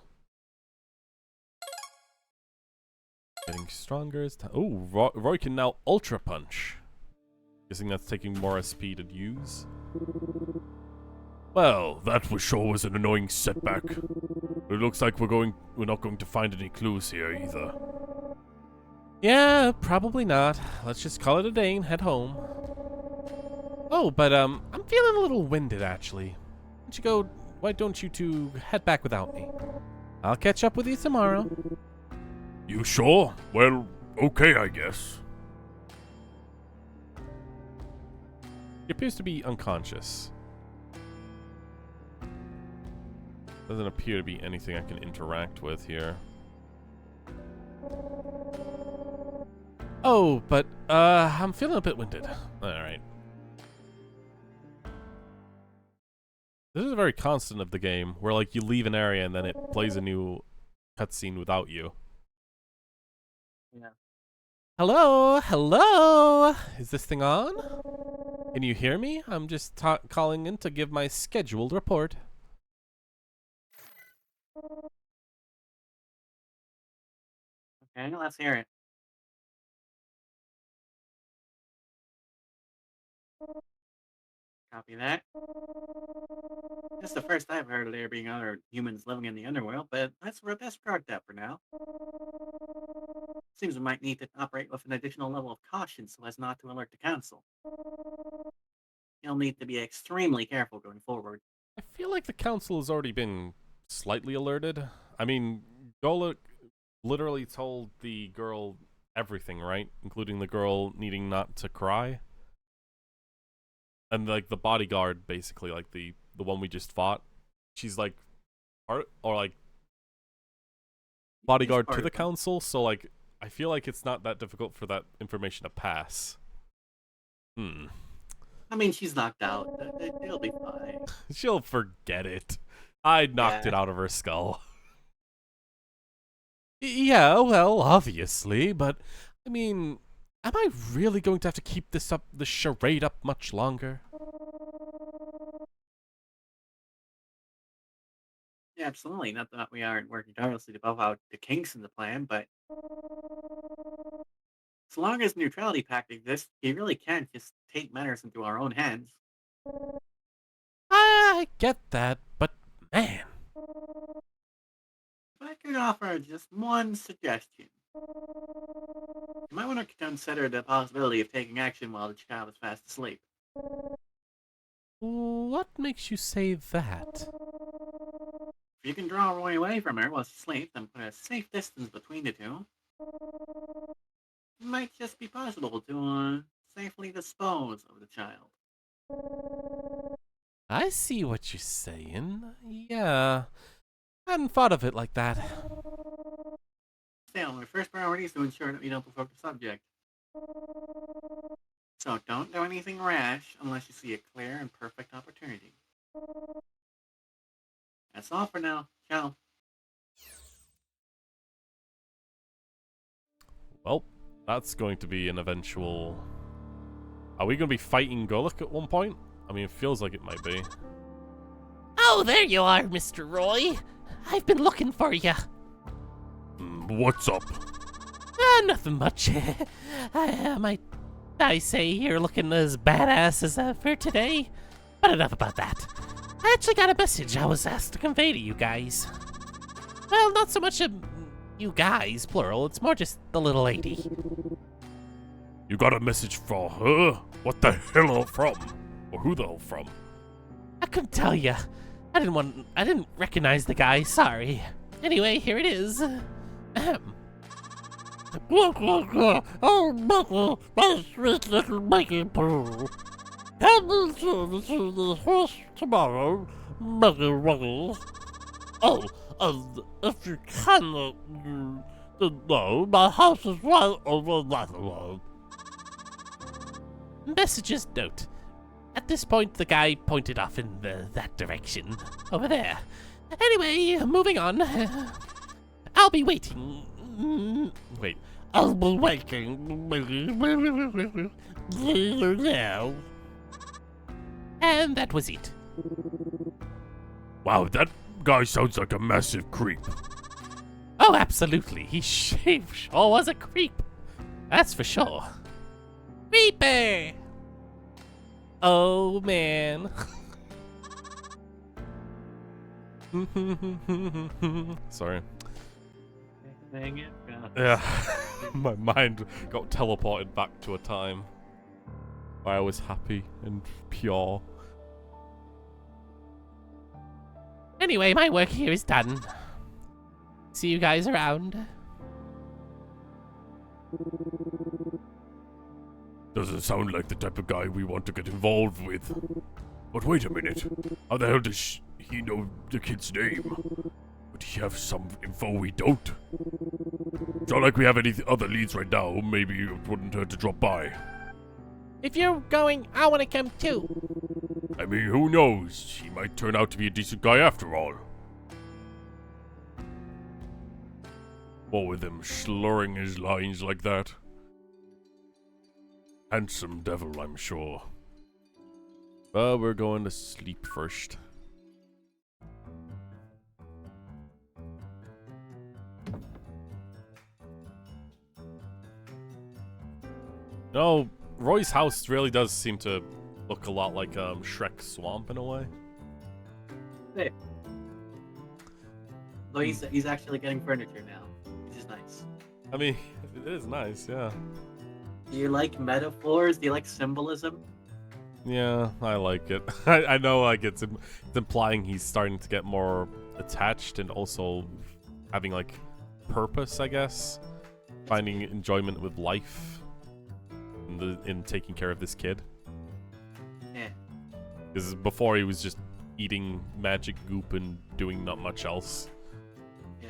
Getting stronger as time. Oh, Roy can now Ultra Punch. Guessing that's taking more SP to use. Well, that was sure was an annoying setback. It looks like we're not going to find any clues here either. Yeah, probably not. Let's just call it a day and head home. Oh, but I'm feeling a little winded actually. Why don't you two head back without me? I'll catch up with you tomorrow. You sure? Well, okay, I guess. He appears to be unconscious. Doesn't appear to be anything I can interact with here. Oh, but I'm feeling a bit winded. Alright. This is a very constant of the game, where like you leave an area and then it plays a new cutscene without you. Yeah. Hello? Hello? Is this thing on? Can you hear me? I'm just calling in to give my scheduled report. Okay, let's hear it. Copy that. This is the first I've heard of there being other humans living in the underworld, but let's discard that for now. Seems we might need to operate with an additional level of caution so as not to alert the council. You'll need to be extremely careful going forward. I feel like the council has already been slightly alerted. I mean, Goluk literally told the girl everything, right? Including the girl needing not to cry. And like the bodyguard, basically, like the one we just fought. She's like part or like bodyguard part to the of it. council, so like I feel like it's not that difficult for that information to pass. I mean, she's knocked out. It'll be fine. She'll forget it. I knocked Yeah. it out of her skull. Yeah, well, obviously, but I mean, am I really going to have to keep this charade up much longer? Yeah, absolutely. Not that we aren't working tirelessly to buff out the kinks in the plan, but as long as neutrality pact exists, we really can't just take matters into our own hands. I get that, but man. If I could offer just one suggestion, you might want to consider the possibility of taking action while the child is fast asleep. What makes you say that? If you can draw Roy away from her while she sleeps and put a safe distance between the two, it might just be possible to safely dispose of the child. I see what you're saying. Yeah. I hadn't thought of it like that. Still, my first priority is to ensure that we don't provoke the subject. So don't do anything rash unless you see a clear and perfect opportunity. That's all for now. Ciao. Well, that's going to be an eventual... Are we going to be fighting Goluk at one point? I mean, it feels like it might be. Oh, there you are, Mr. Roy. I've been looking for you. What's up? Nothing much. I say you're looking as badass as ever today. But enough about that. I actually got a message I was asked to convey to you guys. Well, not so much you guys, plural. It's more just the little lady. You got a message for her? What the hell from? Or who the hell from? I couldn't tell you. I didn't recognize the guy. Sorry. Anyway, here it is. Ahem. Oh, my sweet little Maggie Pooh. Come to the horse tomorrow, Maggie Wuggle. Oh, and if you cannot know, my house is right over that way. Messages note. At this point, the guy pointed off in that direction. Over there. Anyway, moving on. I'll be waiting. Wait. I'll be waiting. Now. And that was it. Wow, that guy sounds like a massive creep. Oh, absolutely. He sure was a creep. That's for sure. Creeper! Oh, man. Sorry. Dang it. Yeah. My mind got teleported back to a time where I was happy and pure. Anyway, my work here is done. See you guys around. Doesn't sound like the type of guy we want to get involved with. But wait a minute. How the hell does he know the kid's name? Would he have some info we don't? It's not like we have any other leads right now. Maybe it wouldn't hurt to drop by. If you're going, I want to come too. I mean, who knows? He might turn out to be a decent guy after all. What with him slurring his lines like that? Handsome devil, I'm sure. But we're going to sleep first. No, Roy's house really does seem to look a lot like Shrek Swamp in a way. Though he's actually getting furniture now, which is nice. I mean, it is nice, yeah. Do you like metaphors? Do you like symbolism? Yeah, I like it. I know, like, it's implying he's starting to get more attached and also having, like, purpose, I guess. Finding enjoyment with life in taking care of this kid. Yeah. Because before he was just eating magic goop and doing not much else. Yeah.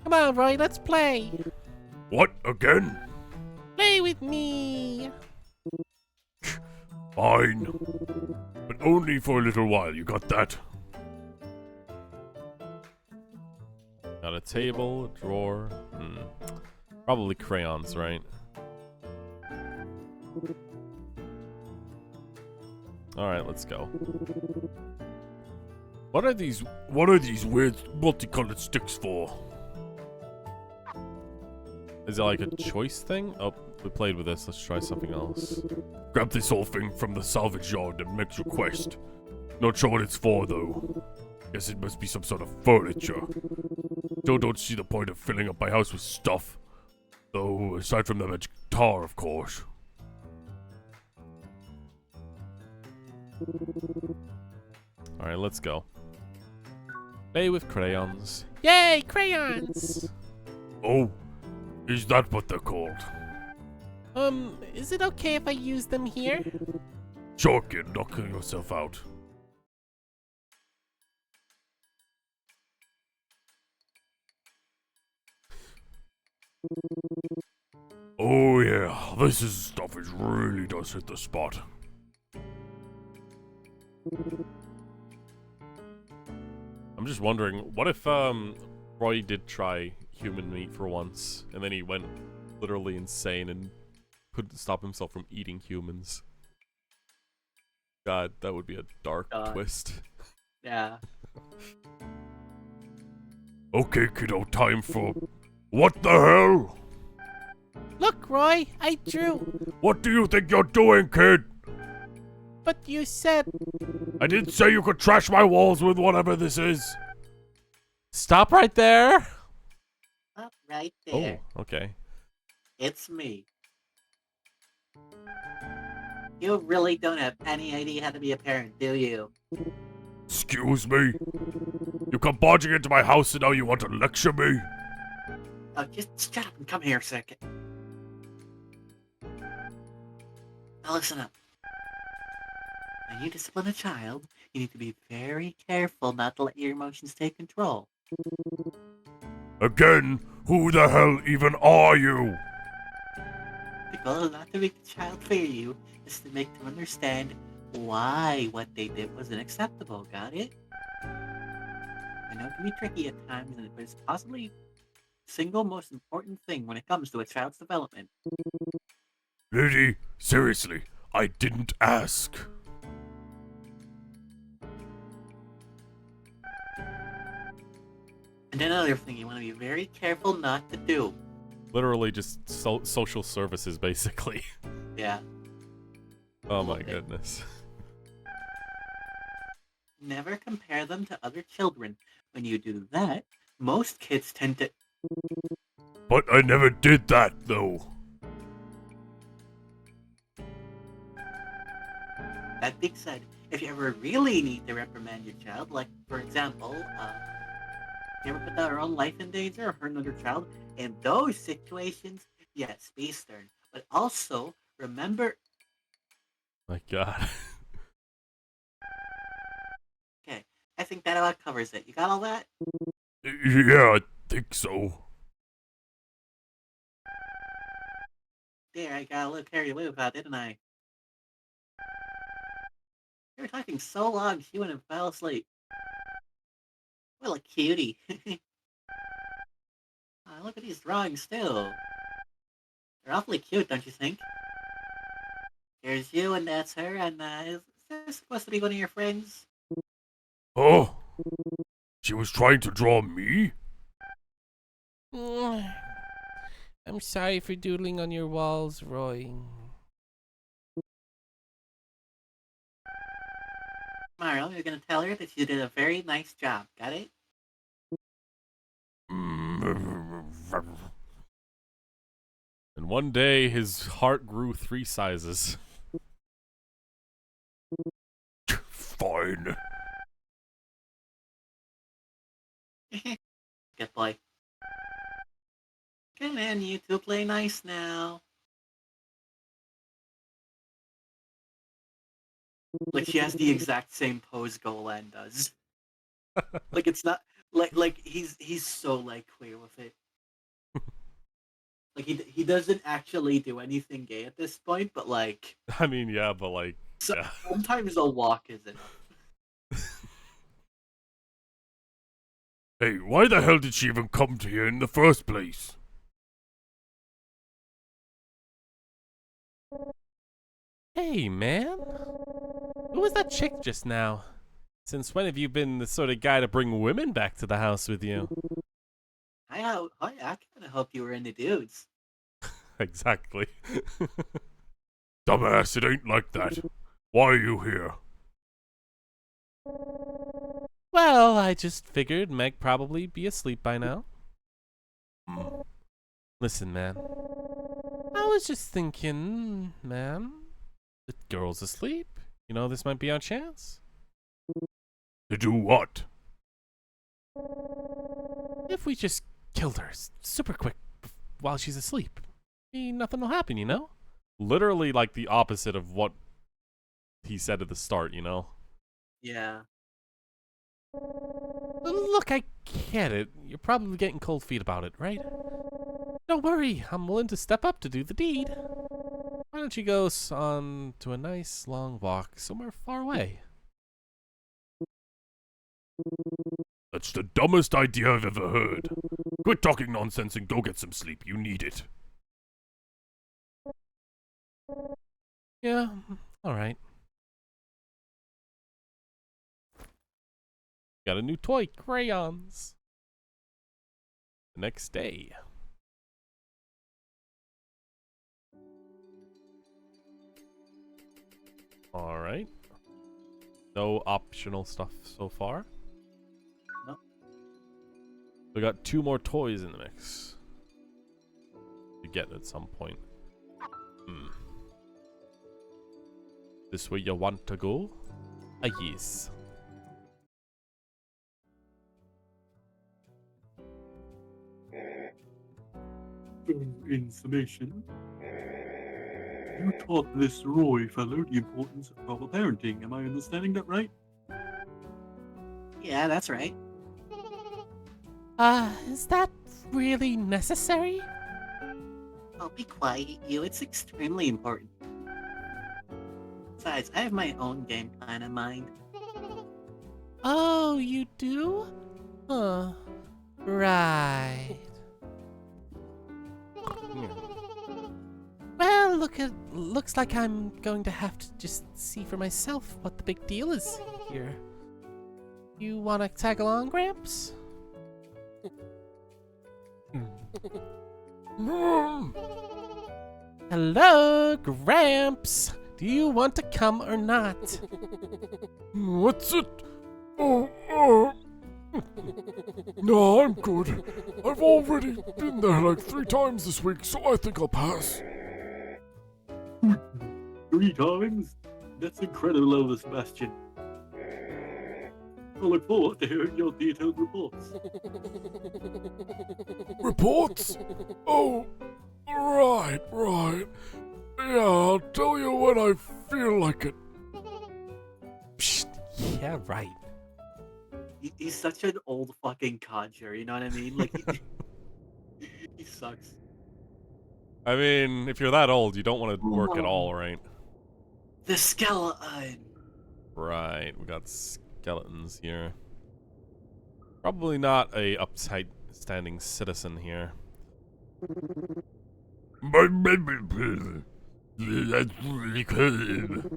Come on, Roy, let's play. What, again? Play with me. Fine. But only for a little while, you got that? Got a table, a drawer. Probably crayons, right? Alright, let's go. What are these weird multicolored sticks for? Is it like a choice thing? Oh, we played with this. Let's try something else. Grab this whole thing from the salvage yard and make your quest. Not sure what it's for, though. Guess it must be some sort of furniture. Still don't see the point of filling up my house with stuff. Though, aside from the magic guitar, of course. Alright, let's go. Play with crayons. Yay, crayons. Oh, is that what they're called? Is it okay if I use them here? Sure, kid, knocking yourself out. Oh yeah, this is stuff which really does hit the spot. I'm just wondering, what if Roy did try human meat for once, and then he went literally insane and couldn't stop himself from eating humans? God, that would be a dark twist. Yeah. Okay, kiddo, time for... What the hell? Look, Roy, I drew. What do you think you're doing, kid? But you said... I didn't say you could trash my walls with whatever this is. Stop right there! Up right there. Oh, okay. It's me. You really don't have any idea how to be a parent, do you? Excuse me? You come barging into my house and now you want to lecture me? Oh, just shut up and come here a second. Now listen up. When you discipline a child, you need to be very careful not to let your emotions take control. Again, who the hell even are you? The goal is not to make the child fear you, is to make them understand why what they did wasn't acceptable, got it? I know it can be tricky at times, but it's possibly the single most important thing when it comes to a child's development. Lady, seriously, I didn't ask. And another thing you want to be very careful not to do. Literally just social services, basically. Yeah. Oh my goodness. Never compare them to other children. When you do that, most kids tend to... But I never did that, though. That being said, if you ever really need to reprimand your child, like, for example, you ever put their own life in danger or hurt another child, in those situations, yes, be stern. But also, remember... My God. Okay, I think that about covers it. You got all that? Yeah, I think so. There, I got a little carried away with that, didn't I? You were talking so long, she went and fell asleep. What a cutie. Look at these drawings, too. They're awfully cute, don't you think? Here's you, and that's her, and is this supposed to be one of your friends? Oh, she was trying to draw me? I'm sorry for doodling on your walls, Roy. Tomorrow, you're gonna tell her that you did a very nice job. Got it? And one day, his heart grew 3 sizes. Fine. Good boy. Come on, you two play nice now. Like she has the exact same pose Golan does. Like it's not like he's so like queer with it. Like he doesn't actually do anything gay at this point, but like I mean, yeah, but like, yeah. sometimes a walk is enough. Hey, why the hell did she even come to you in the first place? Hey, man. Who was that chick just now? Since when have you been the sort of guy to bring women back to the house with you? I kind of hope you were into dudes. Exactly. Dumbass, it ain't like that. Why are you here? Well, I just figured Meg probably be asleep by now. Listen, man. I was just thinking, man. The girl's asleep. You know, this might be our chance. To do what? If we just killed her super quick while she's asleep, nothing will happen, you know? Literally, like, the opposite of what he said at the start, you know? Yeah. Look, I get it. You're probably getting cold feet about it, right? Don't worry, I'm willing to step up to do the deed. Why don't you go on to a nice long walk somewhere far away? That's the dumbest idea I've ever heard. Quit talking nonsense and go get some sleep. You need it. Yeah, alright. Got a new toy, crayons. The next day. Alright. No optional stuff so far. No. We got 2 more toys in the mix. To get at some point. This way you want to go? Yes. In summation, you taught this Roy fellow the importance of proper parenting. Am I understanding that right? Yeah, that's right. Is that really necessary? Oh, be quiet, you. It's extremely important. Besides, I have my own game plan in mind. Oh, you do? Huh. Right. Well, looks like I'm going to have to just see for myself what the big deal is here. You wanna tag along, Gramps? Hello, Gramps. Do you want to come or not? What's it? Oh. No, I'm good. I've already been there like 3 times this week, so I think I'll pass. 3 times? That's incredible, Elder Sebastian. I look forward to hearing your detailed reports. Reports? Oh, right. Yeah, I'll tell you when I feel like it. Psst, yeah, right. He's such an old fucking codger, you know what I mean? Like, he sucks. I mean, if you're that old, you don't want to work at all, right? The skeleton! Right, we got skeletons here. Probably not a uptight standing citizen here. That's really good.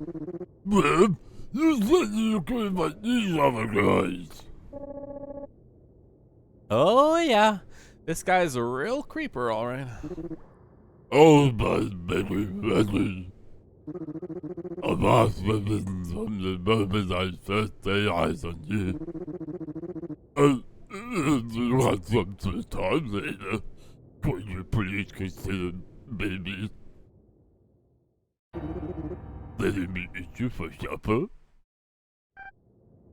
Well, you said you could like these other guys. Oh, yeah. This guy's a real creeper, alright. Oh, my baby. I'm off from the moment I first lay eyes on you. Some time later, could you please consider maybe letting me eat you for supper?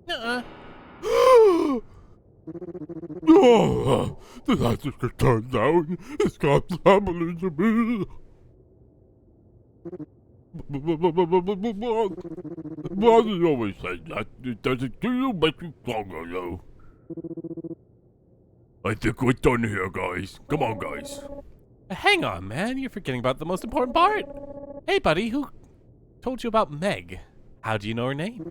Nuh-uh. Oh, the lights are turned down. It's got happening to me. Why do you always say that? It doesn't do you make you stronger, though. I think we're done here, guys. Come on, guys. Hang on, man. You're forgetting about the most important part. Hey, buddy, who told you about Meg? How do you know her name?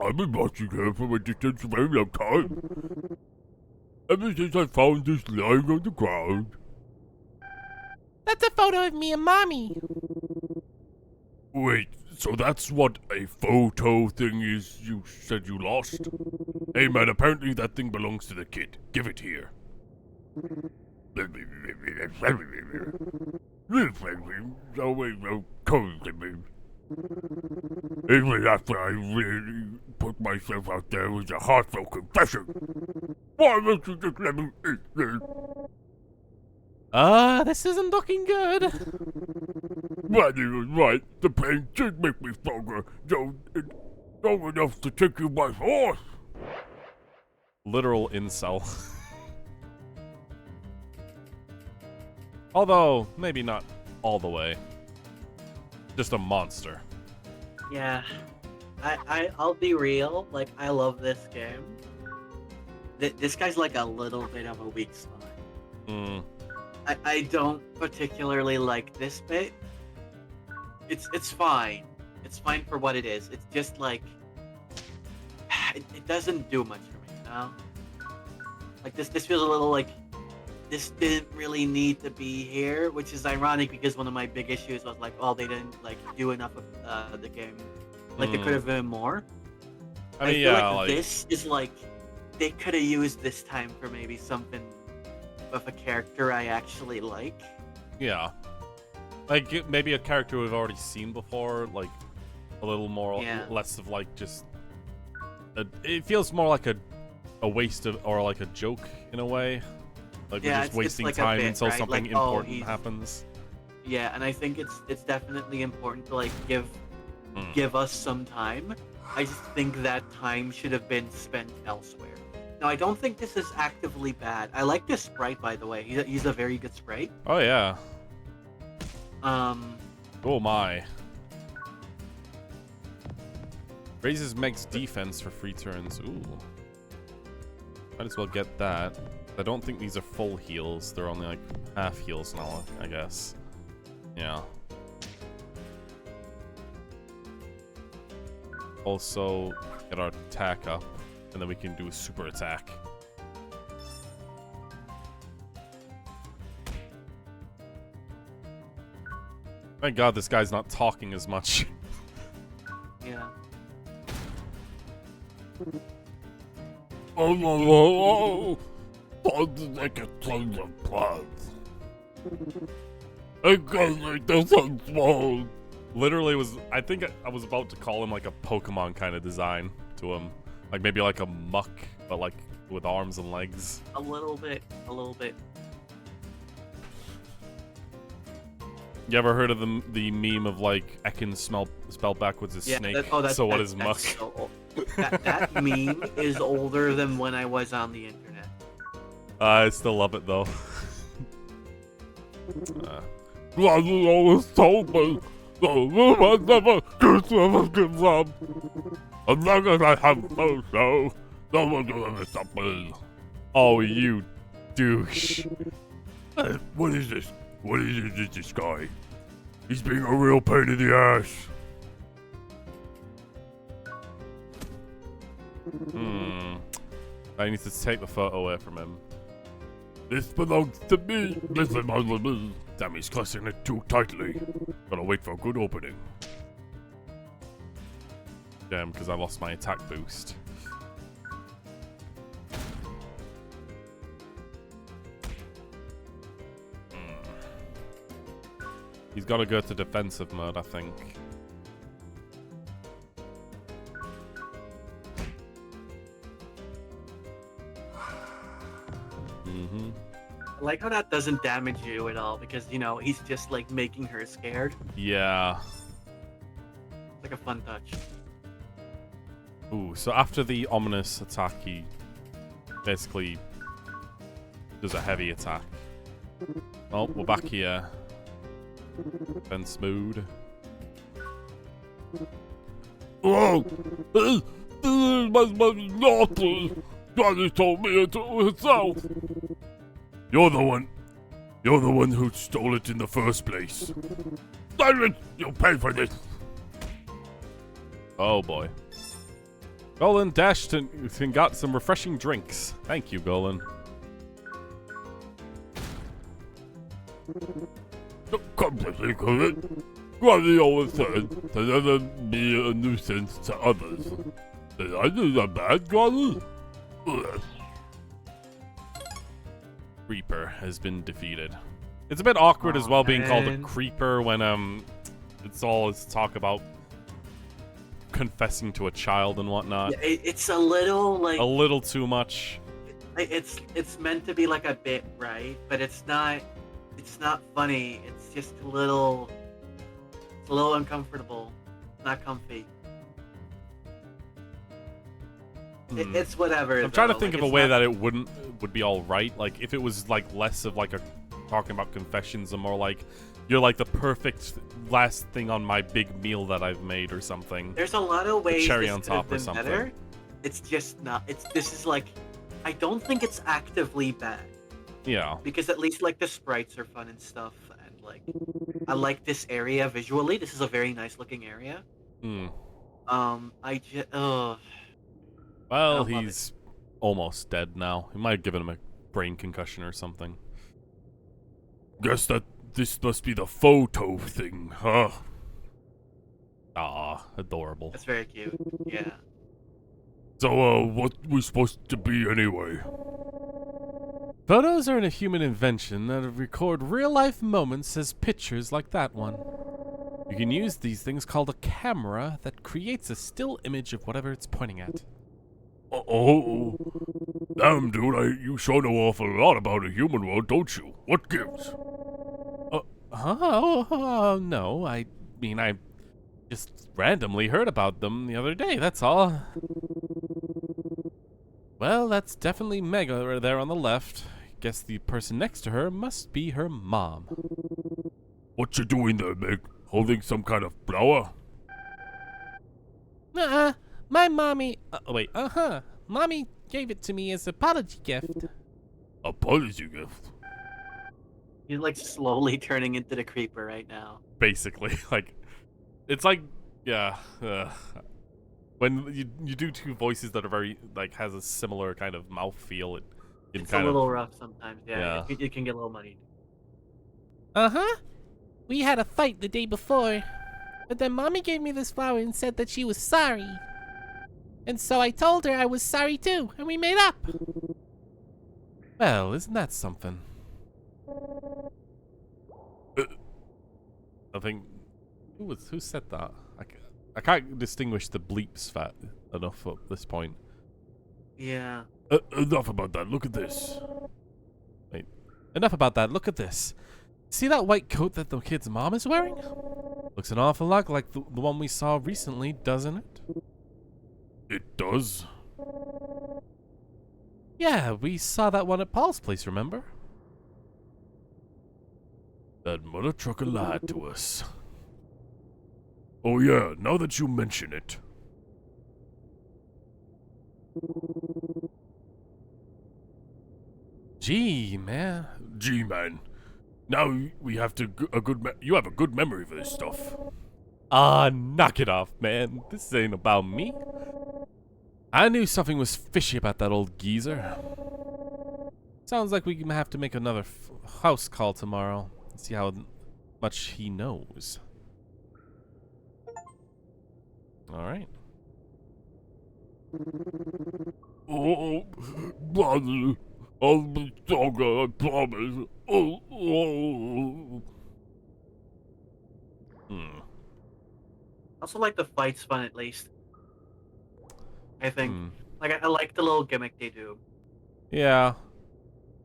I've been watching her from a distance for a very long time. Ever since I found this lying on the ground. That's a photo of me and Mommy. Wait, so that's what a photo thing is you said you lost? Hey man, apparently that thing belongs to the kid. Give it here. Even after I really put myself out there with a heartfelt confession. Why don't you just let me eat this? This isn't looking good. Randy was right. The pain did make me stronger, though it's strong enough to take you by force. Literal incel. Although, maybe not all the way. Just a monster. Yeah, I'll be real. Like, I love this game. This guy's like a little bit of a weak spot. Hmm. I don't particularly like this bit. It's fine. It's fine for what it is. It's just like it doesn't do much for me, you know? Like this feels a little like this didn't really need to be here, which is ironic because one of my big issues was like, oh, they didn't like do enough of the game. Like there could have been more. I mean, feel yeah, like this is like they could have used this time for maybe something with a character I actually like. Yeah. Like, maybe a character we've already seen before, like, a little more, less of, like, just... it feels more like a waste of, or like a joke, in a way. Like, we're just wasting like time bit, until right? something like, important happens. Yeah, and I think it's definitely important to, like, give us some time. I just think that time should have been spent elsewhere. Now, I don't think this is actively bad. I like this sprite, by the way. He's a very good sprite. Oh, yeah. Oh, my. Raises Meg's defense for free turns. Ooh. Might as well get that. I don't think these are full heals. They're only, like, half heals now, I guess. Yeah. Also, get our attack up. And then we can do a super attack. Thank God this guy's not talking as much. Yeah. Oh, like a ton of blood. I can't make this small. Literally I think I was about to call him like a Pokemon kind of design to him. Like maybe like a muck, but like with arms and legs. A little bit. You ever heard of the meme of like Ekin spelled backwards as snake? So what is muck? So old. That meme is older than when I was on the internet. I still love it though. God always told me I never gives up. As long as I have so, no one will ever stop me. Oh, you douche. What is this? What is this guy? He's being a real pain in the ass. I need to take the photo away from him. This belongs to me. This belongs to me. Damn, he's clutching it too tightly. Gotta wait for a good opening. Damn, because I lost my attack boost. He's got to go to defensive mode, I think. Mm-hmm. I like how that doesn't damage you at all because, you know, he's just like making her scared. Yeah. It's like a fun touch. Ooh, so after the ominous attack, he basically does a heavy attack. Oh, we're back here. Defense mode. Oh! This is my daughter! Daddy told me it herself! You're the one who stole it in the first place. Damn it! You'll pay for this! Oh boy. Golan dashed and got some refreshing drinks. Thank you, Golan. Come to think of it, Granny always said to never be a nuisance to others. Did I do that bad, Granny? Ugh. Creeper has been defeated. It's a bit awkward as well being called a man. creeper when it's all this talk about confessing to a child and whatnot. Yeah, it's a little like A little too much. it's meant to be like a bit, right? But it's not funny. It's just a little uncomfortable. Not comfy. It's whatever. I'm trying to though. think Like, of a it's way not- that it would be all right. Like if it was like less of like a talking about confessions and more like you're like the perfect last thing on my big meal that I've made or something. There's a lot of ways cherry this on could have top or been something. better. It's just not. This is like, I don't think it's actively bad Yeah. because at least like the sprites are fun and stuff, and like I like this area visually. This is a very nice looking area. Hmm. I just Well, I love he's almost dead now. He might have given him a brain concussion or something. Guess that this must be the photo thing, huh? Ah, adorable. That's very cute. Yeah. So, what we supposed to be anyway? Photos are a human invention that record real-life moments as pictures like that one. You can use these things called a camera that creates a still image of whatever it's pointing at. Oh, damn, dude, you sure know awful lot about the human world, don't you? What gives? No, I mean, I just randomly heard about them the other day, that's all. Well, that's definitely Mega right there on the left. Guess the person next to her must be her mom. What you doing there, Meg? Holding some kind of flower? My mommy... Mommy gave it to me as an apology gift. Apology gift? He's like slowly turning into the creeper right now. Basically, like, it's like, yeah. When you do two voices that are very like has a similar kind of mouth feel, it can It's kind a little of rough sometimes. Yeah. It can get a little muddy. We had a fight the day before, but then Mommy gave me this flower and said that she was sorry. And so I told her I was sorry too, and we made up. well, isn't that something? I think who said that? I can't distinguish the bleeps fat enough at this point. Yeah. Enough about that, look at this. Wait, Enough about that, look at this. See that white coat that the kid's mom is wearing? Looks an awful lot like the one we saw recently, doesn't it? It does? Yeah, we saw that one at Paul's place, remember? That mother trucker lied to us. Oh yeah, now that you mention it. Gee, man. G-man. Now we have to you have a good memory for this stuff. Ah, knock it off, man. This ain't about me. I knew something was fishy about that old geezer. Sounds like we can have to make another house call tomorrow and see how much he knows. Alright. Oh, brother, I'll be stronger, I promise. Oh. Hmm. Also, like the fights fun at least. I think. Hmm. Like I like the little gimmick they do. Yeah.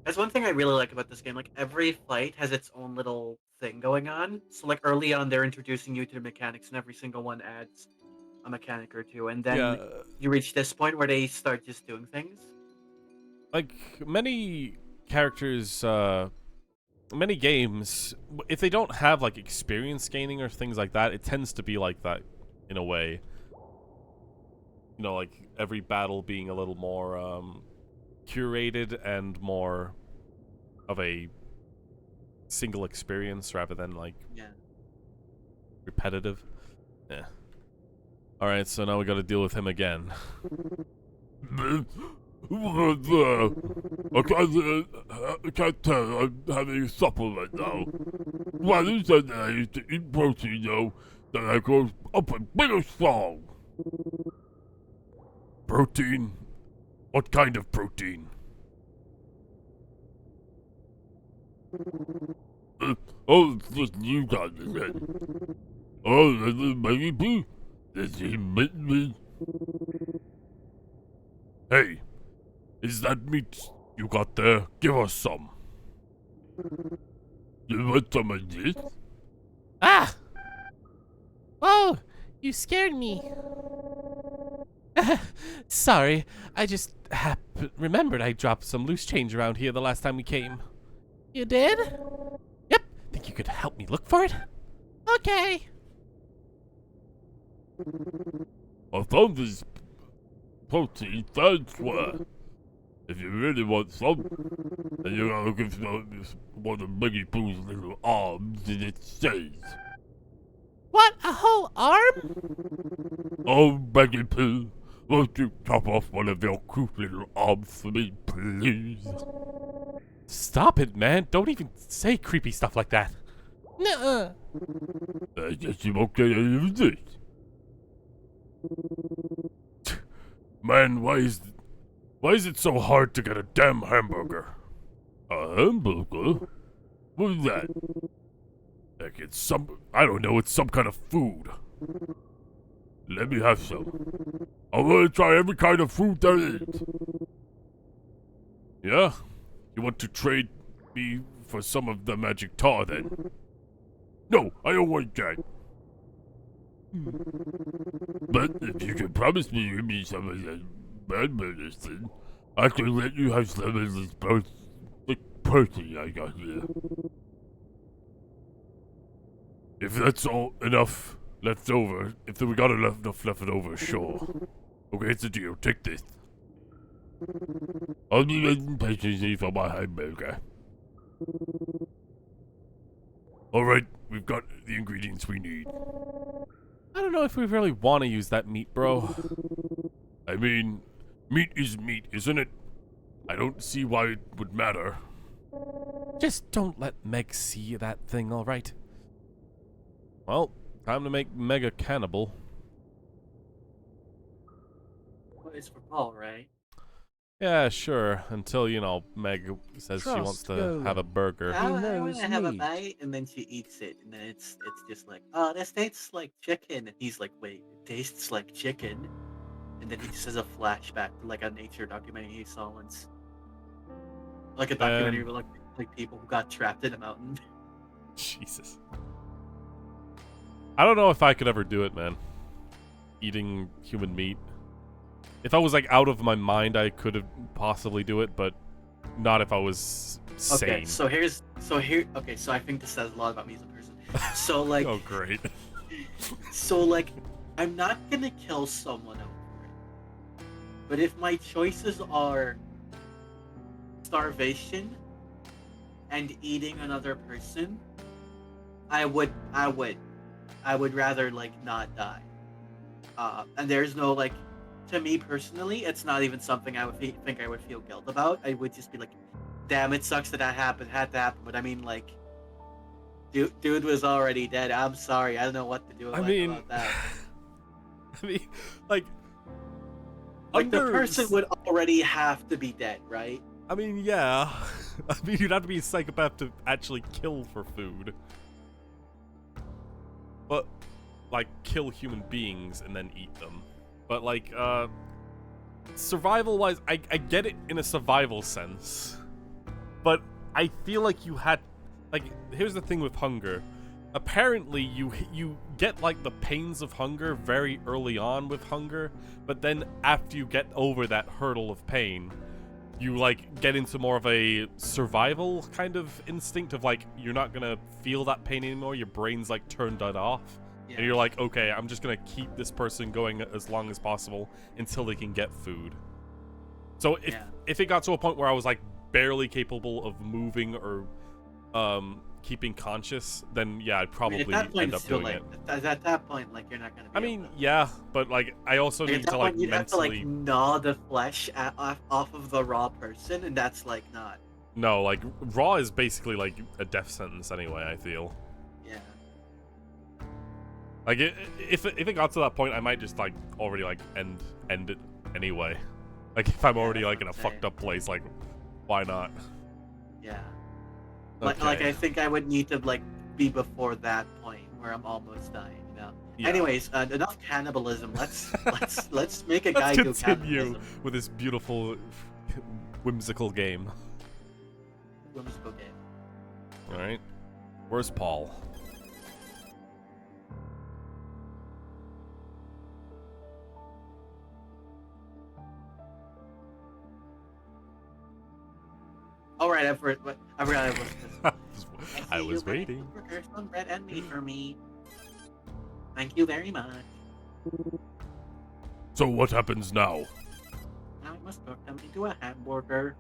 That's one thing I really like about this game. Like every fight has its own little thing going on. So like early on, they're introducing you to the mechanics, and every single one adds a mechanic or two. And then Yeah. you reach this point where they start just doing things. Like many characters, many games, if they don't have like experience gaining or things like that, it tends to be like that in a way. You know, like every battle being a little more curated and more of a single experience rather than like Yeah. repetitive. Yeah. Alright, so now we gotta deal with him again. I can't tell. I'm having a supplement now. Well, you said that I used to eat protein, though, that I grow up and big and strong. Protein? What kind of protein? Oh, it's just you guys, is it? Oh, maybe? Does he meet me? Hey, is that meat you got there? Give us some. You want some of this? Ah! Oh, you scared me. Sorry, I just remembered I dropped some loose change around here the last time we came. You did? Yep. Think you could help me look for it? Okay. I found this protein elsewhere. If you really want some, then you gotta give this one of Maggie Pooh's little arms, and it says, What? A whole arm? "Oh, Maggie Pooh, won't you chop off one of your cute little arms for me, please?" Stop it, man. Don't even say creepy stuff like that. Nuh-uh. I guess you won't get any of this. Man, why is it so hard to get a damn hamburger? A hamburger? What's that? Like it's I don't know, it's some kind of food. Let me have some. I want to try every kind of food there is. Yeah? You want to trade me for some of the magic tar then? No, I don't want that. But if you can promise me you give me some of that bad medicine, I can let you have some of this protein I got here. If that's all enough left over, if we got enough left over, sure. Okay, it's a deal. Take this. I'll be waiting patiently for my hamburger. Alright, we've got the ingredients we need. I don't know if we really want to use that meat, bro. I mean, meat is meat, isn't it? I don't see why it would matter. Just don't let Meg see that thing, alright? Well, time to make Meg a cannibal. Well, it's for Paul, right? Yeah, sure. Until, you know, Meg says she wants Trust to Golan. have a burger. I want knows to have a meat. bite, and then she eats it, and then it's just like, oh, this tastes like chicken, and he's like, wait, it tastes like chicken, and then he just has a flashback to like a nature documentary he saw once, like a documentary with like people who got trapped in a mountain. Jesus. I don't know if I could ever do it, man. Eating human meat. If I was like out of my mind, I could have possibly do it, but not if I was sane. Okay, so I think this says a lot about me as a person. So like, Oh, great. so like, I'm not gonna kill someone over it, but if my choices are starvation and eating another person, I would rather like not die. And there's no like, to me personally, it's not even something I would think I would feel guilt about. I would just be like, damn, it sucks that had to happen. But I mean, like, dude was already dead. I'm sorry, I don't know what to do about that. I mean, like Like the under- person would already have to be dead, right? I mean, yeah. I mean, you'd have to be a psychopath to actually kill for food. but like kill human beings and then eat them. But like survival wise, I get it in a survival sense, but I feel like you had, like, here's the thing with hunger. Apparently you get like the pains of hunger very early on with hunger, but then after you get over that hurdle of pain, you like get into more of a survival kind of instinct of like you're not gonna feel that pain anymore. Your brain's like turned that off. Yeah. And you're like, okay, I'm just gonna keep this person going as long as possible until they can get food. So if it got to a point where I was like barely capable of moving or keeping conscious, then yeah, I'd probably end up doing it. At that point, like, you're not gonna be able to. Yeah, but like I also Like, need to like you'd have to mentally like gnaw the flesh off of the raw person, and that's like not. No, like raw is basically like a death sentence anyway, I feel. Yeah. Like if it got to that point, I might just like already like end it anyway. Like if I'm already like in a fucked up place, like why not? Yeah. Okay. Like I think I would need to like be before that point where I'm almost dying, you know. Yeah. Anyways, enough cannibalism. Let's make a guy Let's do continue cannibalism. with this beautiful whimsical game. Whimsical game. All right, where's Paul? All right, I forgot I was. I was waiting. Some bread and meat for me. Thank you very much. So what happens now? Now I must cook them into a hamburger.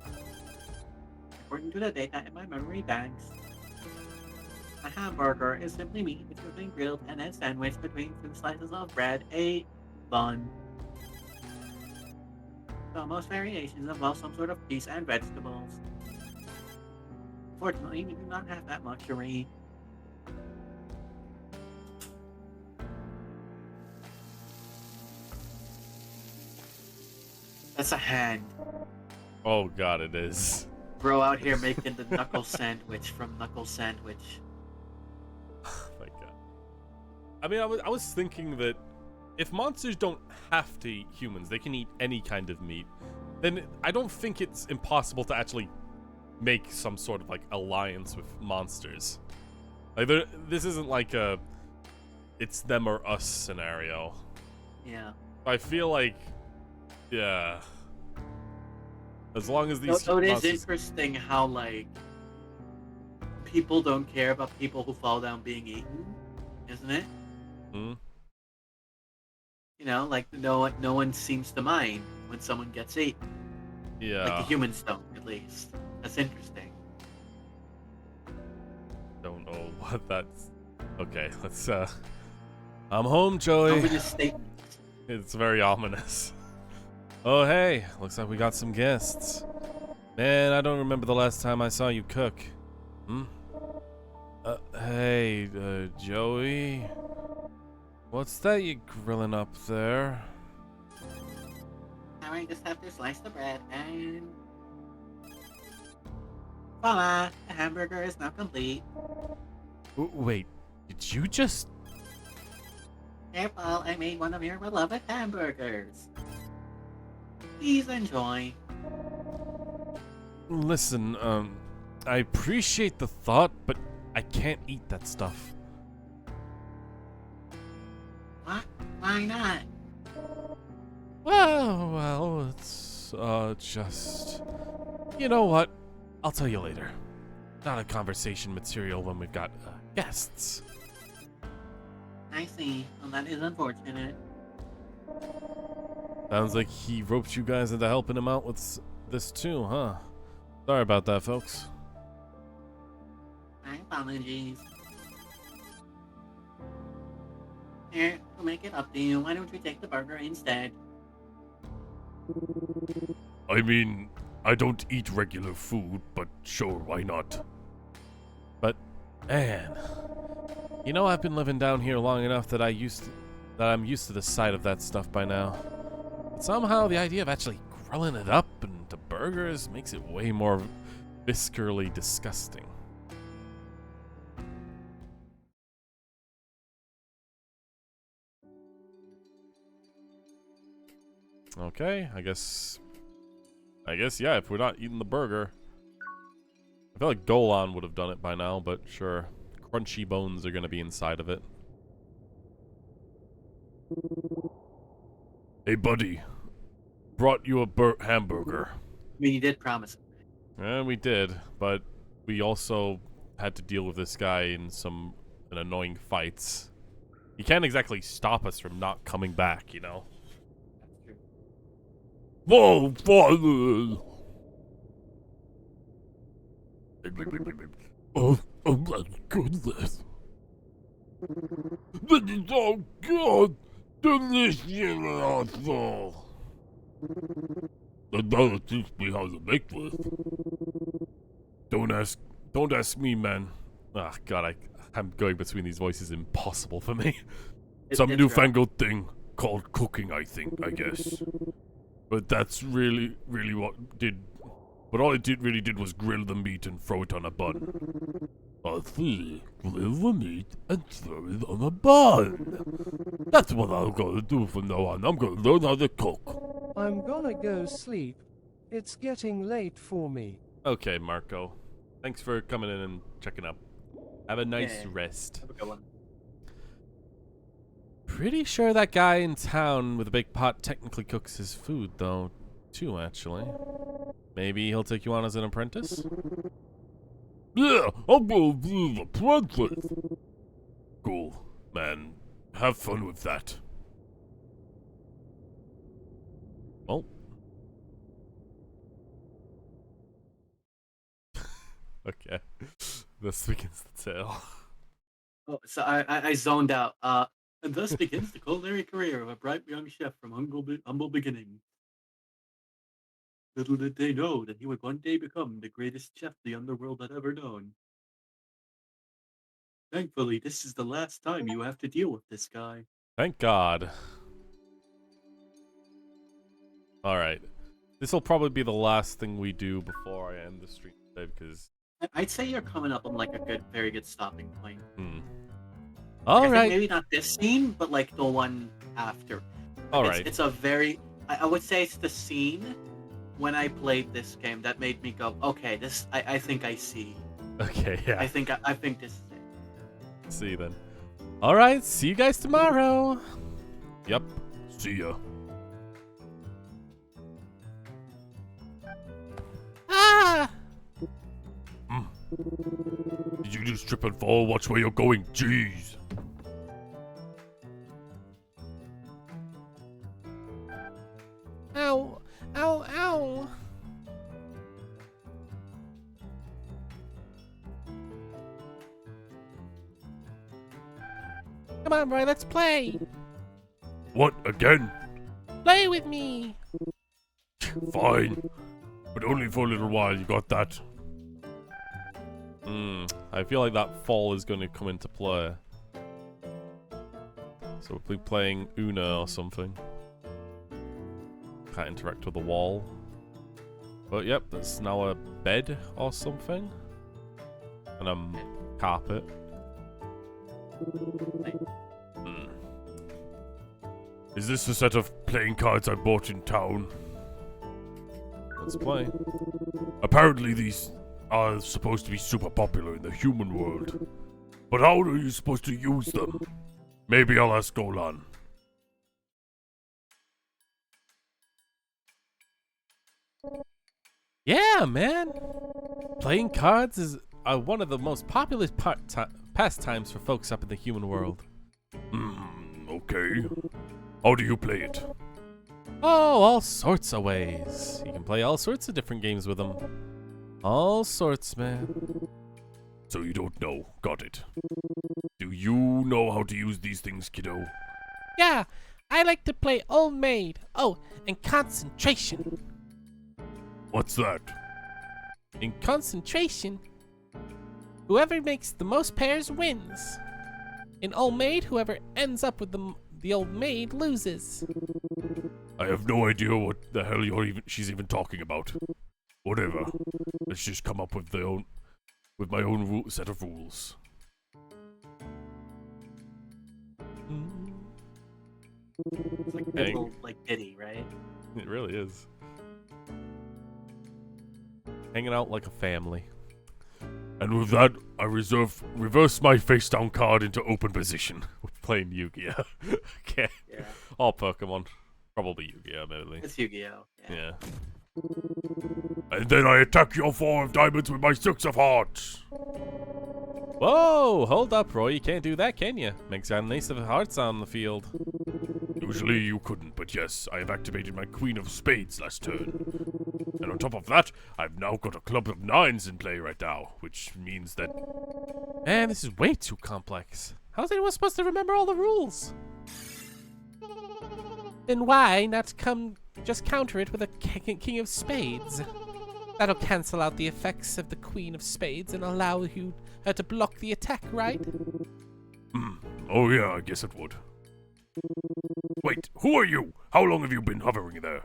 According to the data in my memory banks, a hamburger is simply meat which has been grilled and then sandwiched between two slices of bread, a bun. So most variations involve some sort of cheese and vegetables. Fortunately, we do not have that luxury. That's a hand. Oh god, it is. Bro out here making the knuckle sandwich from Knuckle Sandwich. Oh my god. I mean, I was thinking that if monsters don't have to eat humans, they can eat any kind of meat, then I don't think it's impossible to actually make some sort of like alliance with monsters. Like this isn't like a it's them or us scenario. Yeah. I feel like, yeah, as long as these So it is monsters... interesting how like people don't care about people who fall down being eaten, isn't it? Hmm? You know, like no one seems to mind when someone gets eaten. Yeah. Like the humans don't, at least. That's interesting. Don't know what that's... Okay, let's I'm home, Joey. Ominous statement. It's very ominous. Oh, hey. Looks like we got some guests. Man, I don't remember the last time I saw you cook. Hmm? Hey, Joey? What's that you grilling up there? Now I just have to slice the bread and... Voila! The hamburger is now complete. Wait, did you just... Careful, I made one of your beloved hamburgers. Please enjoy. Listen, I appreciate the thought, but I can't eat that stuff. What? Why not? Well, it's, just... You know what? I'll tell you later. Not a conversation material when we've got, guests. I see. Well, that is unfortunate. Sounds like he roped you guys into helping him out with this too, huh? Sorry about that, folks. My apologies. Here, we'll make it up to you. Why don't you take the burger instead? I mean, I don't eat regular food, but sure, why not? Man, you know I've been living down here long enough that I'm used to the sight of that stuff by now. But somehow the idea of actually grilling it up into burgers makes it way more viscerally disgusting. Okay, I guess, yeah, if we're not eating the burger. I feel like Golan would have done it by now, but sure. Crunchy bones are going to be inside of it. Hey, buddy. Brought you a hamburger. I mean, you did promise. We did, but we also had to deal with this guy in some annoying fights. He can't exactly stop us from not coming back, you know? That's true. Whoa, father! Oh my goodness. This is so good! Delicious awful! The dollar teach me how to make this. Don't ask me, man. Ah, God, I'm going between these voices. Impossible for me. Some It's newfangled thing called cooking, I guess. But that's really what did. But all it really did was grill the meat and throw it on a bun. I see. Grill the meat and throw it on a bun. That's what I'm gonna do from now on. I'm gonna learn how to cook. I'm gonna go sleep. It's getting late for me. Okay, Marco. Thanks for coming in and checking up. Have a nice Yeah. rest. Have a good one. Pretty sure that guy in town with a big pot technically cooks his food, though, too, actually. Maybe he'll take you on as an apprentice? Yeah, I'm gonna be the princess. Cool, man. Have fun with that. Well. Okay. This begins the tale. Oh, so I zoned out. And thus begins the culinary career of a bright young chef from humble beginnings. Little did they know that he would one day become the greatest chef the underworld had ever known. Thankfully, this is the last time you have to deal with this guy. Thank God. Alright. This will probably be the last thing we do before I end the stream today, because... I'd say you're coming up on like a very good stopping point. I think Alright. maybe not this scene, but like the one after. Alright. It's a very. I would say it's the scene when I played this game that made me go, okay, this. I think I see. Okay, yeah. I think this is it. See you then. Alright, see you guys tomorrow. Yep. See ya. Ah! Did you just trip and fall? Watch where you're going. Jeez. Ow! Ow! Ow! Come on, Roy, let's play! What, again? Play with me! Fine. But only for a little while, you got that? I feel like that fall is going to come into play. So we'll be playing Una or something. Can't interact with the wall. But yep, there's now a bed or something. And a carpet. Is this the set of playing cards I bought in town? Let's play. Apparently these are supposed to be super popular in the human world. But how are you supposed to use them? Maybe I'll ask Golan. Yeah, man! Playing cards is one of the most popular pastimes for folks up in the human world. Okay. How do you play it? Oh, all sorts of ways. You can play all sorts of different games with them. All sorts, man. So you don't know. Got it. Do you know how to use these things, kiddo? Yeah, I like to play Old Maid. Oh, and Concentration. What's that? In Concentration, whoever makes the most pairs wins. In Old Maid, whoever ends up with the Old Maid loses. I have no idea what the hell she's even talking about. Whatever. Let's just come up with my own set of rules. It's like a little like ditty, right? It really is. Hanging out like a family. And with that, I reverse my face down card into open position. We're playing Yu-Gi-Oh! Okay. Yeah. All Pokemon. Probably Yu-Gi-Oh! Maybe. It's Yu-Gi-Oh. Yeah. And then I attack your 4 of diamonds with my 6 of hearts. Whoa! Hold up, Roy. You can't do that, can you? Meg's got an ace of hearts on the field. Usually you couldn't, but yes, I have activated my Queen of Spades last turn. And on top of that, I've now got a club of 9s in play right now, which means that... Man, this is way too complex. How's anyone supposed to remember all the rules? Then why not just counter it with a King of Spades? That'll cancel out the effects of the Queen of Spades and allow you to block the attack, right? Oh yeah, I guess it would. Wait, who are you? How long have you been hovering there?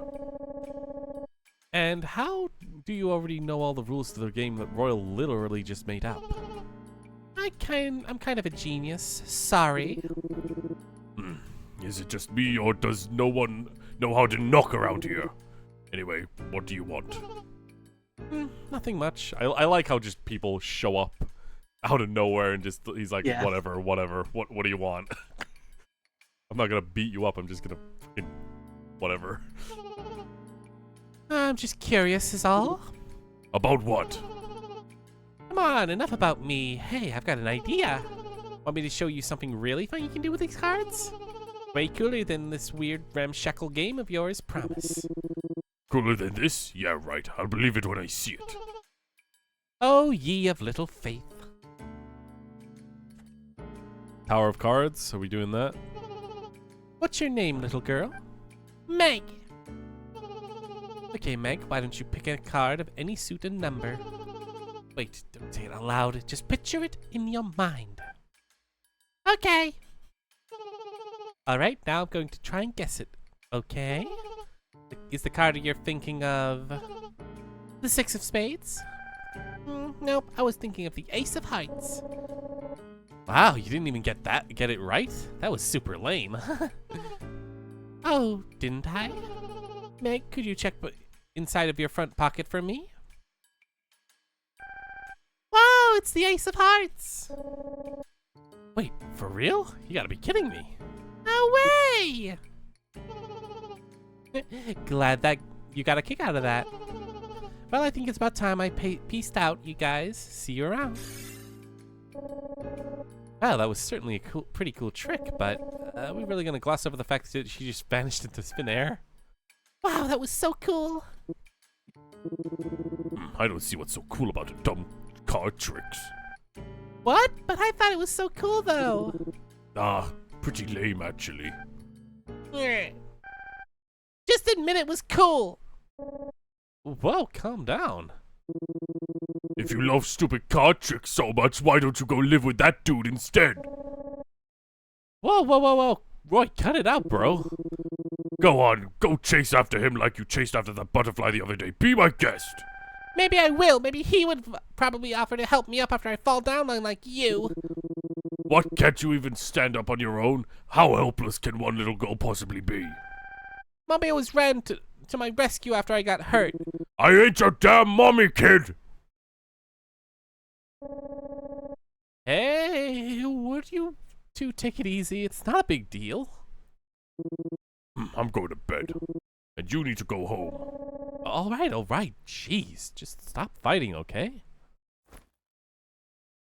And how do you already know all the rules to the game that Royal literally just made up? I'm kind of a genius. Sorry. Is it just me, or does no one know how to knock around here? Anyway, what do you want? Nothing much. I like how just people show up out of nowhere and just he's like, Yeah. whatever. What do you want? I'm not gonna beat you up. I'm just gonna fucking whatever. I'm just curious is all. About what? Come on, enough about me. Hey, I've got an idea. Want me to show you something really fun you can do with these cards? Way cooler than this weird ramshackle game of yours, promise. Cooler than this? Yeah, right. I'll believe it when I see it. Oh, ye of little faith. Tower of Cards. Are we doing that? What's your name, little girl? Meg. Okay, Meg, why don't you pick a card of any suit and number? Wait, don't say it out loud. Just picture it in your mind. Okay. Alright, now I'm going to try and guess it. Okay. Is the card you're thinking of the 6 of Spades? Nope, I was thinking of the Ace of Hearts. Wow, you didn't even get it right? That was super lame. Oh, didn't I? Meg, could you check inside of your front pocket for me? Whoa, it's the Ace of Hearts! Wait, for real? You gotta be kidding me. No way! Glad that you got a kick out of that. Well, I think it's about time I peaced out, you guys. See you around. Wow, that was certainly a pretty cool trick, but are we really gonna gloss over the fact that she just vanished into thin air? Wow, that was so cool! I don't see what's so cool about the dumb card tricks. What? But I thought it was so cool, though. Ah, pretty lame actually. Just admit it was cool. Whoa, calm down. If you love stupid card tricks so much, why don't you go live with that dude instead? Whoa. Roy, cut it out, bro. Go on, go chase after him like you chased after that butterfly the other day. Be my guest. Maybe I will. Maybe he would probably offer to help me up after I fall down like you. What, can't you even stand up on your own? How helpless can one little girl possibly be? Mommy always ran to my rescue after I got hurt. I ain't your damn mommy, kid! Hey, would you two take it easy? It's not a big deal. I'm going to bed. And you need to go home. All right. Jeez, just stop fighting, okay?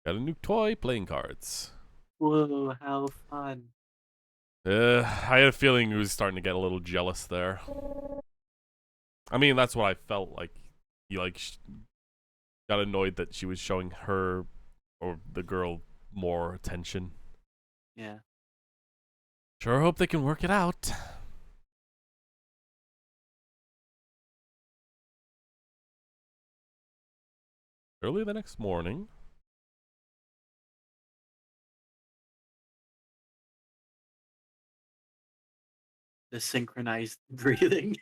Got a new toy, playing cards. Whoa, how fun. I had a feeling he was starting to get a little jealous there. I mean, that's what I felt like. He got annoyed that she was showing her or the girl more attention. Yeah. Sure hope they can work it out. Early the next morning. The synchronized breathing.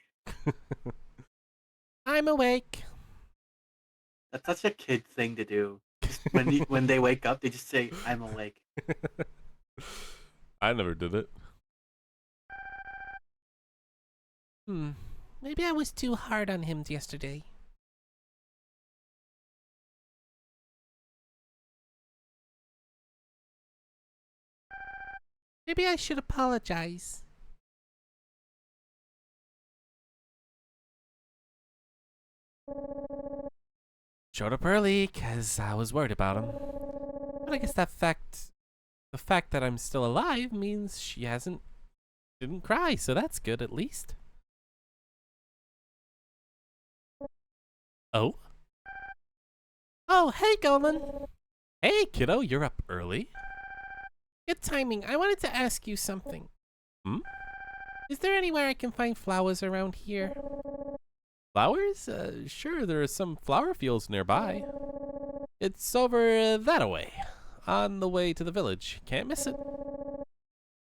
I'm awake. That's such a kid thing to do. Just when they wake up, they just say, "I'm awake." I never did it. maybe I was too hard on him yesterday. Maybe I should apologize. Showed up early because I was worried about him. But I guess the fact that I'm still alive means she didn't cry, so that's good at least. Oh? Oh, hey, Golan. Hey, kiddo, you're up early. Good timing. I wanted to ask you something. Hmm? Is there anywhere I can find flowers around here? Flowers? Sure, there are some flower fields nearby. It's over that-a-way, on the way to the village. Can't miss it.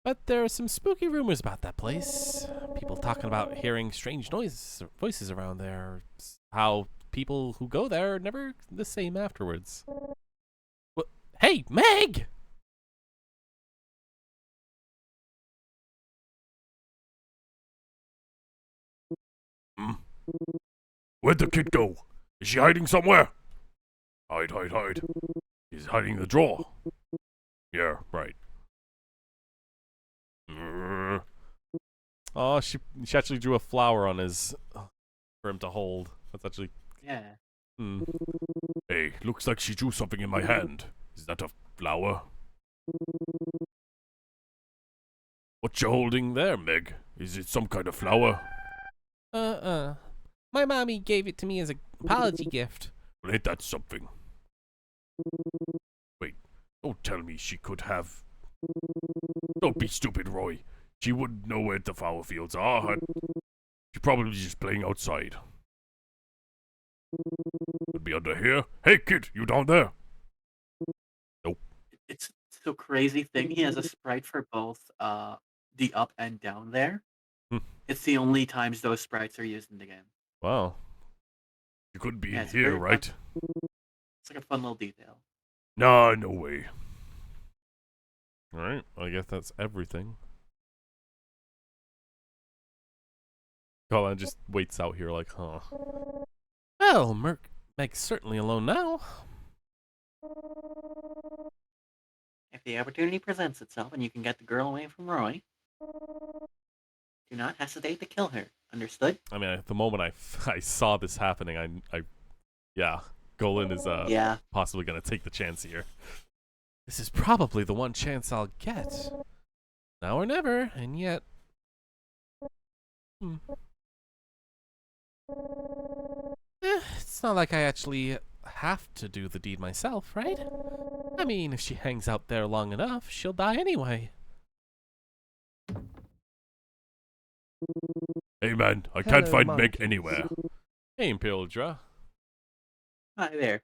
But there are some spooky rumors about that place. People talking about hearing strange voices around there. How people who go there are never the same afterwards. Hey, Meg! Where'd the kid go? Is she hiding somewhere? Hide. He's hiding in the drawer. Yeah, right. Oh, she actually drew a flower on his for him to hold. That's actually Yeah. Hey, looks like she drew something in my hand. Is that a flower? What you holding there, Meg? Is it some kind of flower? My mommy gave it to me as an apology gift. Well, ain't that something? Wait, don't tell me she could have... Don't be stupid, Roy. She wouldn't know where the flower fields are. She's probably just playing outside. Could be under here. Hey, kid, you down there? Nope. It's so crazy thing. He has a sprite for both the up and down there. It's the only times those sprites are used in the game. wow. You could be Yeah, in it's here, very right? It's like a fun little detail. Nah, no way. All right. I guess that's everything. Colin just waits out here like, huh. Well, Meg's certainly alone now. If the opportunity presents itself and you can get the girl away from Roy, do not hesitate to kill her. Understood? I mean, at the moment I saw this happening, yeah, Golan is Yeah. possibly gonna take the chance here. This is probably the one chance I'll get. Now or never, and yet... It's not like I actually have to do the deed myself, right? I mean, if she hangs out there long enough, she'll die anyway. Hey, man, I can't Hello, find Meg monkeys. anywhere. Hey, Imperial Dra. Hi there.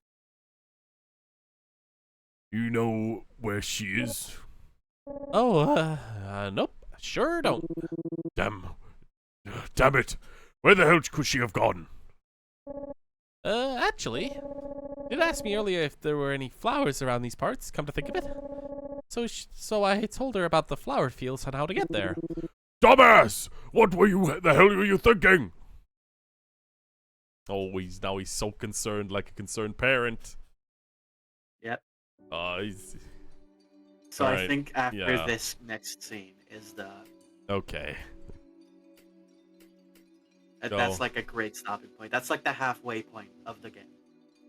You know where she is? Oh, nope. Sure don't. Damn it. Where the hell could she have gone? Actually, you did ask me earlier if there were any flowers around these parts, come to think of it. So I told her about the flower fields and how to get there. Dumbass! The hell were you thinking? Oh, now he's so concerned, like a concerned parent. Yep. He's... So I Alright, think after yeah. this next scene is the... Okay. That's like a great stopping point. That's like the halfway point of the game.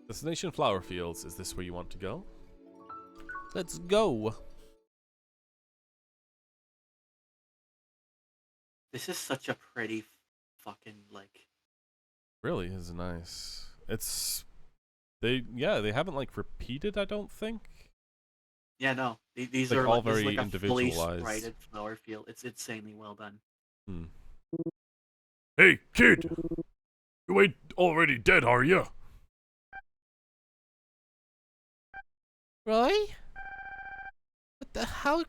Destination Flower Fields. Is this where you want to go? Let's go. This is such a pretty fucking, like... Really is nice. It's... They haven't, like, repeated, I don't think. Yeah, no. These Like, are all like, this is very like a fully individualized. sprited flower field. It's insanely well done. Hmm. Hey, kid! You ain't already dead, are you? Roy? How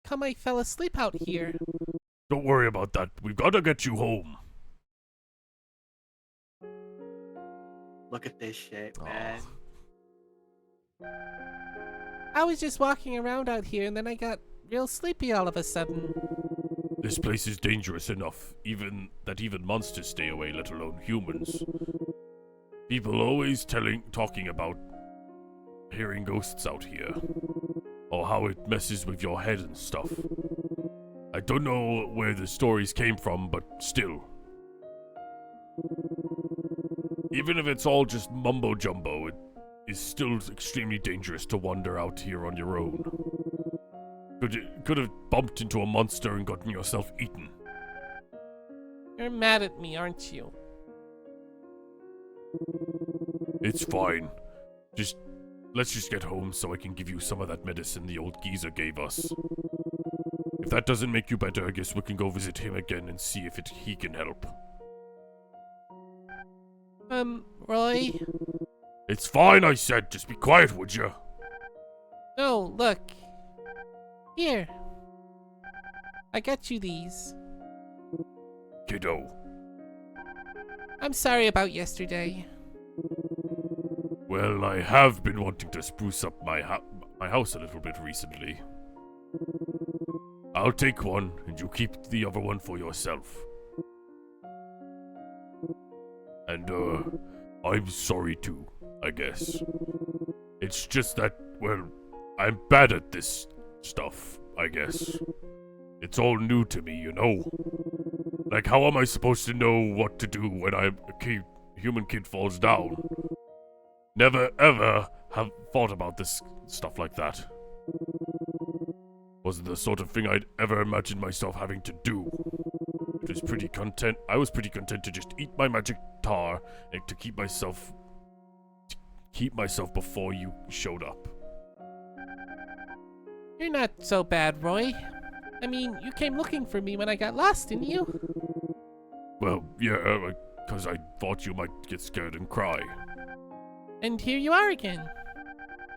come I fell asleep out here? Don't worry about that. We've got to get you home. Look at this shit, Aw. man. I was just walking around out here and then I got real sleepy all of a sudden. This place is dangerous enough, even monsters stay away, let alone humans. People always talking about hearing ghosts out here, or how it messes with your head and stuff. I don't know where the stories came from, but still. Even if it's all just mumbo jumbo, it is still extremely dangerous to wander out here on your own. Could have bumped into a monster and gotten yourself eaten. You're mad at me, aren't you? It's fine. Let's just get home so I can give you some of that medicine the old geezer gave us. If that doesn't make you better, I guess we can go visit him again and see if he can help. Roy? It's fine, I said. Just be quiet, would you? No, look. Here. I got you these. Kiddo. I'm sorry about yesterday. Well, I have been wanting to spruce up my house a little bit recently. I'll take one, and you keep the other one for yourself. And, I'm sorry too, I guess. It's just that, well, I'm bad at this stuff, I guess. It's all new to me, you know? Like, how am I supposed to know what to do when a human kid falls down? Never ever have thought about this stuff like that. Wasn't the sort of thing I'd ever imagined myself having to do. I was pretty content to just eat my magic tar and to keep myself before you showed up. You're not so bad, Roy. I mean, you came looking for me when I got lost, didn't you? Well, yeah, because I thought you might get scared and cry. And here you are again.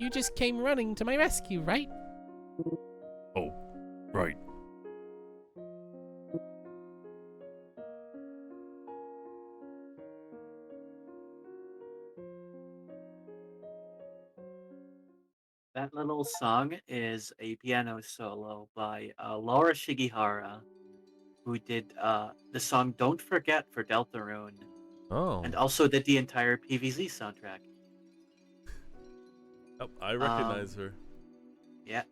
You just came running to my rescue, right? Oh, right. That little song is a piano solo by Laura Shigihara, who did the song "Don't Forget" for Deltarune, Oh. and also did the entire PVZ soundtrack. Oh, I recognize her. Yeah.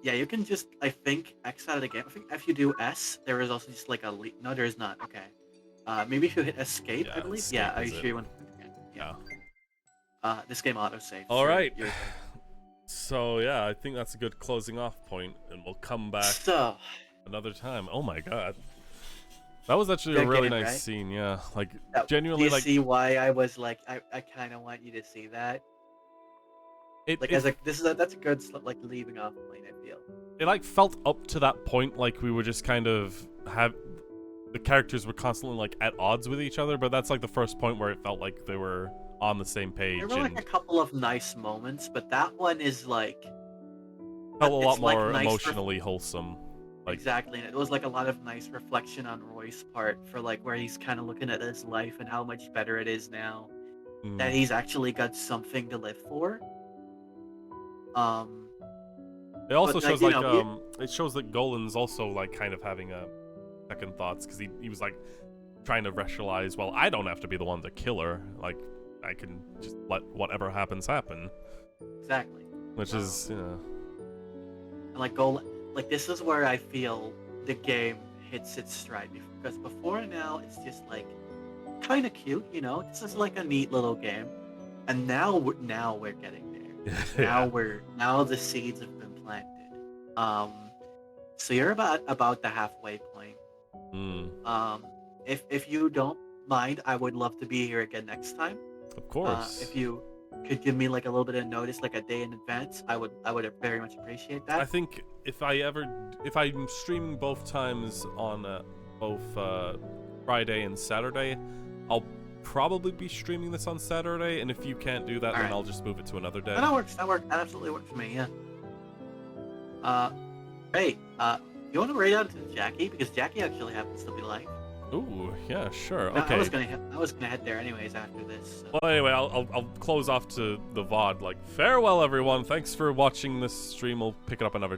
Yeah, you can just, I think, X out of the game. I think if you do S, there is also just like a no, there is not. Okay. Maybe if you hit escape, Yeah, I believe. escape Yeah, are is you it. sure you want to? Yeah. This game autosave. All right. So yeah, I think that's a good closing off point, and we'll come back So, another time. Oh my god, that was actually a Good really game, nice right? scene. Yeah, like do genuinely, you like see why I was like, I kind of want you to see that? Like, as like, that's a good like leaving off point. I feel. it like felt up to that point like we were just kind of the characters were constantly like at odds with each other, but that's like the first point where it felt like they were on the same page. There were like and a couple of nice moments, but that one is like felt a lot it's, like, more nice emotionally wholesome. Like, exactly, and it was like a lot of nice reflection on Roy's part for like where he's kind of looking at his life and how much better it is now that he's actually got something to live for. It also But, shows like, like you know, it shows that Golan's also like kind of having a second thoughts because he was like trying to rationalize, well, I don't have to be the one to kill her. Like I can just let whatever happens happen. Exactly. Which is, you know. And like like this is where I feel the game hits its stride because before now it's just like kind of cute, you know. This is like a neat little game, and now we're getting there. Now the seeds have been planted. So you're about the halfway point. If you don't mind, I would love to be here again next time. Of course. If you could give me like a little bit of notice, like a day in advance, I would very much appreciate that. I think if I'm streaming both times on both Friday and Saturday, I'll probably be streaming this on Saturday, and if you can't do that, then Alright. I'll just move it to another day. That works. That absolutely works for me. Yeah. Hey. You want to raid out to Jackie because Jackie actually happens to be live. Ooh, yeah, sure. No, Okay. I was gonna head there anyways after this. So. Well, anyway, I'll close off to the VOD. Like, farewell, everyone. Thanks for watching this stream. We'll pick it up another